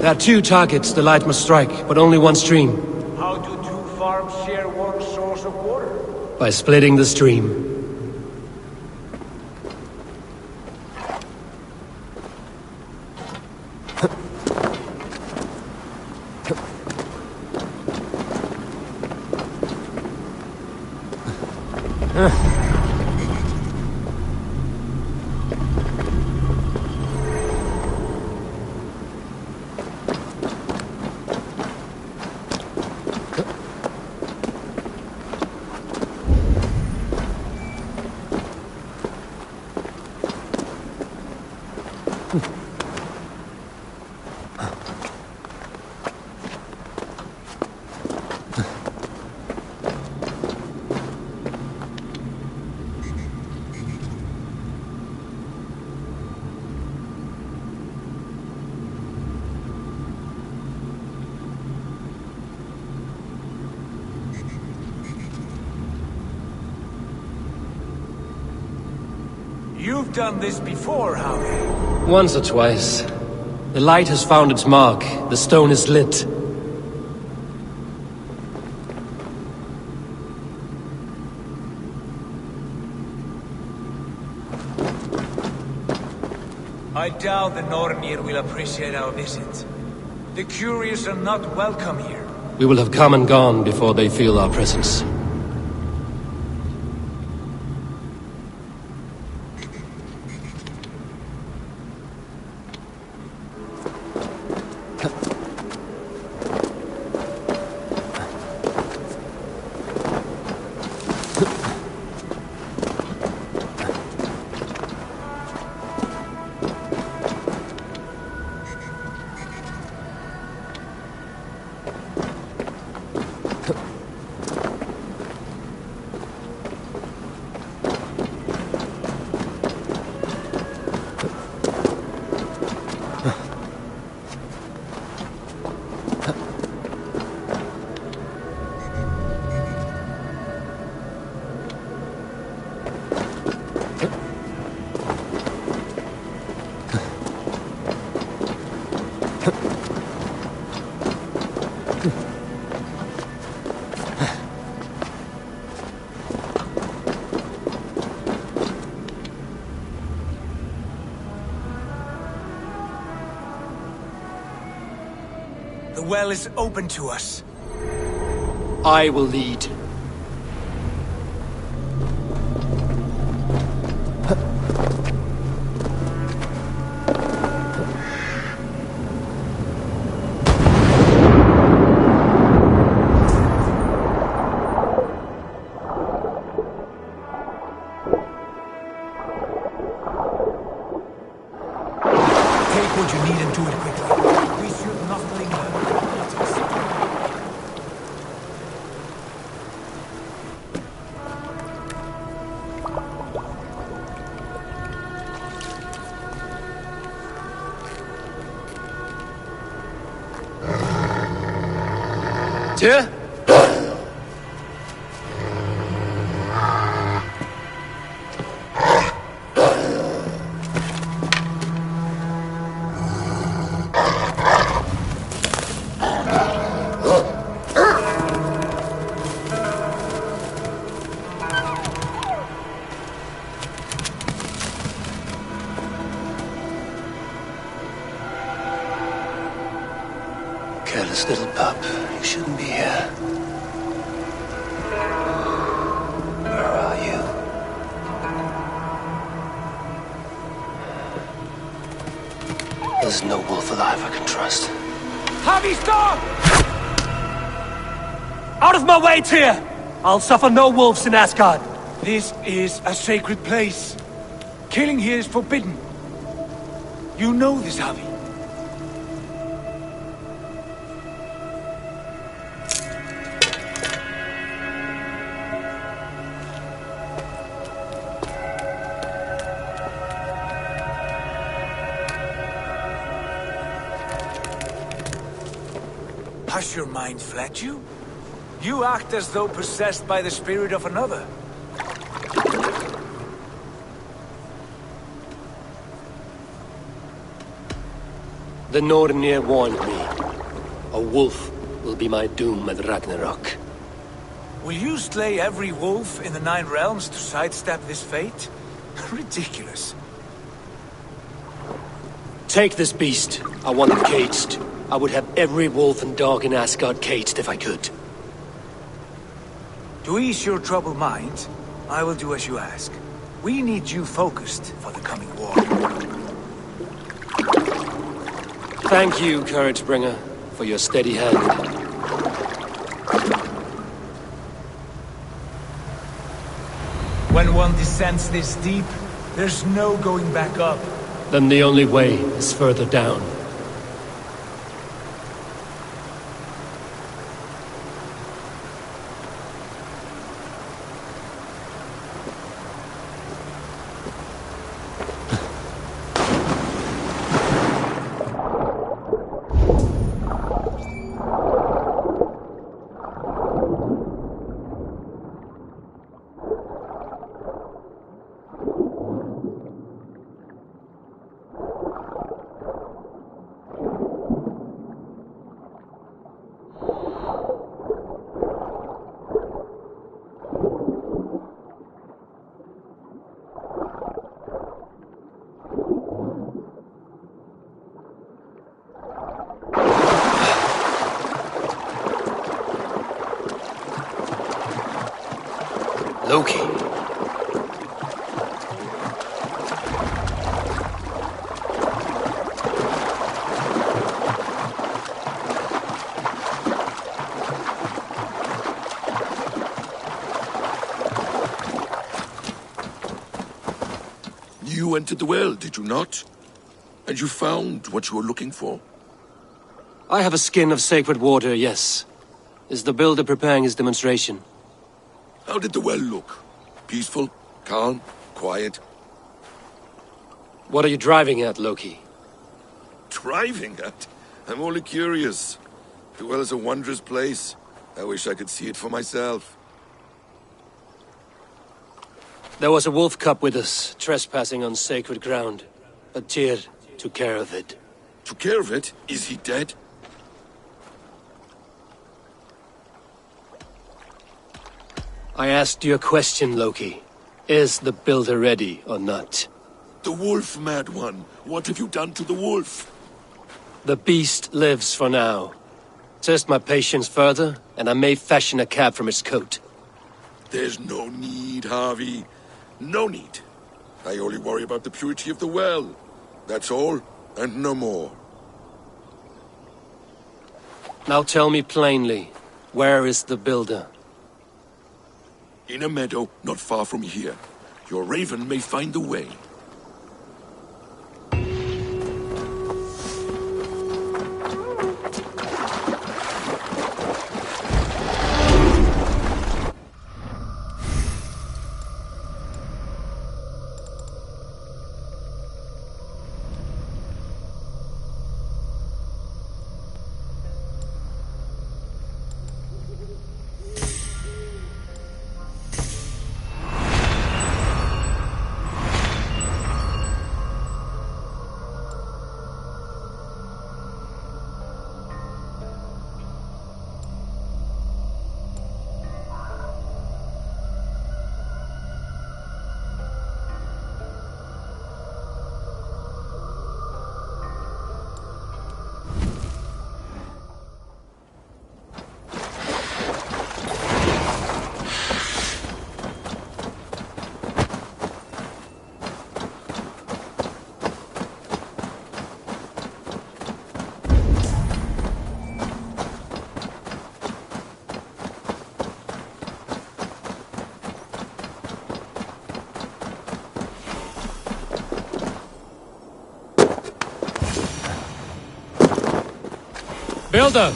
There are two targets the light must strike, but only one stream. How do two farms share one source of water? By splitting the stream. You've done this before, Howie. Once or twice. The light has found its mark. The stone is lit. I doubt the Nornir will appreciate our visit. The curious are not welcome here. We will have come and gone before they feel our presence. The well is open to us. I will lead. Take what you need and do it quickly. We should not linger. Tyr? Careless little pup. You shouldn't be here. Where are you? There's no wolf alive I can trust. Javi, stop! Out of my way, Tyr! I'll suffer no wolves in Asgard. This is a sacred place. Killing here is forbidden. You know this, Javi. Has your mind fled you? You act as though possessed by the spirit of another. The Nornir warned me. A wolf will be my doom at Ragnarok. Will you slay every wolf in the Nine Realms to sidestep this fate? Ridiculous. Take this beast. I want it caged. I would have every wolf and dog in Asgard caged if I could. To ease your troubled mind, I will do as you ask. We need you focused for the coming war. Thank you, Couragebringer, for your steady hand. When one descends this deep, there's no going back up. Then the only way is further down. Loki. You entered the well, did you not? And you found what you were looking for? I have a skin of sacred water, yes. Is the builder preparing his demonstration? How did the well look? Peaceful? Calm? Quiet? What are you driving at, Loki? Driving at? I'm only curious. The well is a wondrous place. I wish I could see it for myself. There was a wolf cub with us, trespassing on sacred ground. But Tyr took care of it. Took care of it? Is he dead? I asked you a question, Loki. Is the builder ready or not? The wolf, mad one. What have you done to the wolf? The beast lives for now. Test my patience further, and I may fashion a cap from its coat. There's no need, Harvey. No need. I only worry about the purity of the well. That's all, and no more. Now tell me plainly, where is the builder? In a meadow, not far from here. Your raven may find the way. Builder!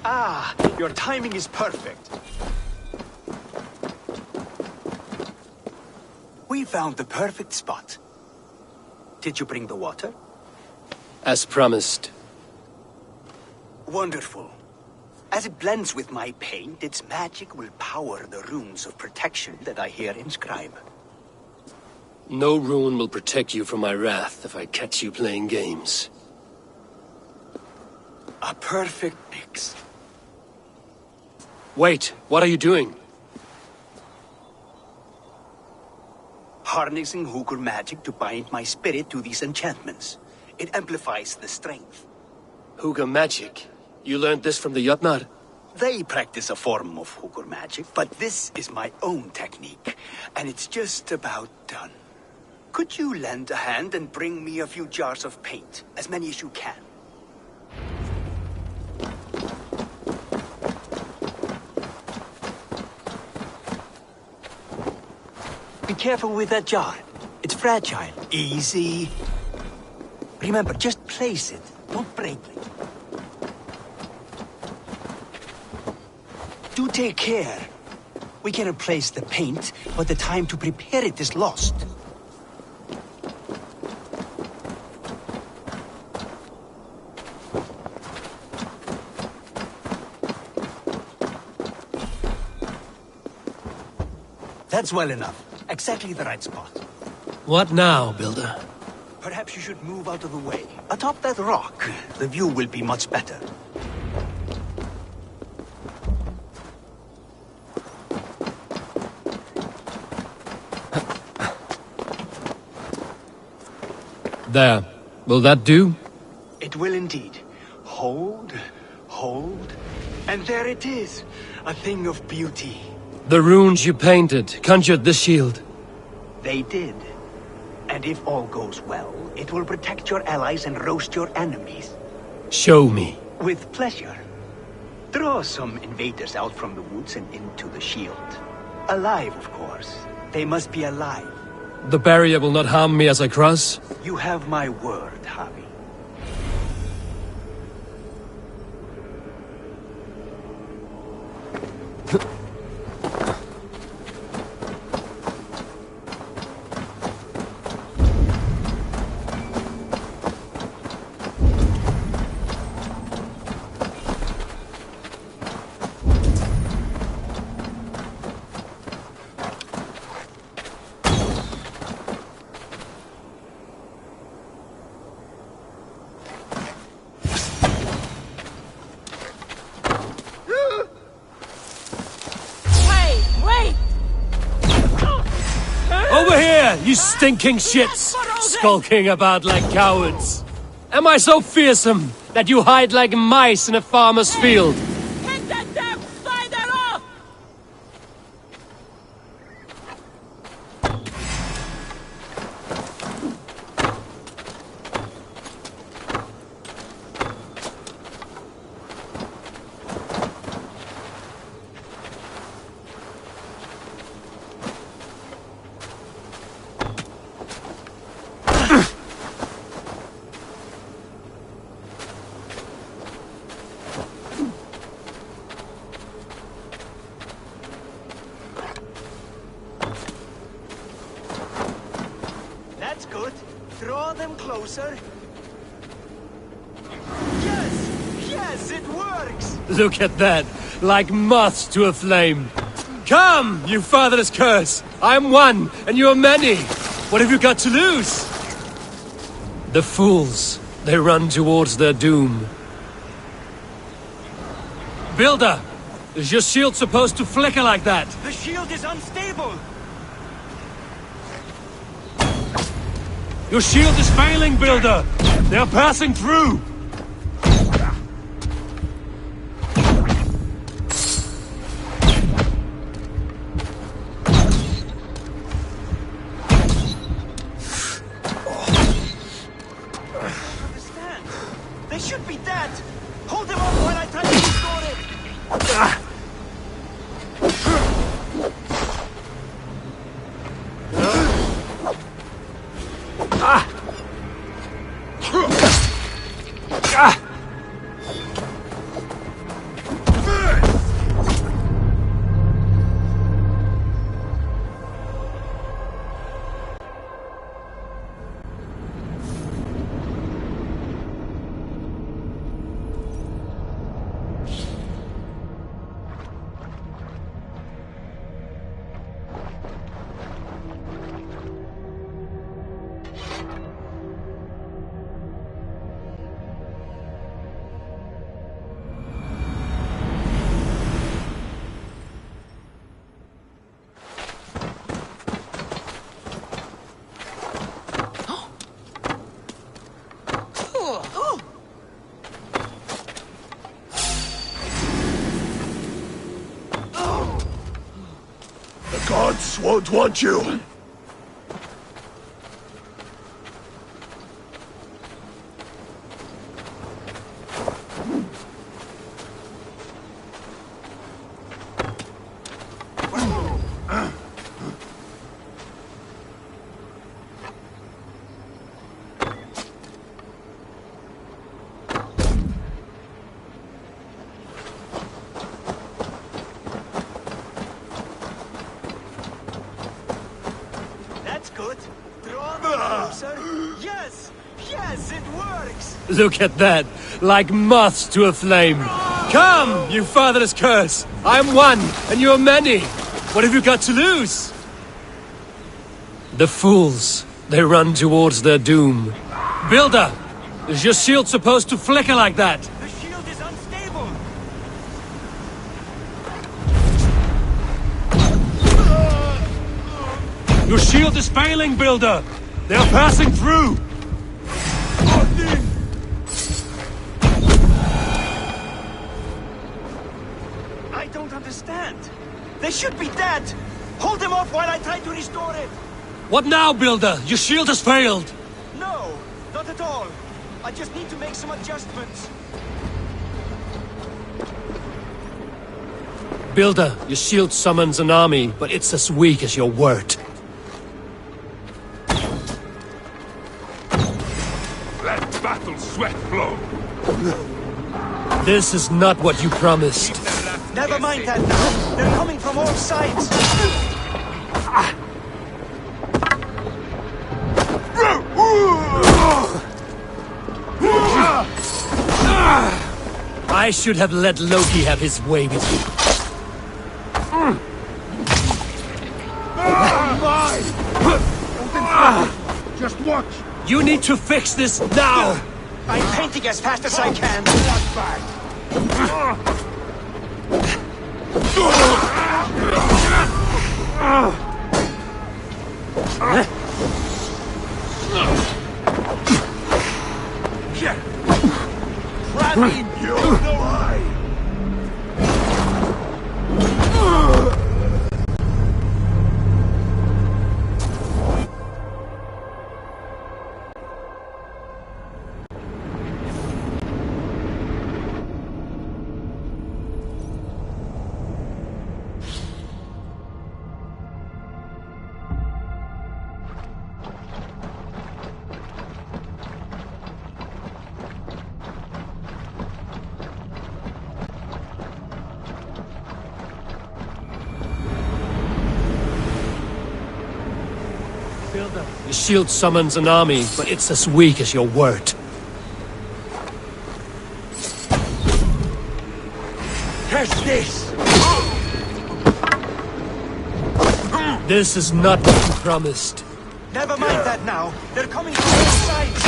Ah, your timing is perfect. We found the perfect spot. Did you bring the water? As promised. Wonderful. As it blends with my paint, its magic will power the runes of protection that I here inscribe. No rune will protect you from my wrath if I catch you playing games. A perfect mix. Wait, what are you doing? Harnessing Hooker magic to bind my spirit to these enchantments. It amplifies the strength. Hooker magic? You learned this from the Jotnar? They practice a form of Hooker magic, but this is my own technique, and it's just about done. Could you lend a hand and bring me a few jars of paint? As many as you can. Be careful with that jar. It's fragile. Easy. Remember, just place it. Don't break it. Do take care. We can replace the paint, but the time to prepare it is lost. That's well enough. Exactly the right spot. What now, Builder? Perhaps you should move out of the way. Atop that rock, the view will be much better. There. Will that do? It will indeed. Hold, hold, and there it is. A thing of beauty. The runes you painted conjured the shield. They did. And if all goes well, it will protect your allies and roast your enemies. Show me. With pleasure. Draw some invaders out from the woods and into the shield. Alive, of course. They must be alive. The barrier will not harm me as I cross? You have my word, Javi. Over here, you stinking shits! Skulking about like cowards. Am I so fearsome that you hide like mice in a farmer's field? Hit that damn spider off! That's good. Draw them closer. Yes! Yes, it works! Look at that, like moths to a flame. Come, you fatherless curse! I am one, and you are many. What have you got to lose? The fools, they run towards their doom. Builder, is your shield supposed to flicker like that? The shield is unstable! Your shield is failing, Builder! They are passing through! Understand? They should be dead! Hold them up while I try to restore it! The gods won't want you. That's good. Draw them closer. Yes! Yes, it works! Look at that, like moths to a flame. Come, you fatherless curse! I am one, and you are many. What have you got to lose? The fools, they run towards their doom. Builder, is your shield supposed to flicker like that? The shield is unstable! Your shield is failing, Builder! They are passing through! understand. They should be dead. Hold them off while I try to restore it. What now, Builder? Your shield has failed. No, not at all. I just need to make some adjustments. Builder, your shield summons an army, but it's as weak as your word. Let battle sweat flow. This is not what you promised. Never mind that now. They're coming from all sides. I should have let Loki have his way with you. Just watch. You need to fix this now! I'm painting as fast as I can. Grab me! You're mine! Your shield summons an army, but it's as weak as your word. Catch this! This is not what you promised. Never mind that now. They're coming from all sides.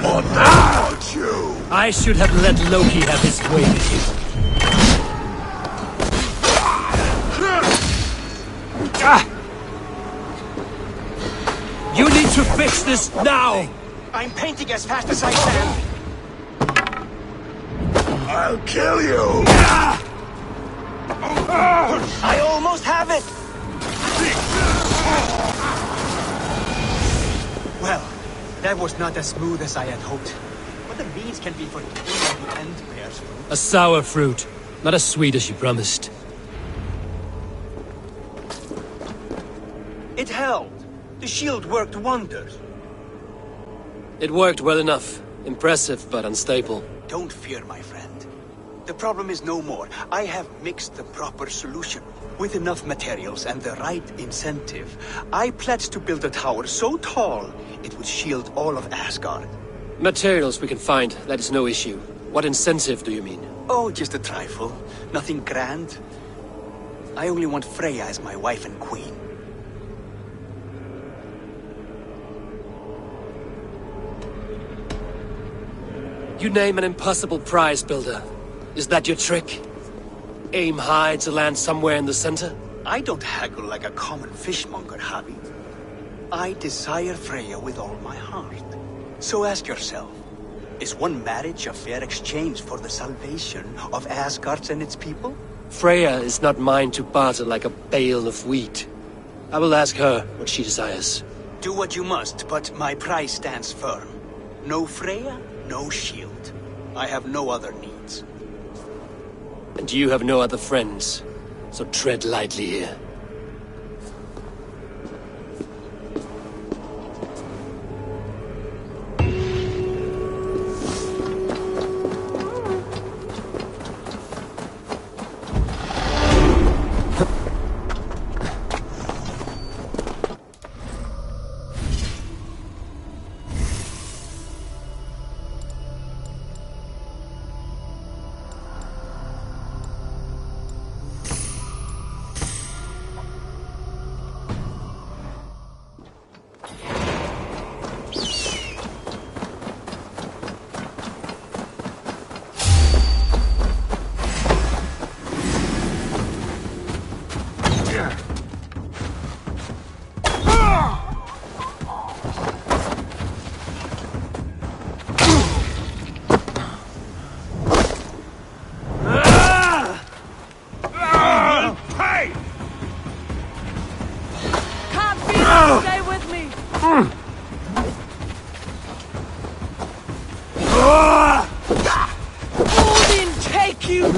What about you? I should have let Loki have his way with you. You need to fix this now! I'm painting as fast as I can. I'll kill you! I almost have it! Well, that was not as smooth as I had hoped. But the beans can be forgiven when the end bears fruit. A sour fruit, not as sweet as you promised. It held. The shield worked wonders. It worked well enough. Impressive, but unstable. Don't fear, my friend. The problem is no more. I have mixed the proper solution. With enough materials and the right incentive, I pledge to build a tower so tall it would shield all of Asgard. Materials we can find, that is no issue. What incentive do you mean? Oh, just a trifle. Nothing grand. I only want Freya as my wife and queen. You name an impossible prize, Builder. Is that your trick? Aim high to land somewhere in the center? I don't haggle like a common fishmonger, Harry. I desire Freya with all my heart. So ask yourself, is one marriage a fair exchange for the salvation of Asgard and its people? Freya is not mine to barter like a bale of wheat. I will ask her what she desires. Do what you must, but my price stands firm. No Freya, no shield. I have no other needs. And you have no other friends, so tread lightly here. you!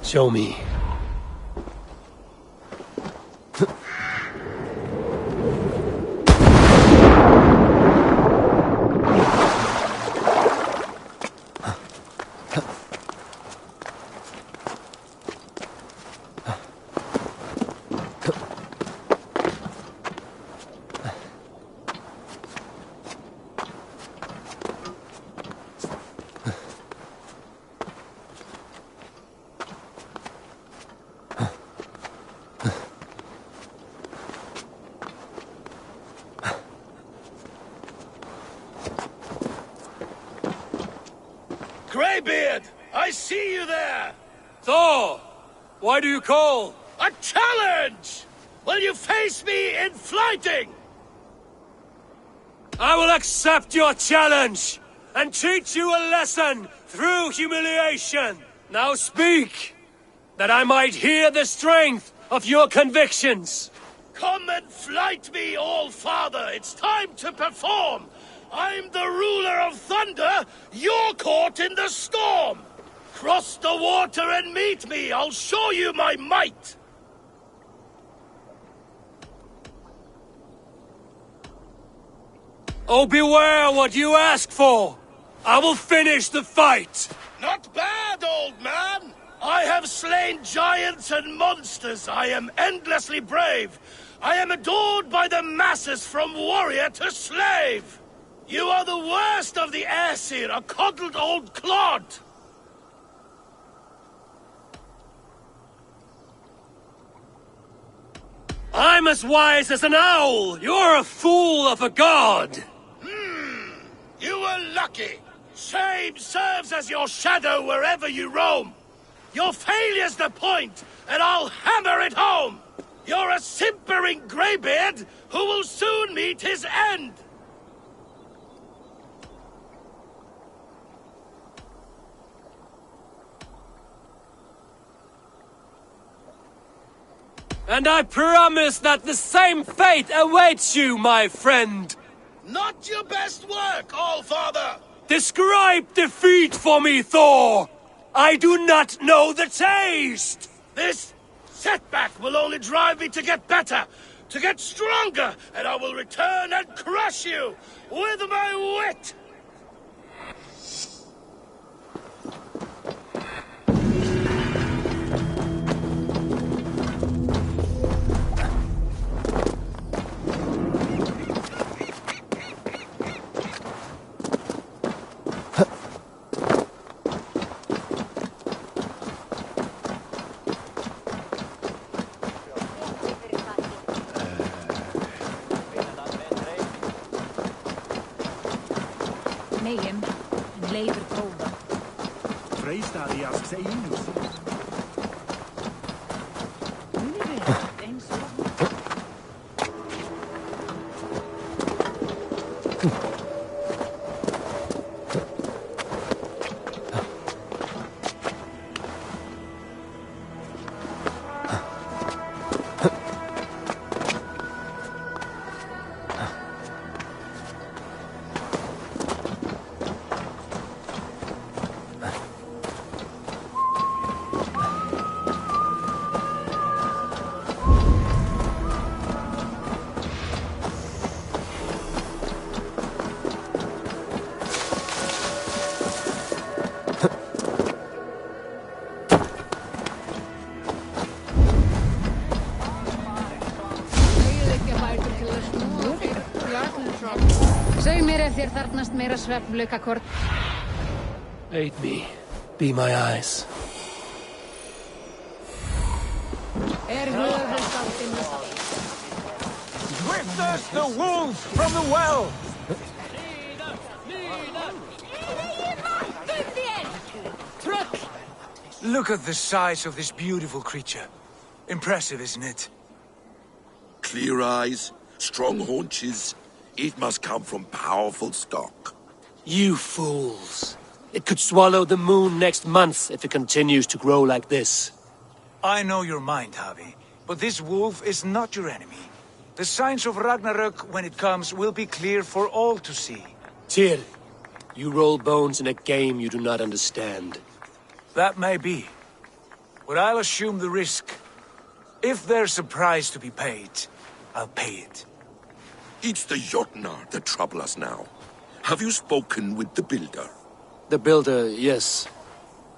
Show me. Greybeard! I see you there! Thor! Why do you call? A challenge! Will you face me in fighting? I will accept your challenge and teach you a lesson through humiliation. Now speak, that I might hear the strength of your convictions. Come and fight me, All-Father! It's time to perform! I'm the ruler of thunder, you're caught in the storm! Cross the water and meet me, I'll show you my might! Oh, beware what you ask for! I will finish the fight! Not bad, old man! I have slain giants and monsters, I am endlessly brave! I am adored by the masses from warrior to slave! You are the worst of the Aesir, a coddled old clod! I'm as wise as an owl! You're a fool of a god! You were lucky! Shame serves as your shadow wherever you roam! Your failure's the point, and I'll hammer it home! You're a simpering greybeard who will soon meet his end! And I promise that the same fate awaits you, my friend! Not your best work, All-Father! Describe defeat for me, Thor! I do not know the taste! This setback will only drive me to get better, to get stronger, and I will return and crush you with my wit! Mayhem, en lever prófa. Freistadi asks Eilus. Segð mér ef þér þarfnast meira svefnlaukakort. Aid me. be my eyes. Witness the wolf from the well! Look at the size of this beautiful creature. Impressive, isn't it? Clear eyes, strong haunches. It must come from powerful stock. You fools. It could swallow the moon next month if it continues to grow like this. I know your mind, Javi, but this wolf is not your enemy. The signs of Ragnarök, when it comes, will be clear for all to see. Tyr, you roll bones in a game you do not understand. That may be, but I'll assume the risk. If there's a price to be paid, I'll pay it. It's the Jotnar that trouble us now. Have you spoken with the builder? The builder, yes.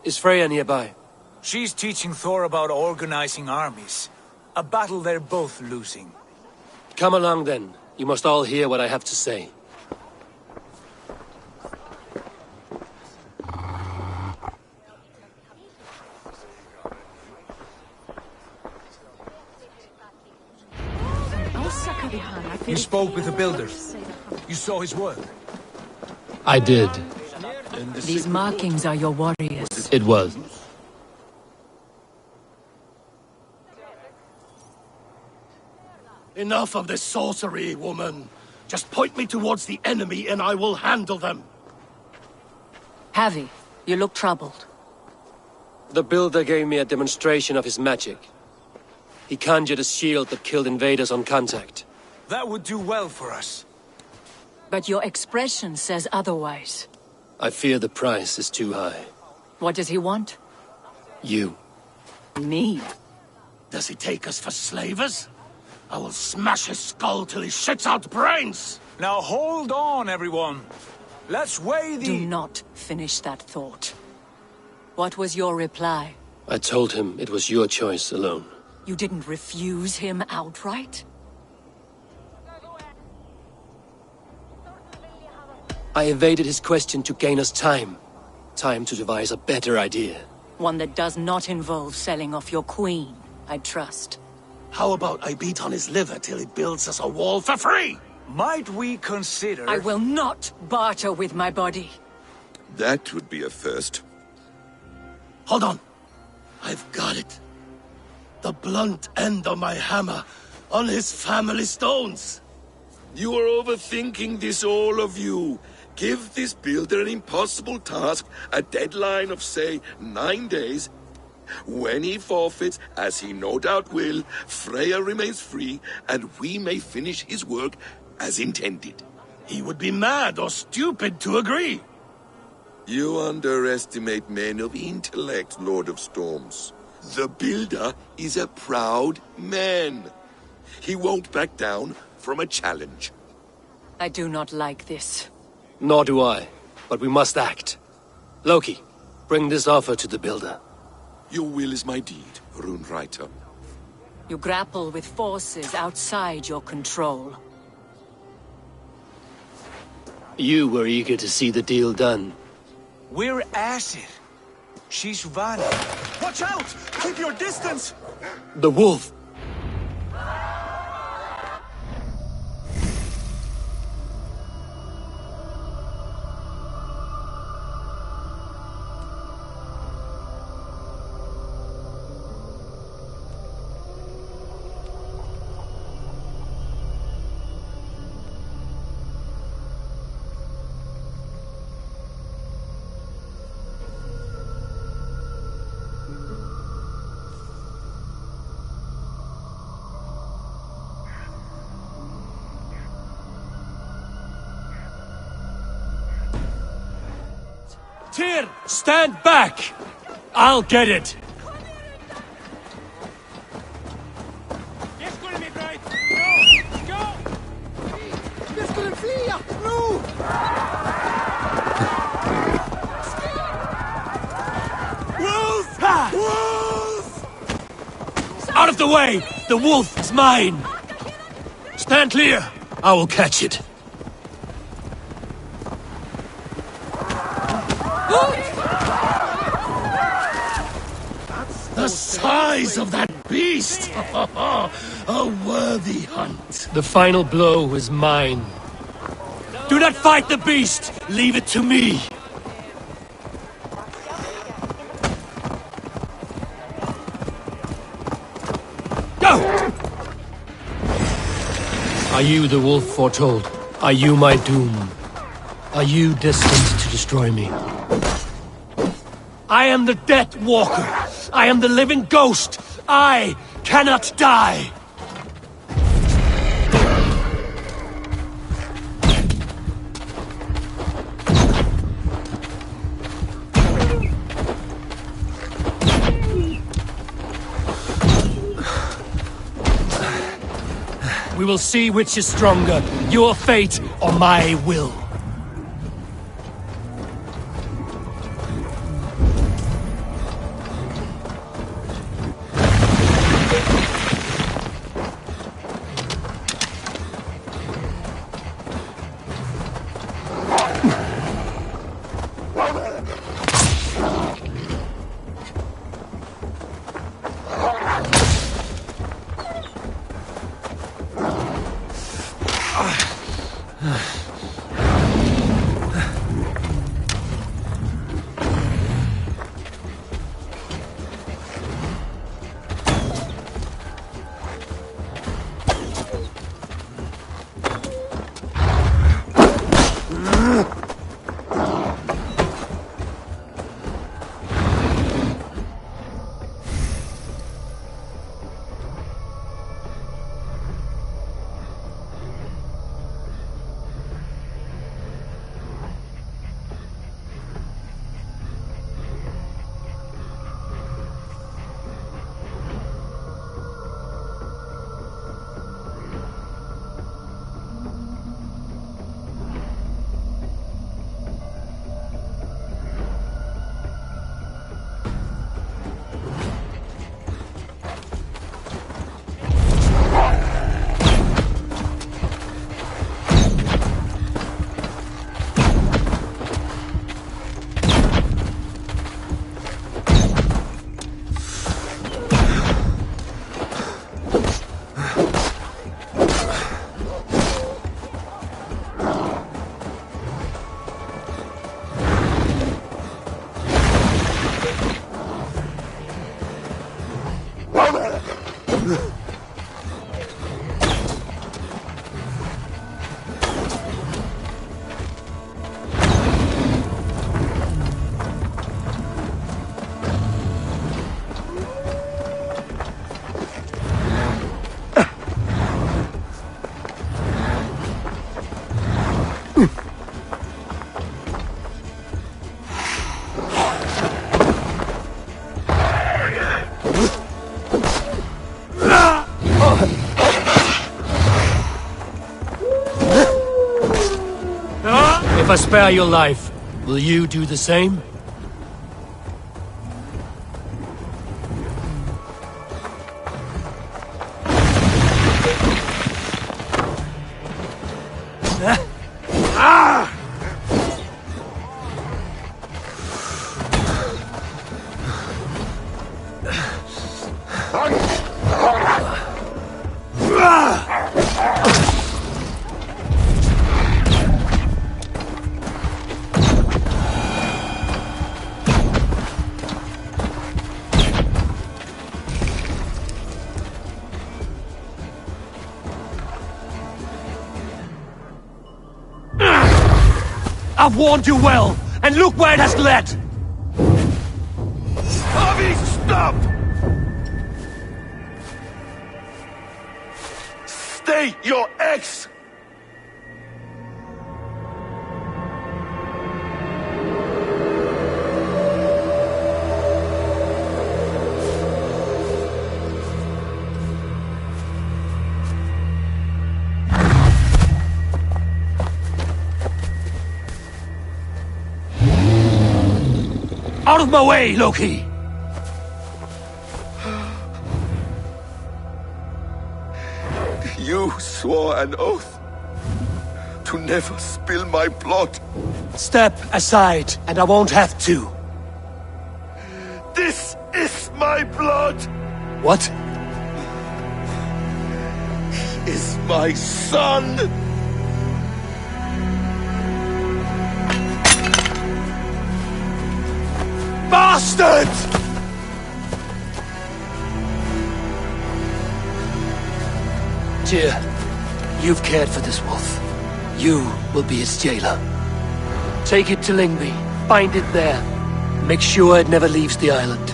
Is Freya nearby? She's teaching Thor about organizing armies. A battle they're both losing. Come along then. You must all hear what I have to say. You spoke with the builder. You saw his work. I did. These markings are your warriors. It was. Enough of this sorcery, woman. Just point me towards the enemy and I will handle them. Javi, you look troubled. The builder gave me a demonstration of his magic. He conjured a shield that killed invaders on contact. That would do well for us. But your expression says otherwise. I fear the price is too high. What does he want? You. Me? Does he take us for slavers? I will smash his skull till he shits out brains! Now hold on, everyone. Let's weigh the... Do not finish that thought. What was your reply? I told him it was your choice alone. You didn't refuse him outright? I evaded his question to gain us time. Time to devise a better idea. One that does not involve selling off your queen, I trust. How about I beat on his liver till he builds us a wall for free? Might we consider... I will not barter with my body. That would be a first. Hold on. I've got it. The blunt end of my hammer on his family stones. You are overthinking this, all of you. Give this builder an impossible task, a deadline of, say, 9 days. When he forfeits, as he no doubt will, Freya remains free, and we may finish his work as intended. He would be mad or stupid to agree. You underestimate men of intellect, Lord of Storms. The builder is a proud man. He won't back down from a challenge. I do not like this. Nor do I, but we must act. Loki, bring this offer to the builder. Your will is my deed, Rune Writer. You grapple with forces outside your control. You were eager to see the deal done. We're Aesir. She's Vana. Watch out! Keep your distance! The wolf! Tyr, stand back! I'll get it! Wolf! Wolf! Out of the way! The wolf is mine! Stand clear! I will catch it. size of that beast! A worthy hunt. The final blow is mine. Do not fight the beast! Leave it to me! Go! Are you the wolf foretold? Are you my doom? Are you destined to destroy me? I am the Death Walker! I am the living ghost! I cannot die! We will see which is stronger, your fate or my will. If I spare your life, will you do the same? I've warned you well, and look where it has led! Harvey, stop! State your ex! Out of my way, Loki! You swore an oath to never spill my blood. Step aside, and I won't have to. This is my my blood! What? He is my son! Bastard! Tyr, you've cared for this wolf. You will be its jailer. Take it to Lingby. Bind it there. Make sure it never leaves the island.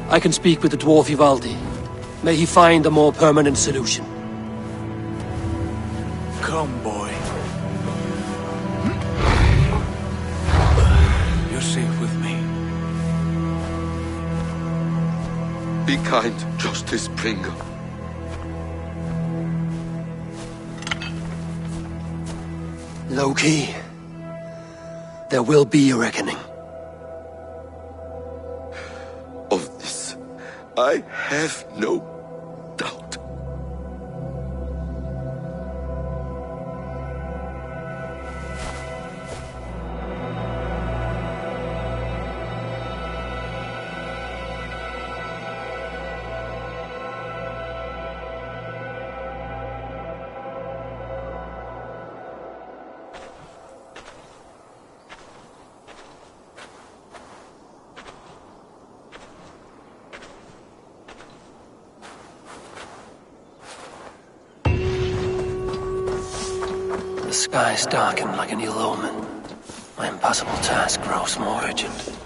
I can speak with the dwarf Ivaldi. May he find a more permanent solution. Come, boy. You're safe with me. Be kind, Justice Pringle. Loki, there will be a reckoning. Of this, I have no doubt. The skies darken like an ill omen. My impossible task grows more urgent.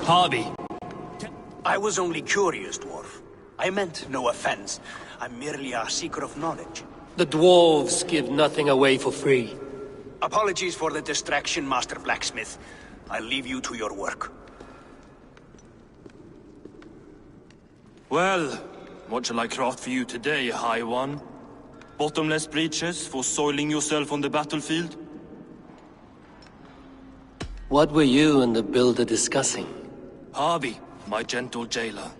Harvey. I was only curious, dwarf. I meant no offense. I'm merely a seeker of knowledge. The dwarves give nothing away for free. Apologies for the distraction, Master Blacksmith. I'll leave you to your work. Well, what shall I craft for you today, High One? Bottomless breeches for soiling yourself on the battlefield? What were you and the builder discussing? Harvey, my gentle jailer.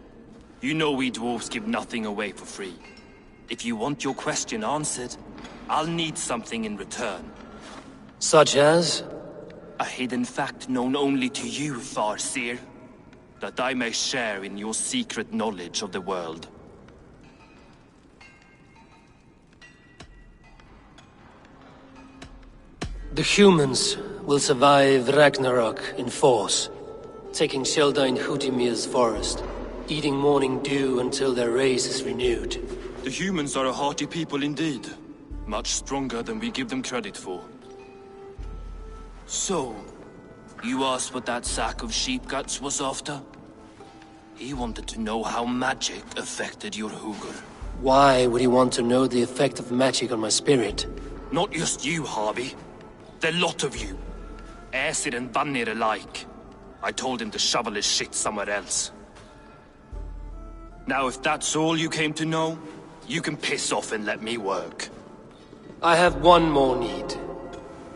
You know we dwarves give nothing away for free. If you want your question answered, I'll need something in return. Such as? A hidden fact known only to you, Farseer. That I may share in your secret knowledge of the world. The humans will survive Ragnarok in force, taking shelter in Hutimir's forest, eating morning dew until their race is renewed. The humans are a hearty people indeed. Much stronger than we give them credit for. So, you asked what that sack of sheep guts was after? He wanted to know how magic affected your hugr. Why would he want to know the effect of magic on my spirit? Not just you, Harvey. The lot of you. Aesir and Vanir alike. I told him to shovel his shit somewhere else. Now if that's all you came to know, you can piss off and let me work. I have one more need.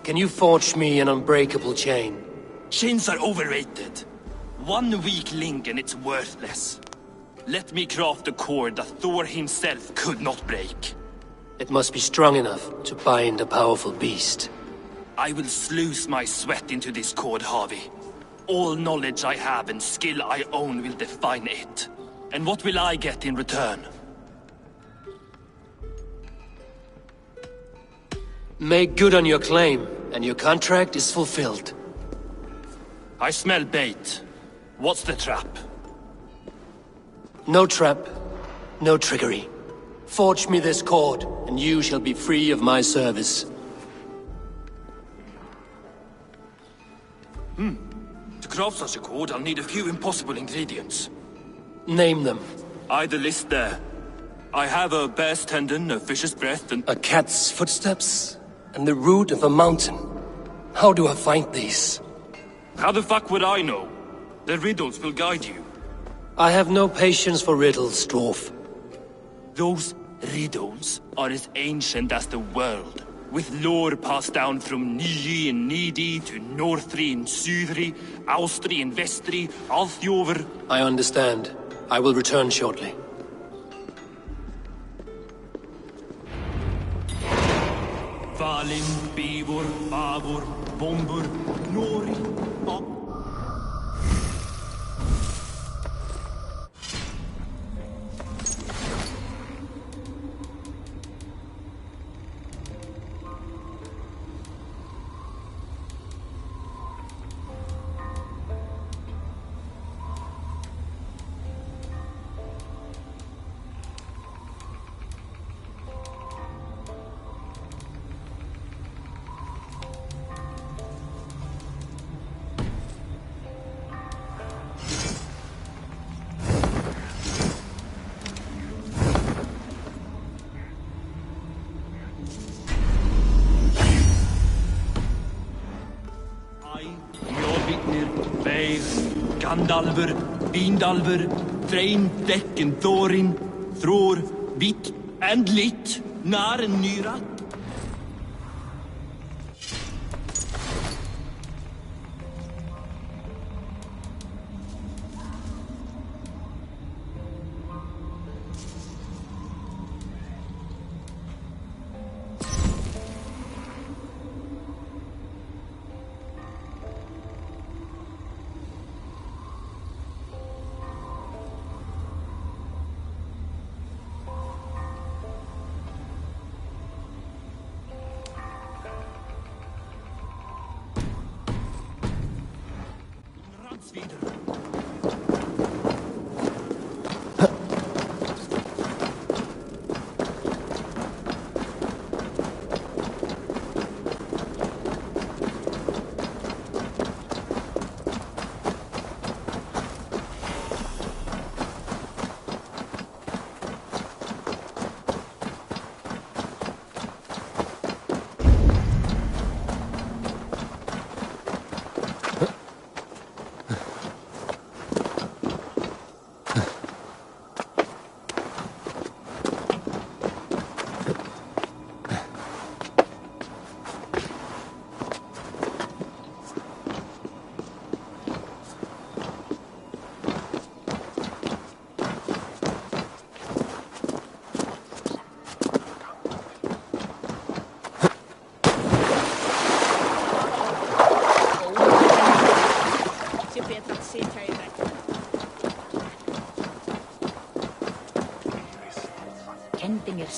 Can you forge me an unbreakable chain? Chains are overrated. One weak link and it's worthless. Let me craft a cord that Thor himself could not break. It must be strong enough to bind a powerful beast. I will sluice my sweat into this cord, Harvey. All knowledge I have and skill I own will define it. And what will I get in return? Make good on your claim, and your contract is fulfilled. I smell bait. What's the trap? No trap, no trickery. Forge me this cord, and you shall be free of my service. To craft such a cord, I'll need a few impossible ingredients. Name them. The list there. I have a bear's tendon, a fish's breath, and... A cat's footsteps, and the root of a mountain. How do I find these? How the fuck would I know? The riddles will guide you. I have no patience for riddles, dwarf. Those riddles are as ancient as the world, with lore passed down from Niji and Nidi to Northri and Sudri, Austri and Vestri, Althjover. I understand. I will return shortly. Valin, Bivor, Bavor, Bombur, Nori, Gandalfur, Bindalfur, Thrain, Dekken, Thorin, Thror, Vit, and Lit, Nar and Nyra.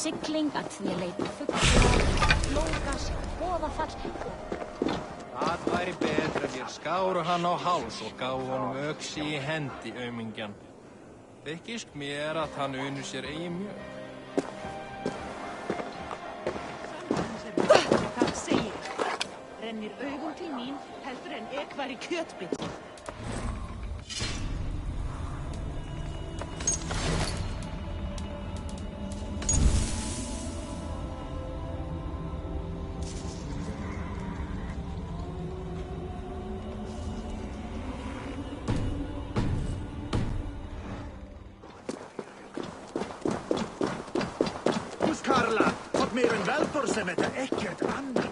Sigling að því að leita fugla, flókas, boðafall. Það væri betra ef ég skáru hann á háls og gáfu honum öxi í hendi, aumingjan. Þykist mér að hann unir sér eigin mjög. Það segir, rennir augum til mín heldur en var í kjötbiti. Sem þetta ekkert annað.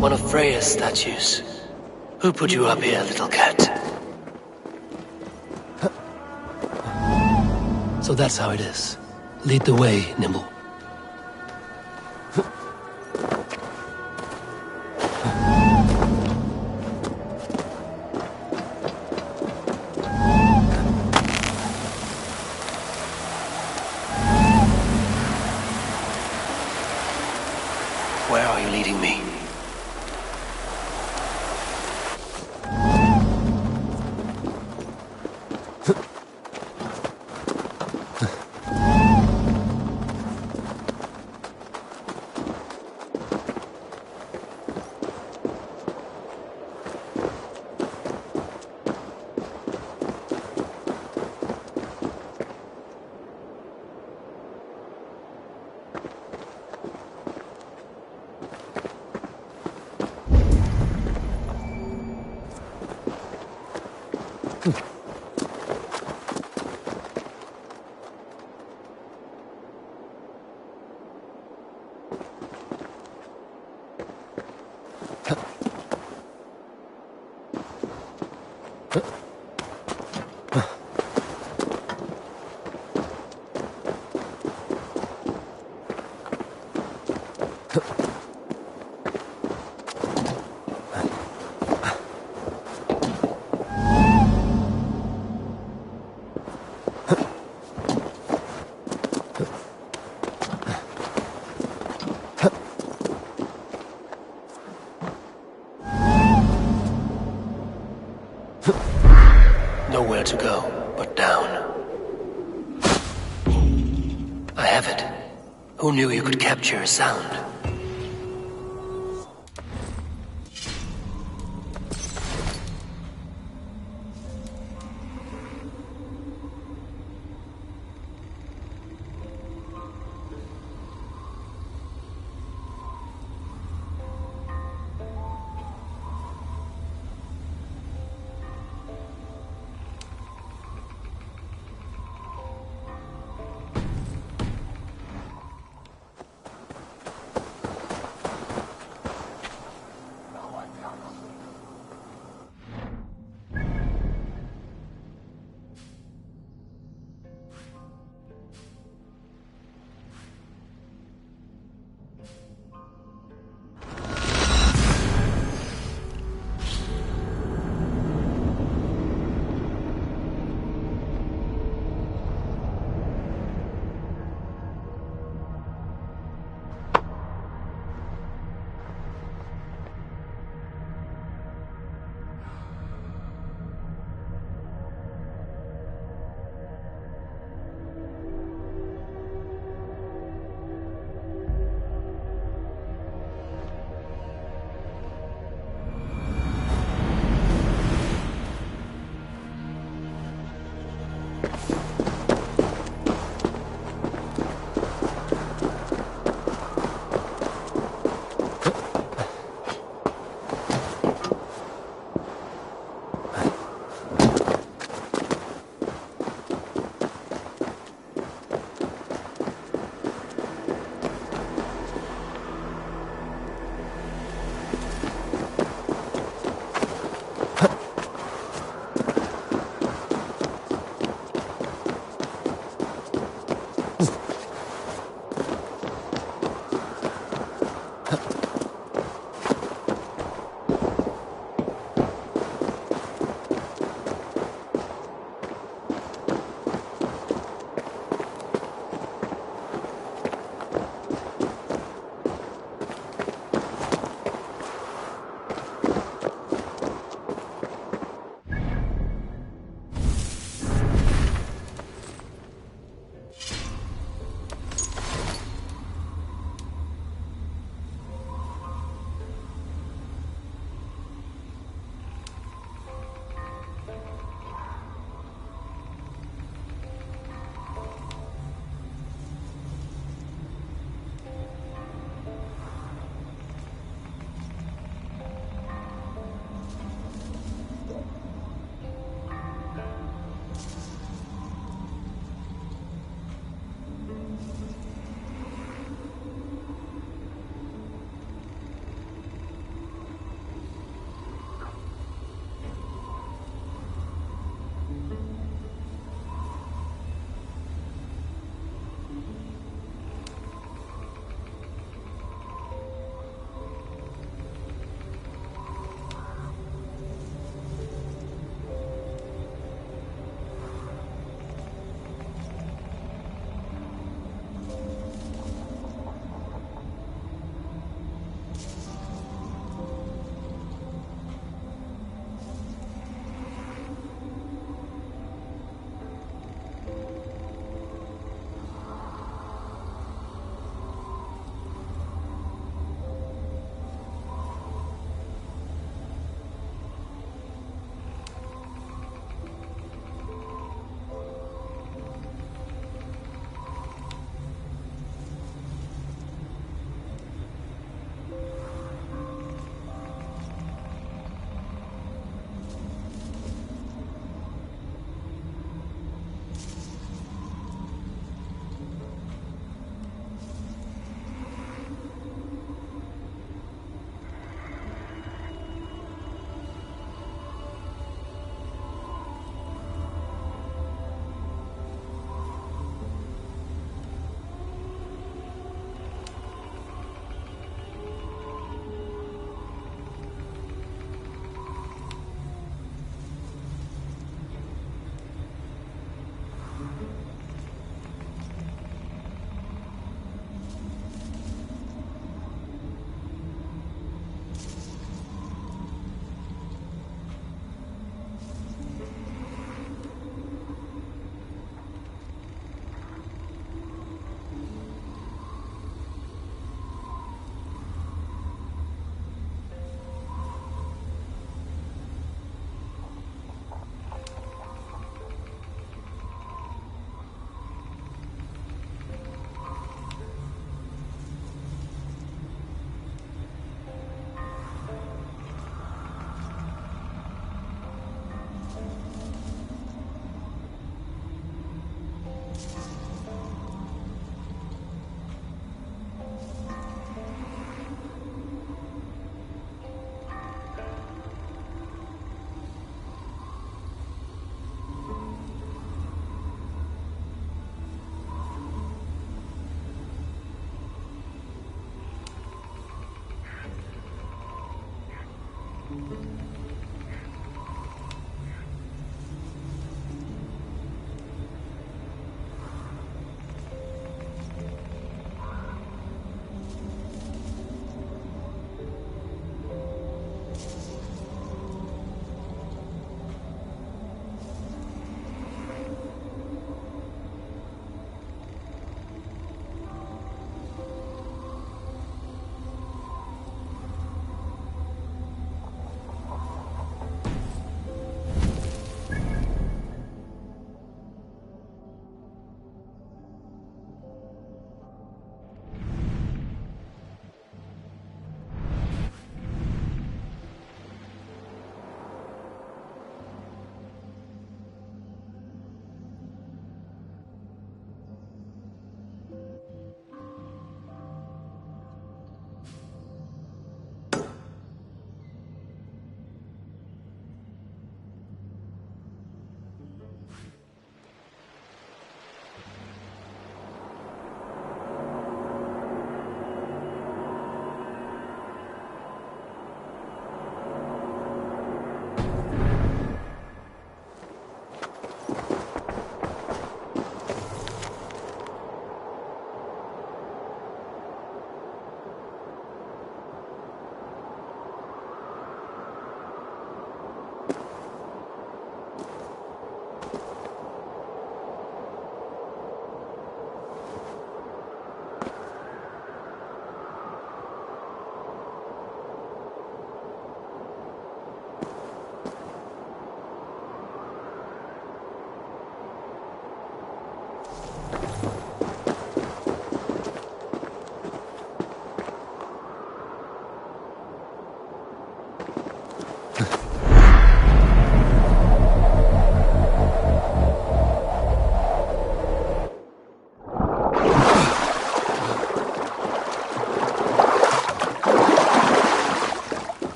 One of Freya's statues. Who put you up here, little cat? So that's how it is. Lead the way, Nimble. Where are you leading me? Nowhere to go but down. I have it. Who knew you could capture a sound?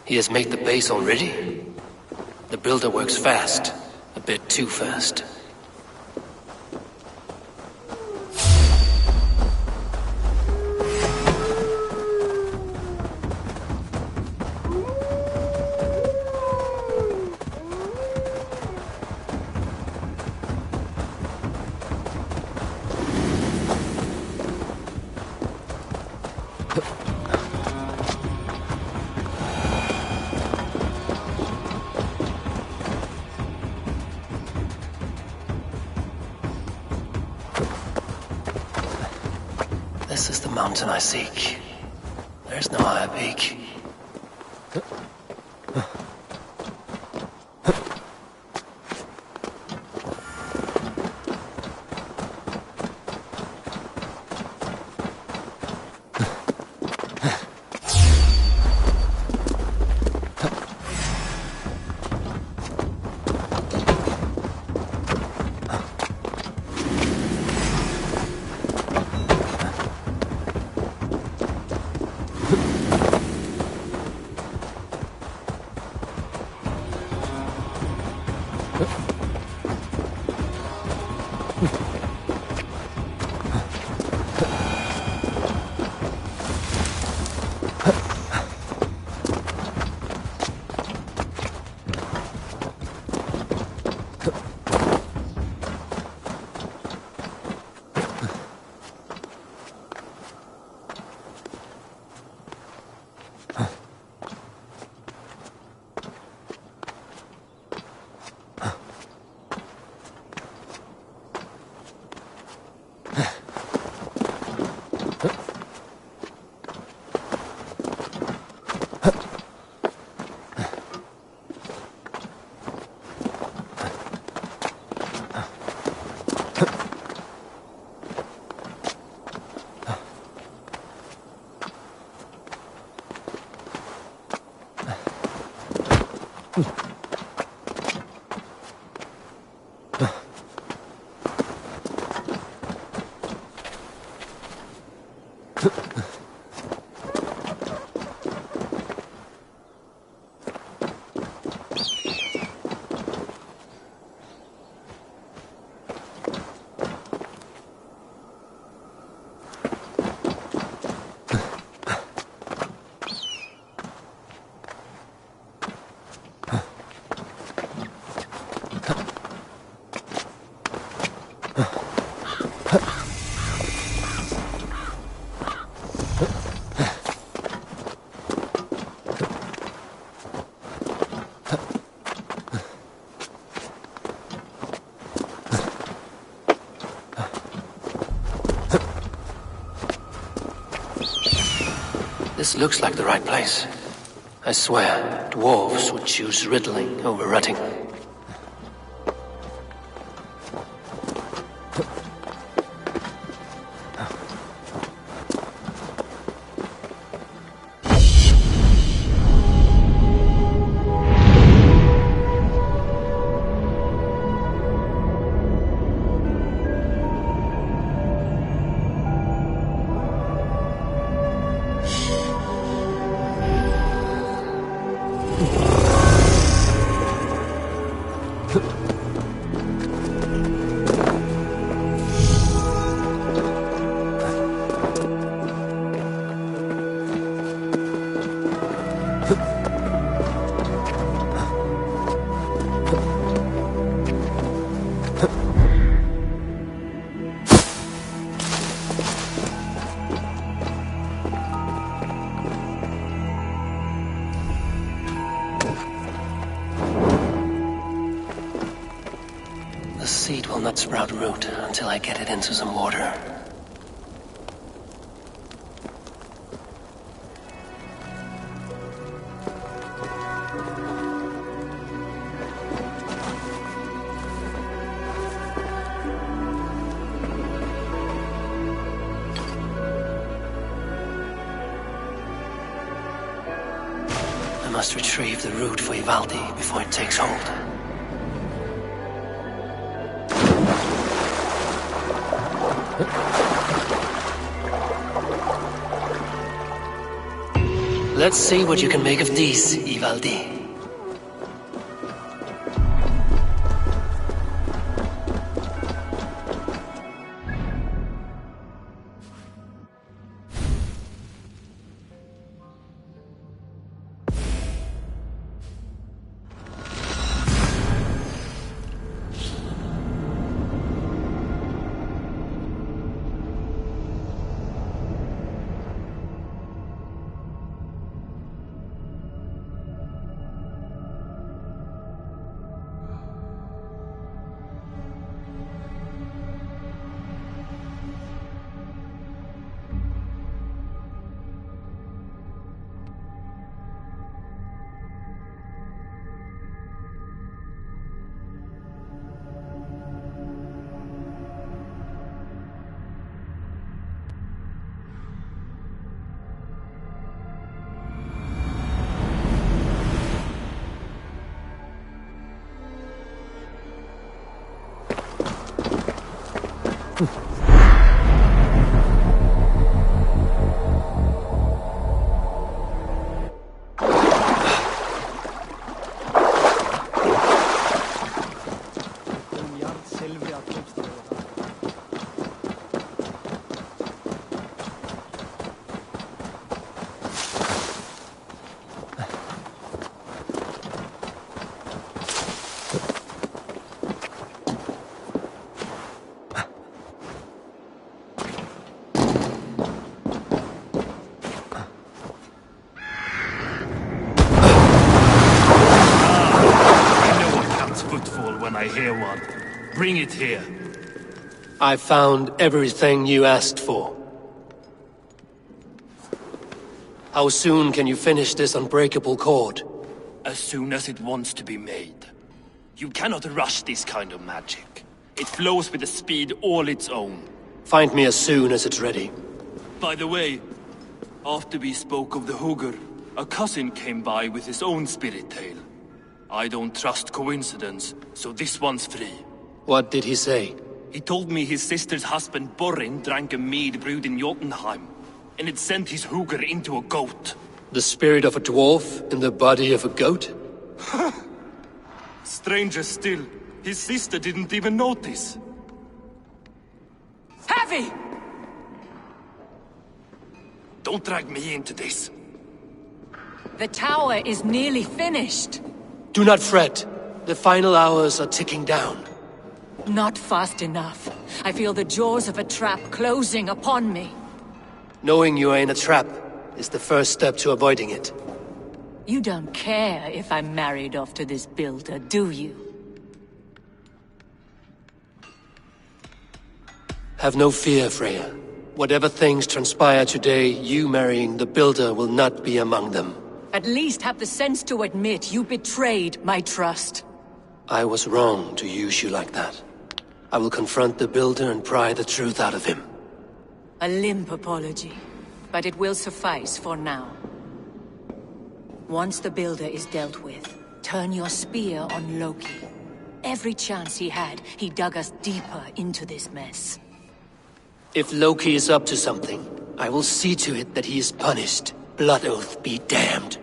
He has made the base already? The builder works fast. A bit too fast. mountain I seek. There's no higher peak. This looks like the right place. I swear, dwarves would choose riddling over rutting. The seed will not sprout root until I get it into some water. I must retrieve the root for Ivaldi before it takes hold. Let's see what you can make of these, Ivaldi. I hear one. Bring it here. I found everything you asked for. How soon can you finish this unbreakable cord? As soon as it wants to be made. You cannot rush this kind of magic. It flows with a speed all its own. Find me as soon as it's ready. By the way, after we spoke of the Hugr, a cousin came by with his own spirit tale. I don't trust coincidence, so this one's free. What did he say? He told me his sister's husband Borin drank a mead brewed in Jotunheim, and it sent his Hugr into a goat. The spirit of a dwarf in the body of a goat? Stranger still, his sister didn't even notice. Heavy! Don't drag me into this. The tower is nearly finished. Do not fret. The final hours are ticking down. Not fast enough. I feel the jaws of a trap closing upon me. Knowing you are in a trap is the first step to avoiding it. You don't care if I'm married off to this builder, do you? Have no fear, Freya. Whatever things transpire today, you marrying the builder will not be among them. At least have the sense to admit you betrayed my trust. I was wrong to use you like that. I will confront the builder and pry the truth out of him. A limp apology, but it will suffice for now. Once the builder is dealt with, turn your spear on Loki. Every chance he had, he dug us deeper into this mess. If Loki is up to something, I will see to it that he is punished. Blood Oath be damned.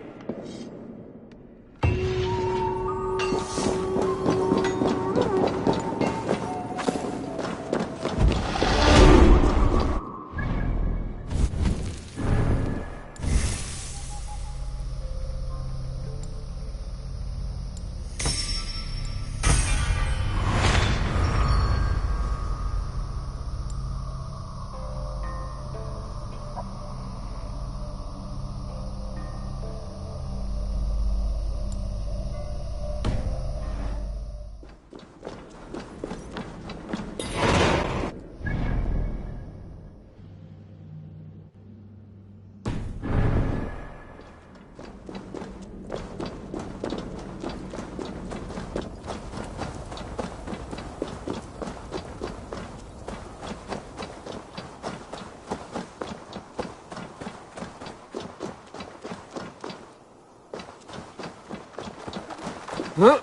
Huh?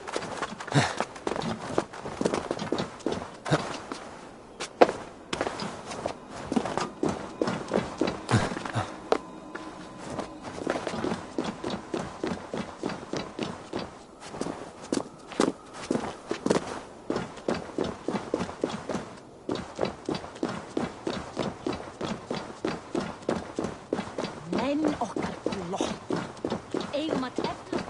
Menn okkar blotna. Eigum að tefla.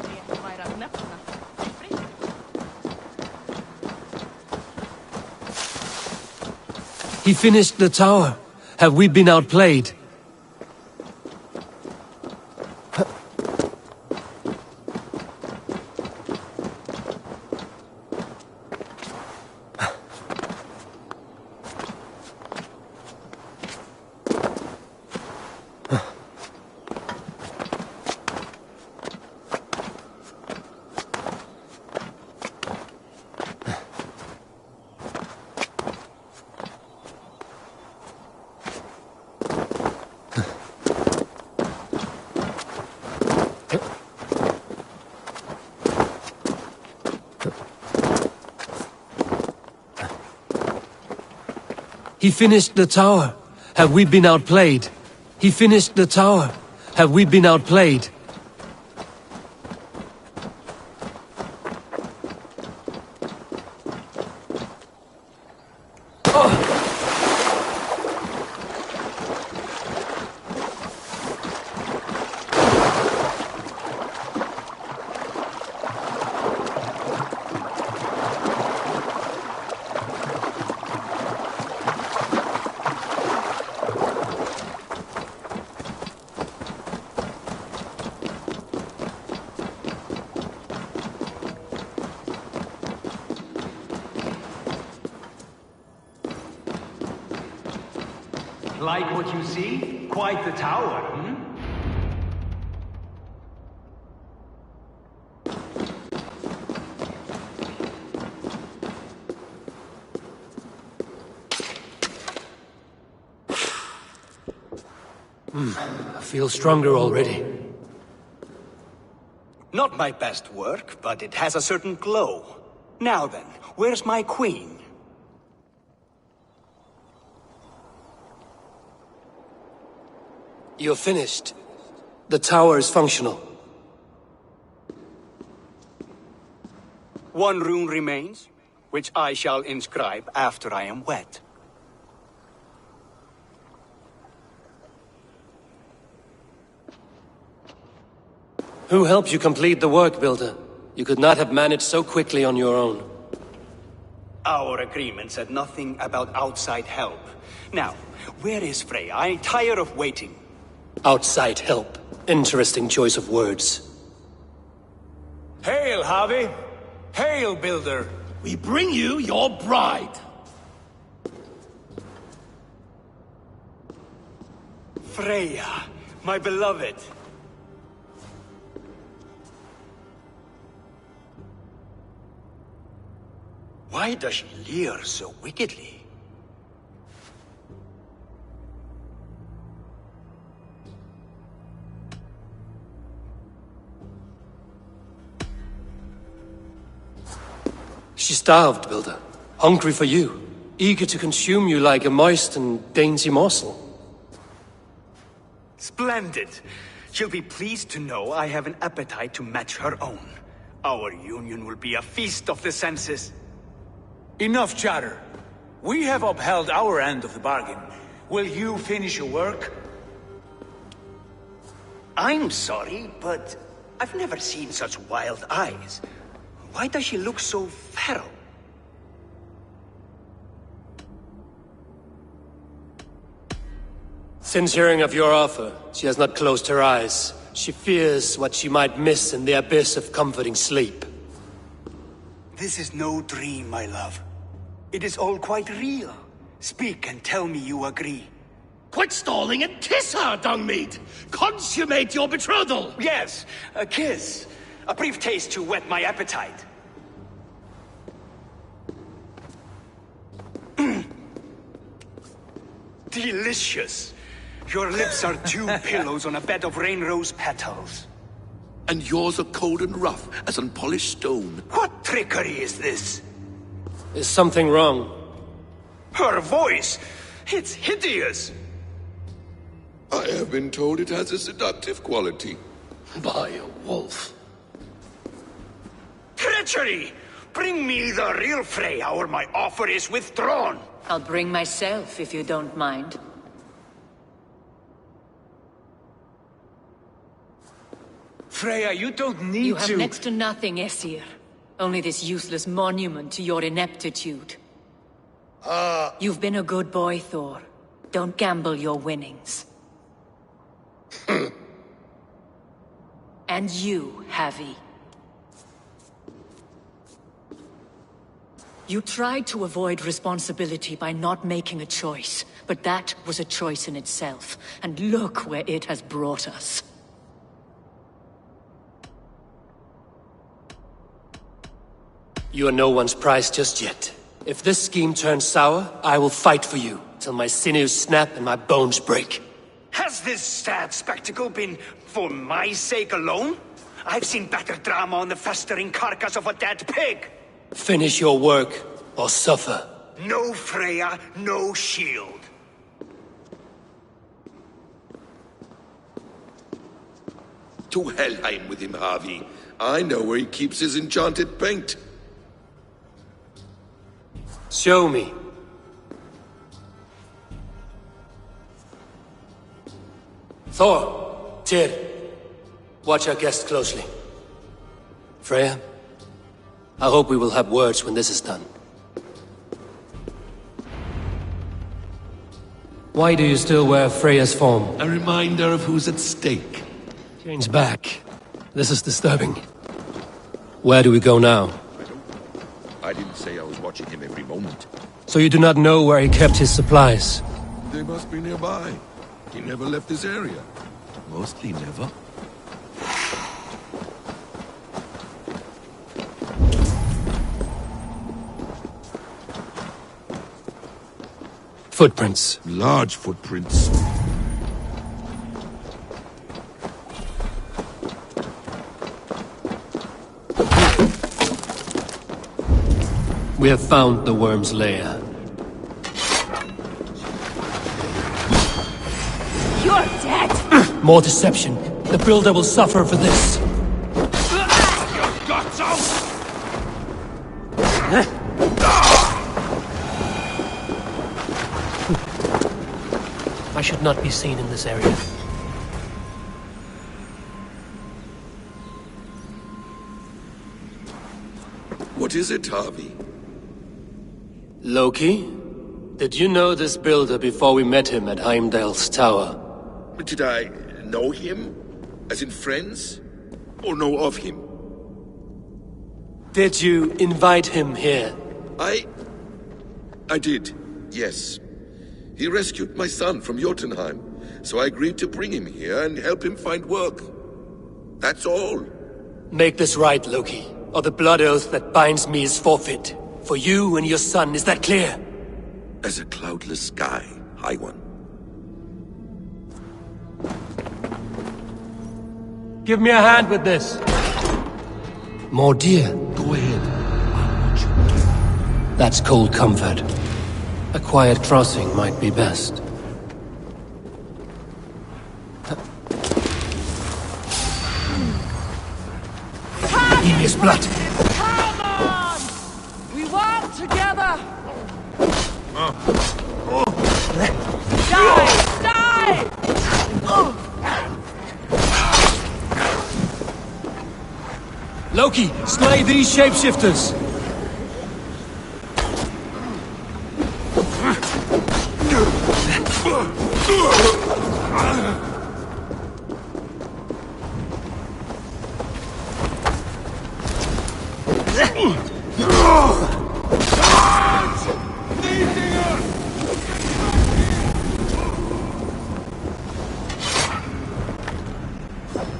Rétt væri að nefna. He finished the tower. Have we been outplayed? He finished the tower. Have we been outplayed? He finished the tower. Have we been outplayed? Like what you see? Quite the tower, hmm? I feel stronger already. Not my best work, but it has a certain glow. Now then, where's my queen? You're finished. The tower is functional. One rune remains, which I shall inscribe after I am wed. Who helped you complete the work, Builder? You could not have managed so quickly on your own. Our agreement said nothing about outside help. Now, where is Freya? I'm tired of waiting. Outside help. Interesting choice of words. Hail, Harvey! Hail, Builder! We bring you your bride! Freya, my beloved. Why does she leer so wickedly? She starved, Builder. Hungry for you. Eager to consume you like a moist and dainty morsel. Splendid. She'll be pleased to know I have an appetite to match her own. Our union will be a feast of the senses. Enough chatter. We have upheld our end of the bargain. Will you finish your work? I'm sorry, but I've never seen such wild eyes. Why does she look so feral? Since hearing of your offer, she has not closed her eyes. She fears what she might miss in the abyss of comforting sleep. This is no dream, my love. It is all quite real. Speak and tell me you agree. Quit stalling and kiss her, Dungmeat! Consummate your betrothal! Yes, a kiss. A brief taste to whet my appetite. Delicious. Your lips are two pillows on a bed of rain rose petals. And yours are cold and rough as unpolished stone. What trickery is this? Is something wrong? Her voice! It's hideous! I have been told it has a seductive quality. By a wolf. Treachery! Bring me the real Freya or my offer is withdrawn! I'll bring myself if you don't mind. Freya, you don't need to... You have next to nothing, Aesir. Only this useless monument to your ineptitude. You've been a good boy, Thor. Don't gamble your winnings. And you, Havi. You tried to avoid responsibility by not making a choice, but that was a choice in itself, and look where it has brought us. You are no one's prize just yet. If this scheme turns sour, I will fight for you, till my sinews snap and my bones break. Has this sad spectacle been for my sake alone? I've seen better drama on the festering carcass of a dead pig! Finish your work, or suffer. No Freya, no shield. To Helheim with him, Harvey. I know where he keeps his enchanted paint. Show me. Thor, Tyr, watch our guest closely. Freya, I hope we will have words when this is done. Why do you still wear Freya's form? A reminder of who's at stake. Change back. This is disturbing. Where do we go now? I didn't say I was watching him every moment. So you do not know where he kept his supplies? They must be nearby. He never left this area. Mostly never. Footprints. Large footprints. We have found the worm's lair. You're dead! More deception. The builder will suffer for this. You've got some! I should not be seen in this area. What is it, Harvey? Loki? Did you know this builder before we met him at Heimdall's tower? Did I know him? As in friends? Or know of him? Did you invite him here? I did, yes. He rescued my son from Jotunheim, so I agreed to bring him here and help him find work. That's all. Make this right, Loki, or the blood oath that binds me is forfeit. For you and your son, is that clear? As a cloudless sky, High One. Give me a hand with this. More deer. Go ahead. I'll watch you. That's cold comfort. A quiet crossing might be best. Eat his blood. Come on! We work together! Die! Die! Loki, slay these shapeshifters!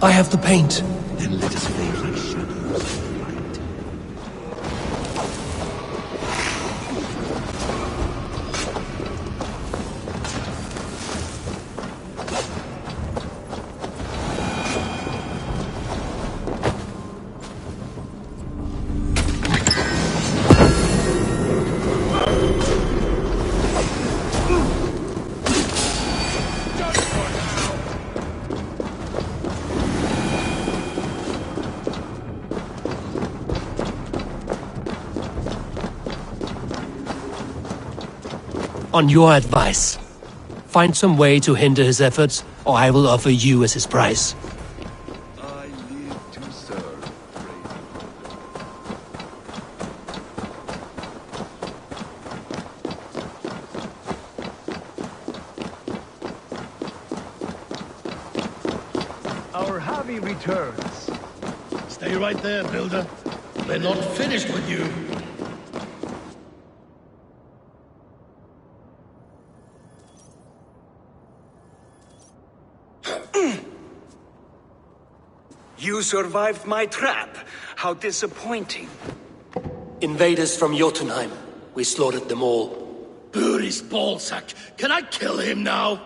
I have the paint. Then let us fade like shadows. On your advice, find some way to hinder his efforts, or I will offer you as his price. I live to serve. Our Harvey returns. Stay right there, Builder. We're not finished with you. You survived my trap. How disappointing. Invaders from Jotunheim. We slaughtered them all. Buri's ballsack. Can I kill him now?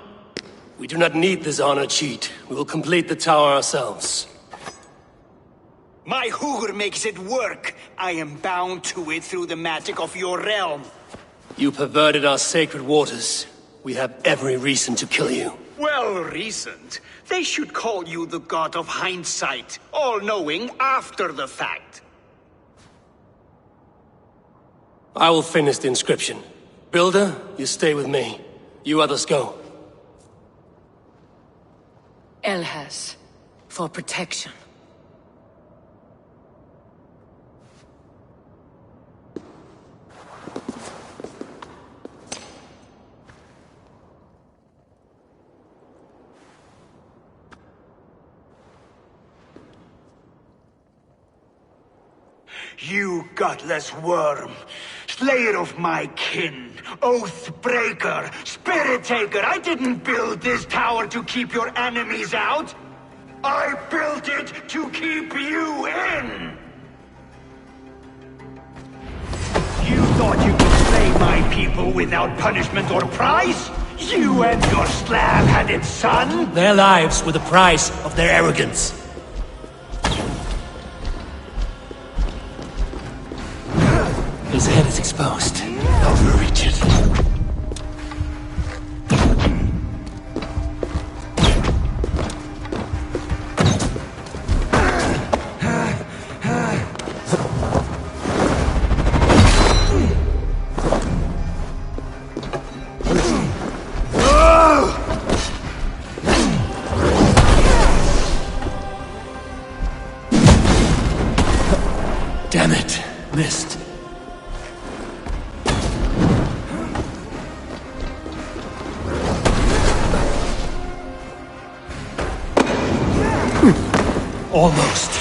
We do not need this honor cheat. We will complete the tower ourselves. My Hugur makes it work. I am bound to it through the magic of your realm. You perverted our sacred waters. We have every reason to kill you. Well reasoned. They should call you the god of hindsight, all-knowing after the fact. I will finish the inscription. Builder, you stay with me. You others go. Elhas, for protection. You gutless worm, slayer of my kin, oath breaker, spirit taker, I didn't build this tower to keep your enemies out. I built it to keep you in. You thought you could slay my people without punishment or price? You and your slab-headed son? Their lives were the price of their arrogance. His head is exposed. Overreach it. Damn it. Missed. Almost.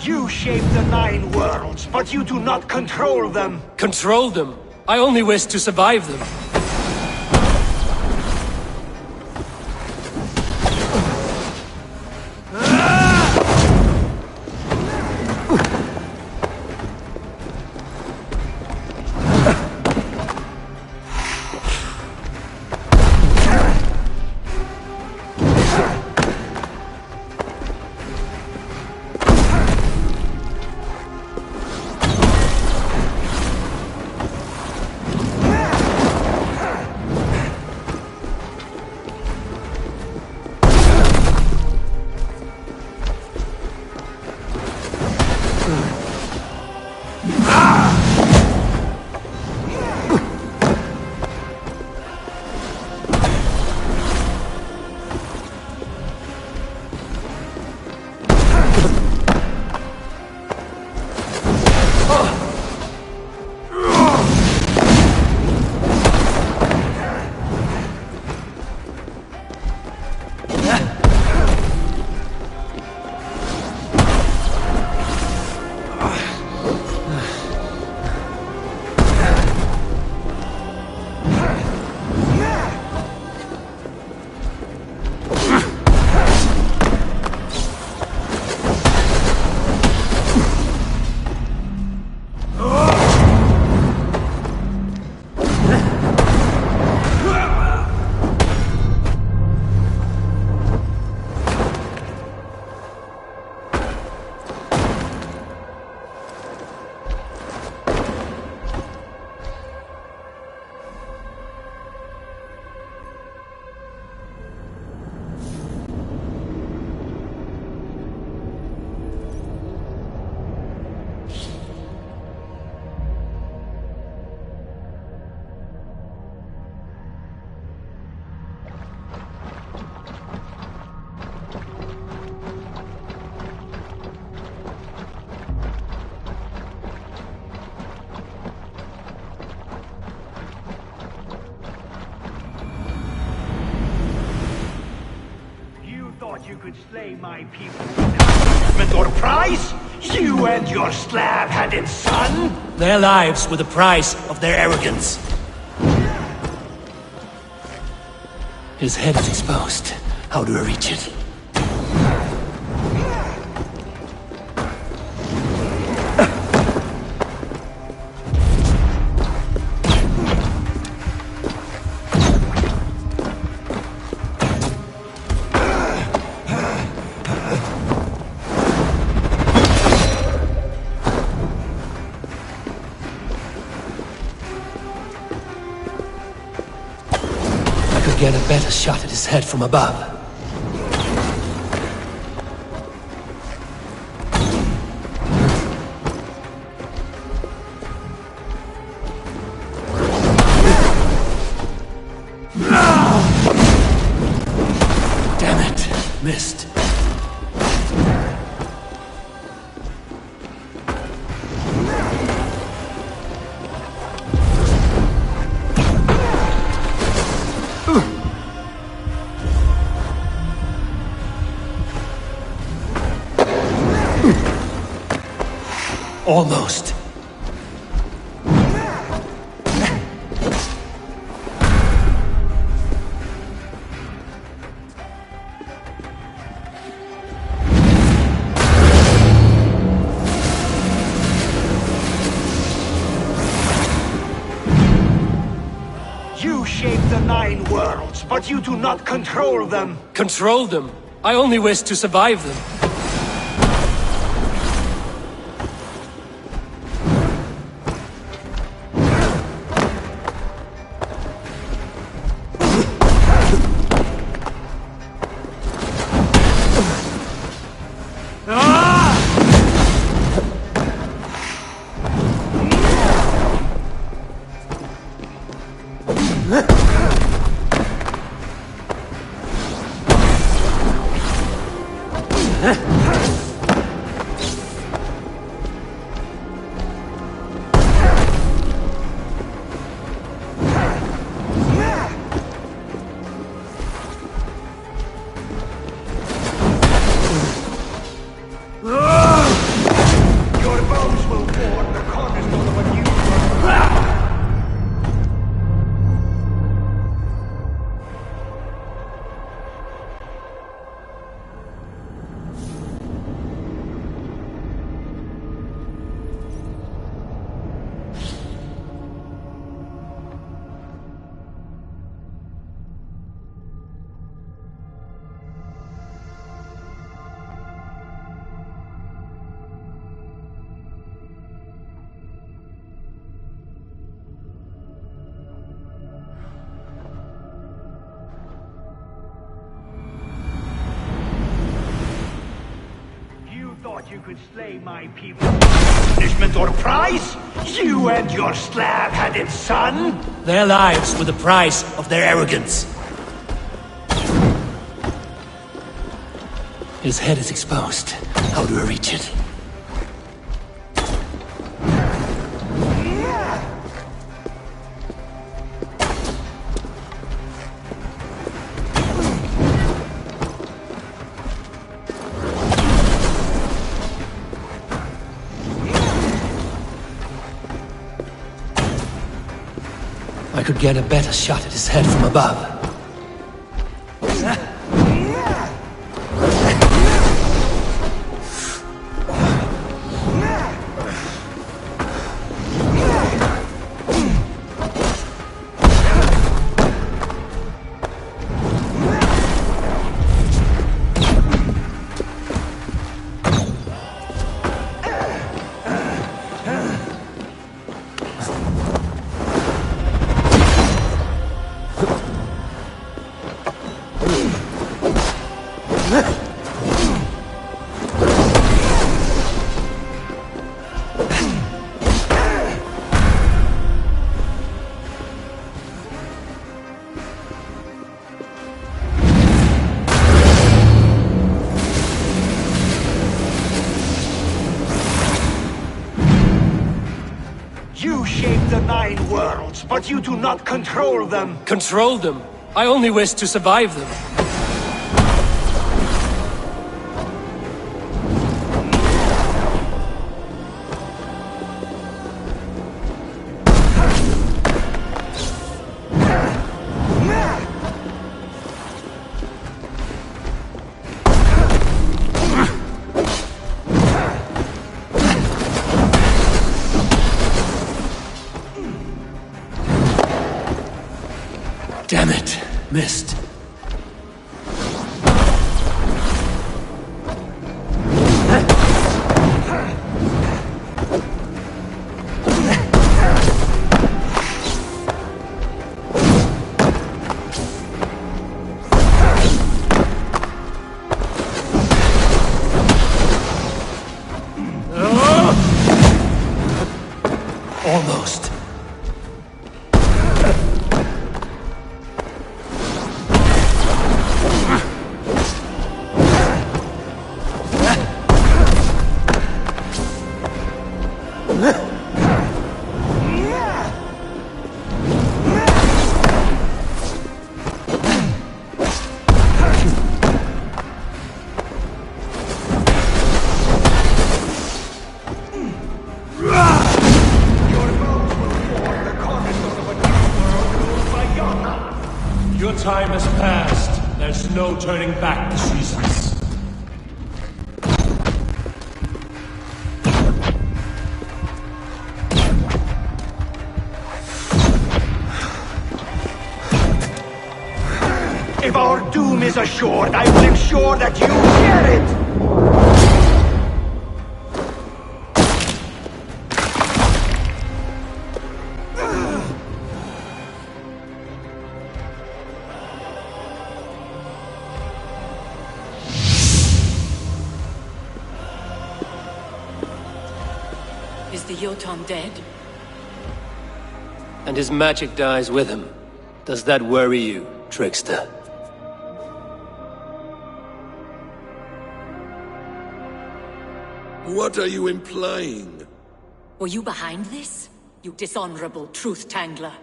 You shape the 9 worlds, but you do not control them. Control them? I only wish to survive them. You could slay my people without punishment or price? You and your slab-headed son? Their lives were the price of their arrogance. His head is exposed. How do I reach it? Get a better shot at his head from above. Damn it, missed. Almost. You shape the 9 worlds, but you do not control them. Control them? I only wish to survive them. You could slay my people. Punishment or price? You and your slab-headed son? Their lives were the price of their arrogance. His head is exposed. How do I reach it? I could get a better shot at his head from above. You shape the 9 worlds, but you do not control them. Control them? I only wish to survive them. missed. Almost. Your time has passed. There's no turning back the seasons. If our doom is assured, I will ensure that you share it! Is the Jotun dead? And his magic dies with him. Does that worry you, trickster? What are you implying? Were you behind this? You dishonorable truth-tangler.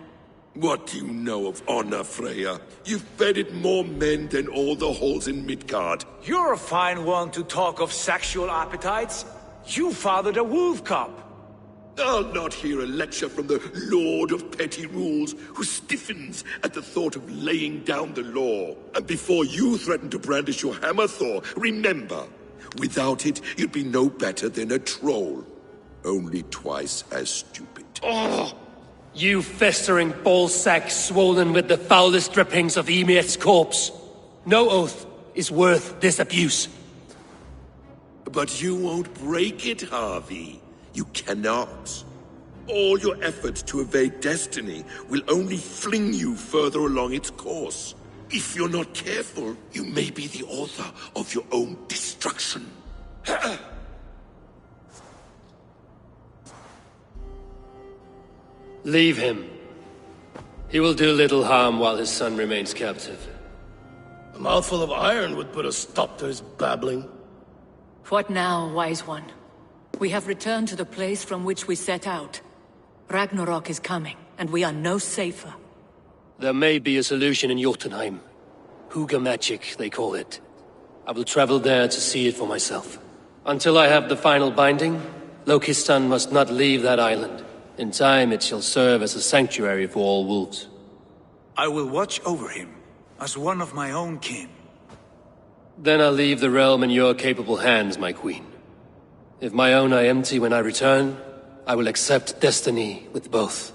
What do you know of honor, Freya? You've bedded more men than all the halls in Midgard. You're a fine one to talk of sexual appetites. You fathered a wolf cub. I'll not hear a lecture from the Lord of Petty Rules, who stiffens at the thought of laying down the law. And before you threaten to brandish your hammer, Thor, remember, without it, you'd be no better than a troll. Only twice as stupid. Oh! You festering ballsack swollen with the foulest drippings of Ymir's corpse. No oath is worth this abuse. But you won't break it, Harvey. You cannot. All your efforts to evade destiny will only fling you further along its course. If you're not careful, you may be the author of your own destruction. Leave him. He will do little harm while his son remains captive. A mouthful of iron would put a stop to his babbling. What now, wise one? We have returned to the place from which we set out. Ragnarok is coming, and we are no safer. There may be a solution in Jotunheim. Huga magic, they call it. I will travel there to see it for myself. Until I have the final binding, Loki's son must not leave that island. In time, it shall serve as a sanctuary for all wolves. I will watch over him, as one of my own kin. Then I'll leave the realm in your capable hands, my queen. If my own are empty when I return, I will accept destiny with both.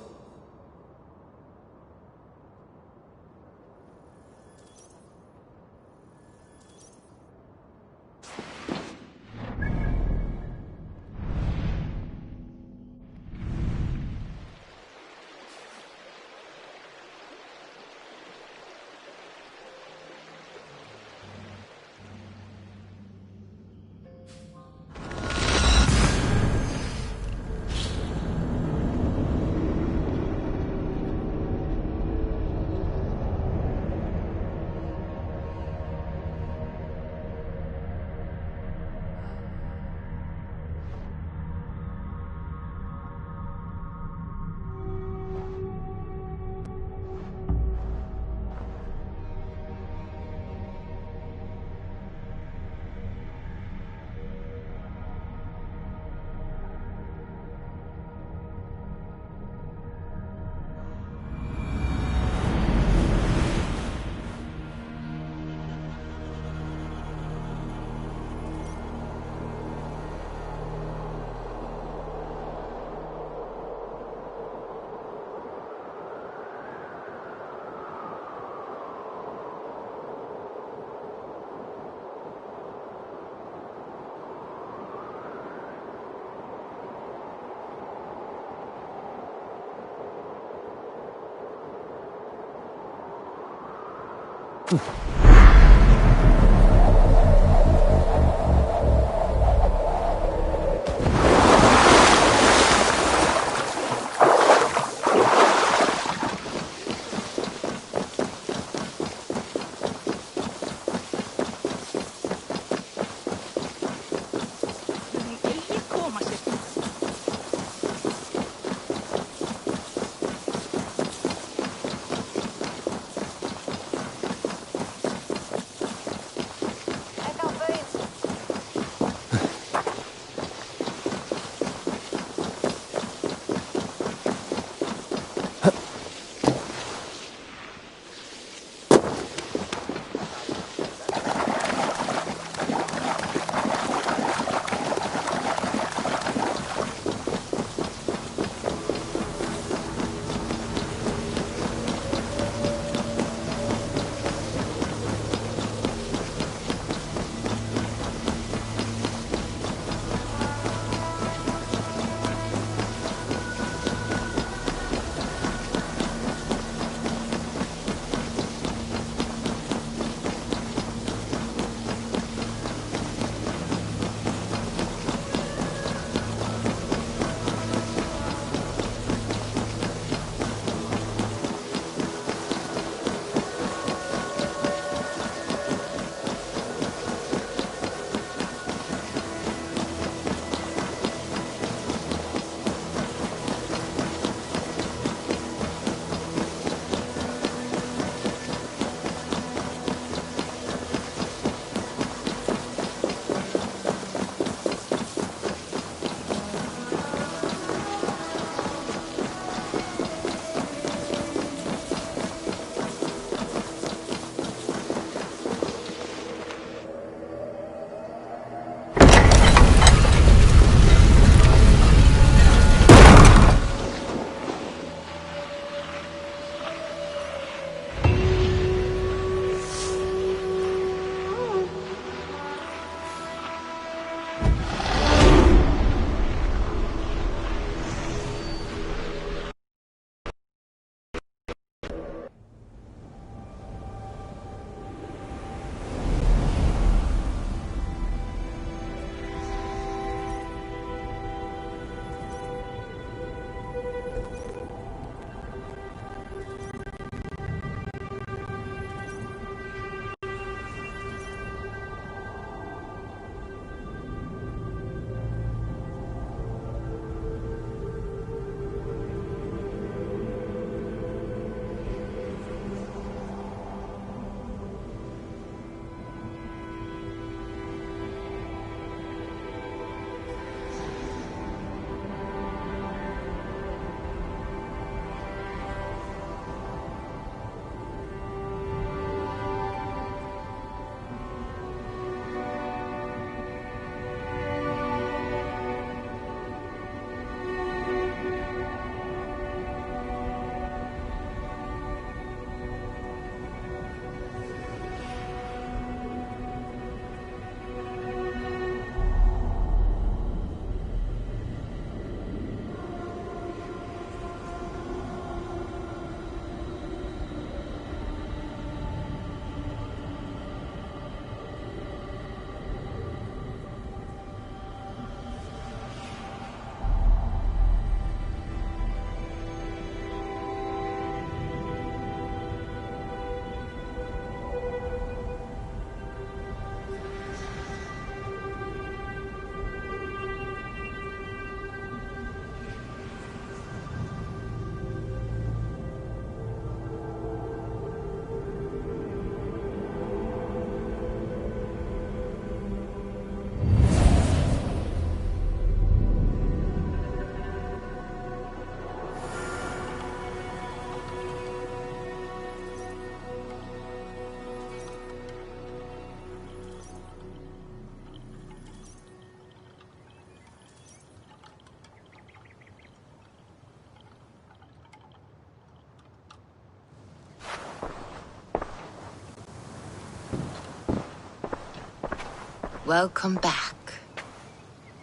Welcome back.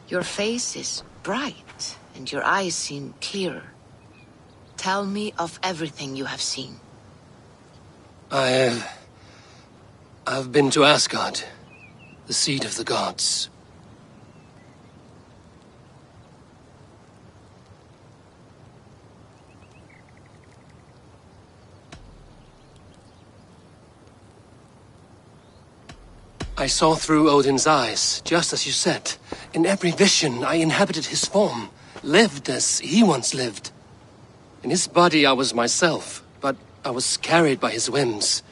Your face is bright, and your eyes seem clearer. Tell me of everything you have seen. I have I've been to Asgard, the seat of the gods. I saw through Odin's eyes, just as you said. In every vision, I inhabited his form, lived as he once lived. In his body, I was myself, but I was carried by his whims.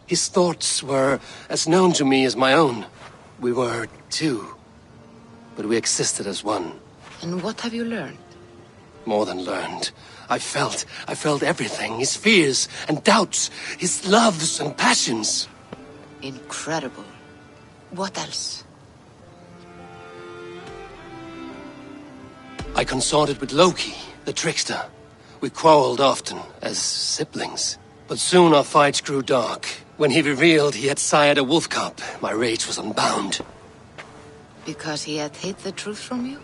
His thoughts were as known to me as my own. We were two, but we existed as one. And what have you learned? More than learned. I felt everything. His fears and doubts, his loves and passions. Incredible. What else? I consorted with Loki, the trickster. We quarreled often, as siblings. But soon our fights grew dark. When he revealed he had sired a wolf cub, my rage was unbound. Because he had hid the truth from you?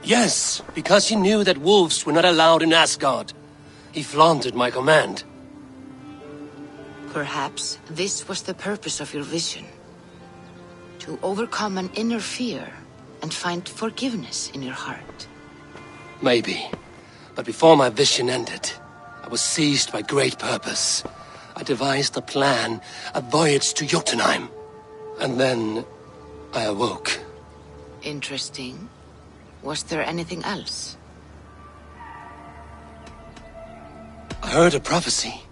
Yes, because he knew that wolves were not allowed in Asgard. He flaunted my command. Perhaps this was the purpose of your vision. To overcome an inner fear and find forgiveness in your heart. Maybe. But before my vision ended, I was seized by great purpose. I devised a plan, a voyage to Jotunheim. And then I awoke. Interesting. Was there anything else? I heard a prophecy.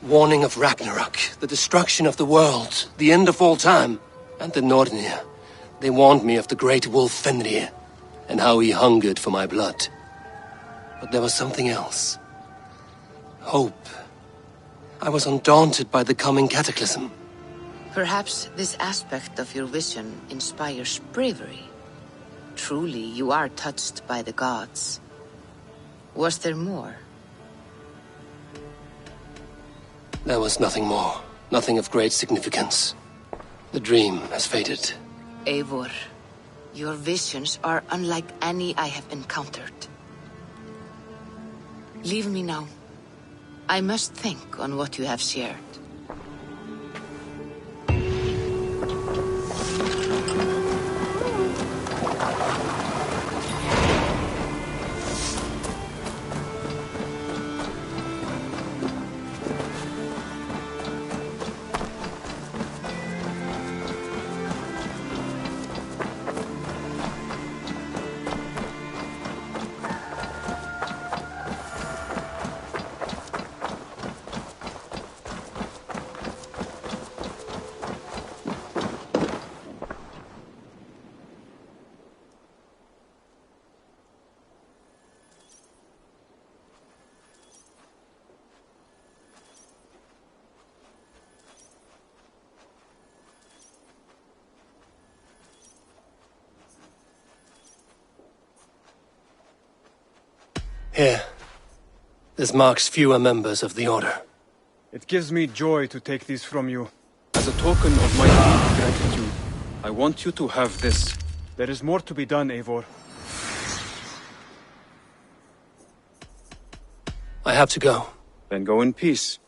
Warning of Ragnarok, the destruction of the world, the end of all time. And the Nornir. They warned me of the great wolf Fenrir, and how he hungered for my blood. But there was something else. Hope. I was undaunted by the coming cataclysm. Perhaps this aspect of your vision inspires bravery. Truly, you are touched by the gods. Was there more? There was nothing more. Nothing of great significance. The dream has faded. Eivor, your visions are unlike any I have encountered. Leave me now. I must think on what you have shared. Here. This marks fewer members of the Order. It gives me joy to take these from you. As a token of my deep gratitude, I want you to have this. There is more to be done, Eivor. I have to go. Then go in peace.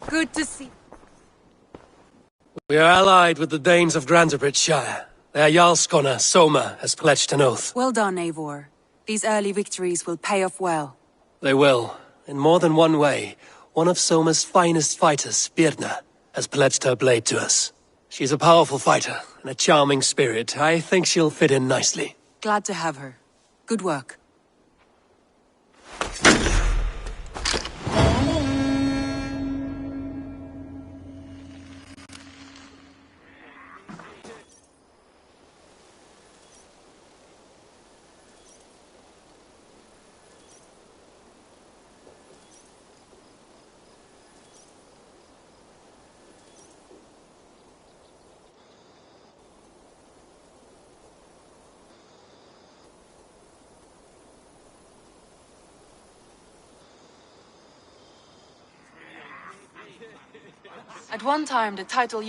Good to see. We are allied with the Danes of Grantebridgeshire. Their Jarlskona, Soma, has pledged an oath. Well done, Eivor. These early victories will pay off well. They will. In more than one way. One of Soma's finest fighters, Birna, has pledged her blade to us. She's a powerful fighter and a charming spirit. I think she'll fit in nicely. Glad to have her. Good work. At one time, the title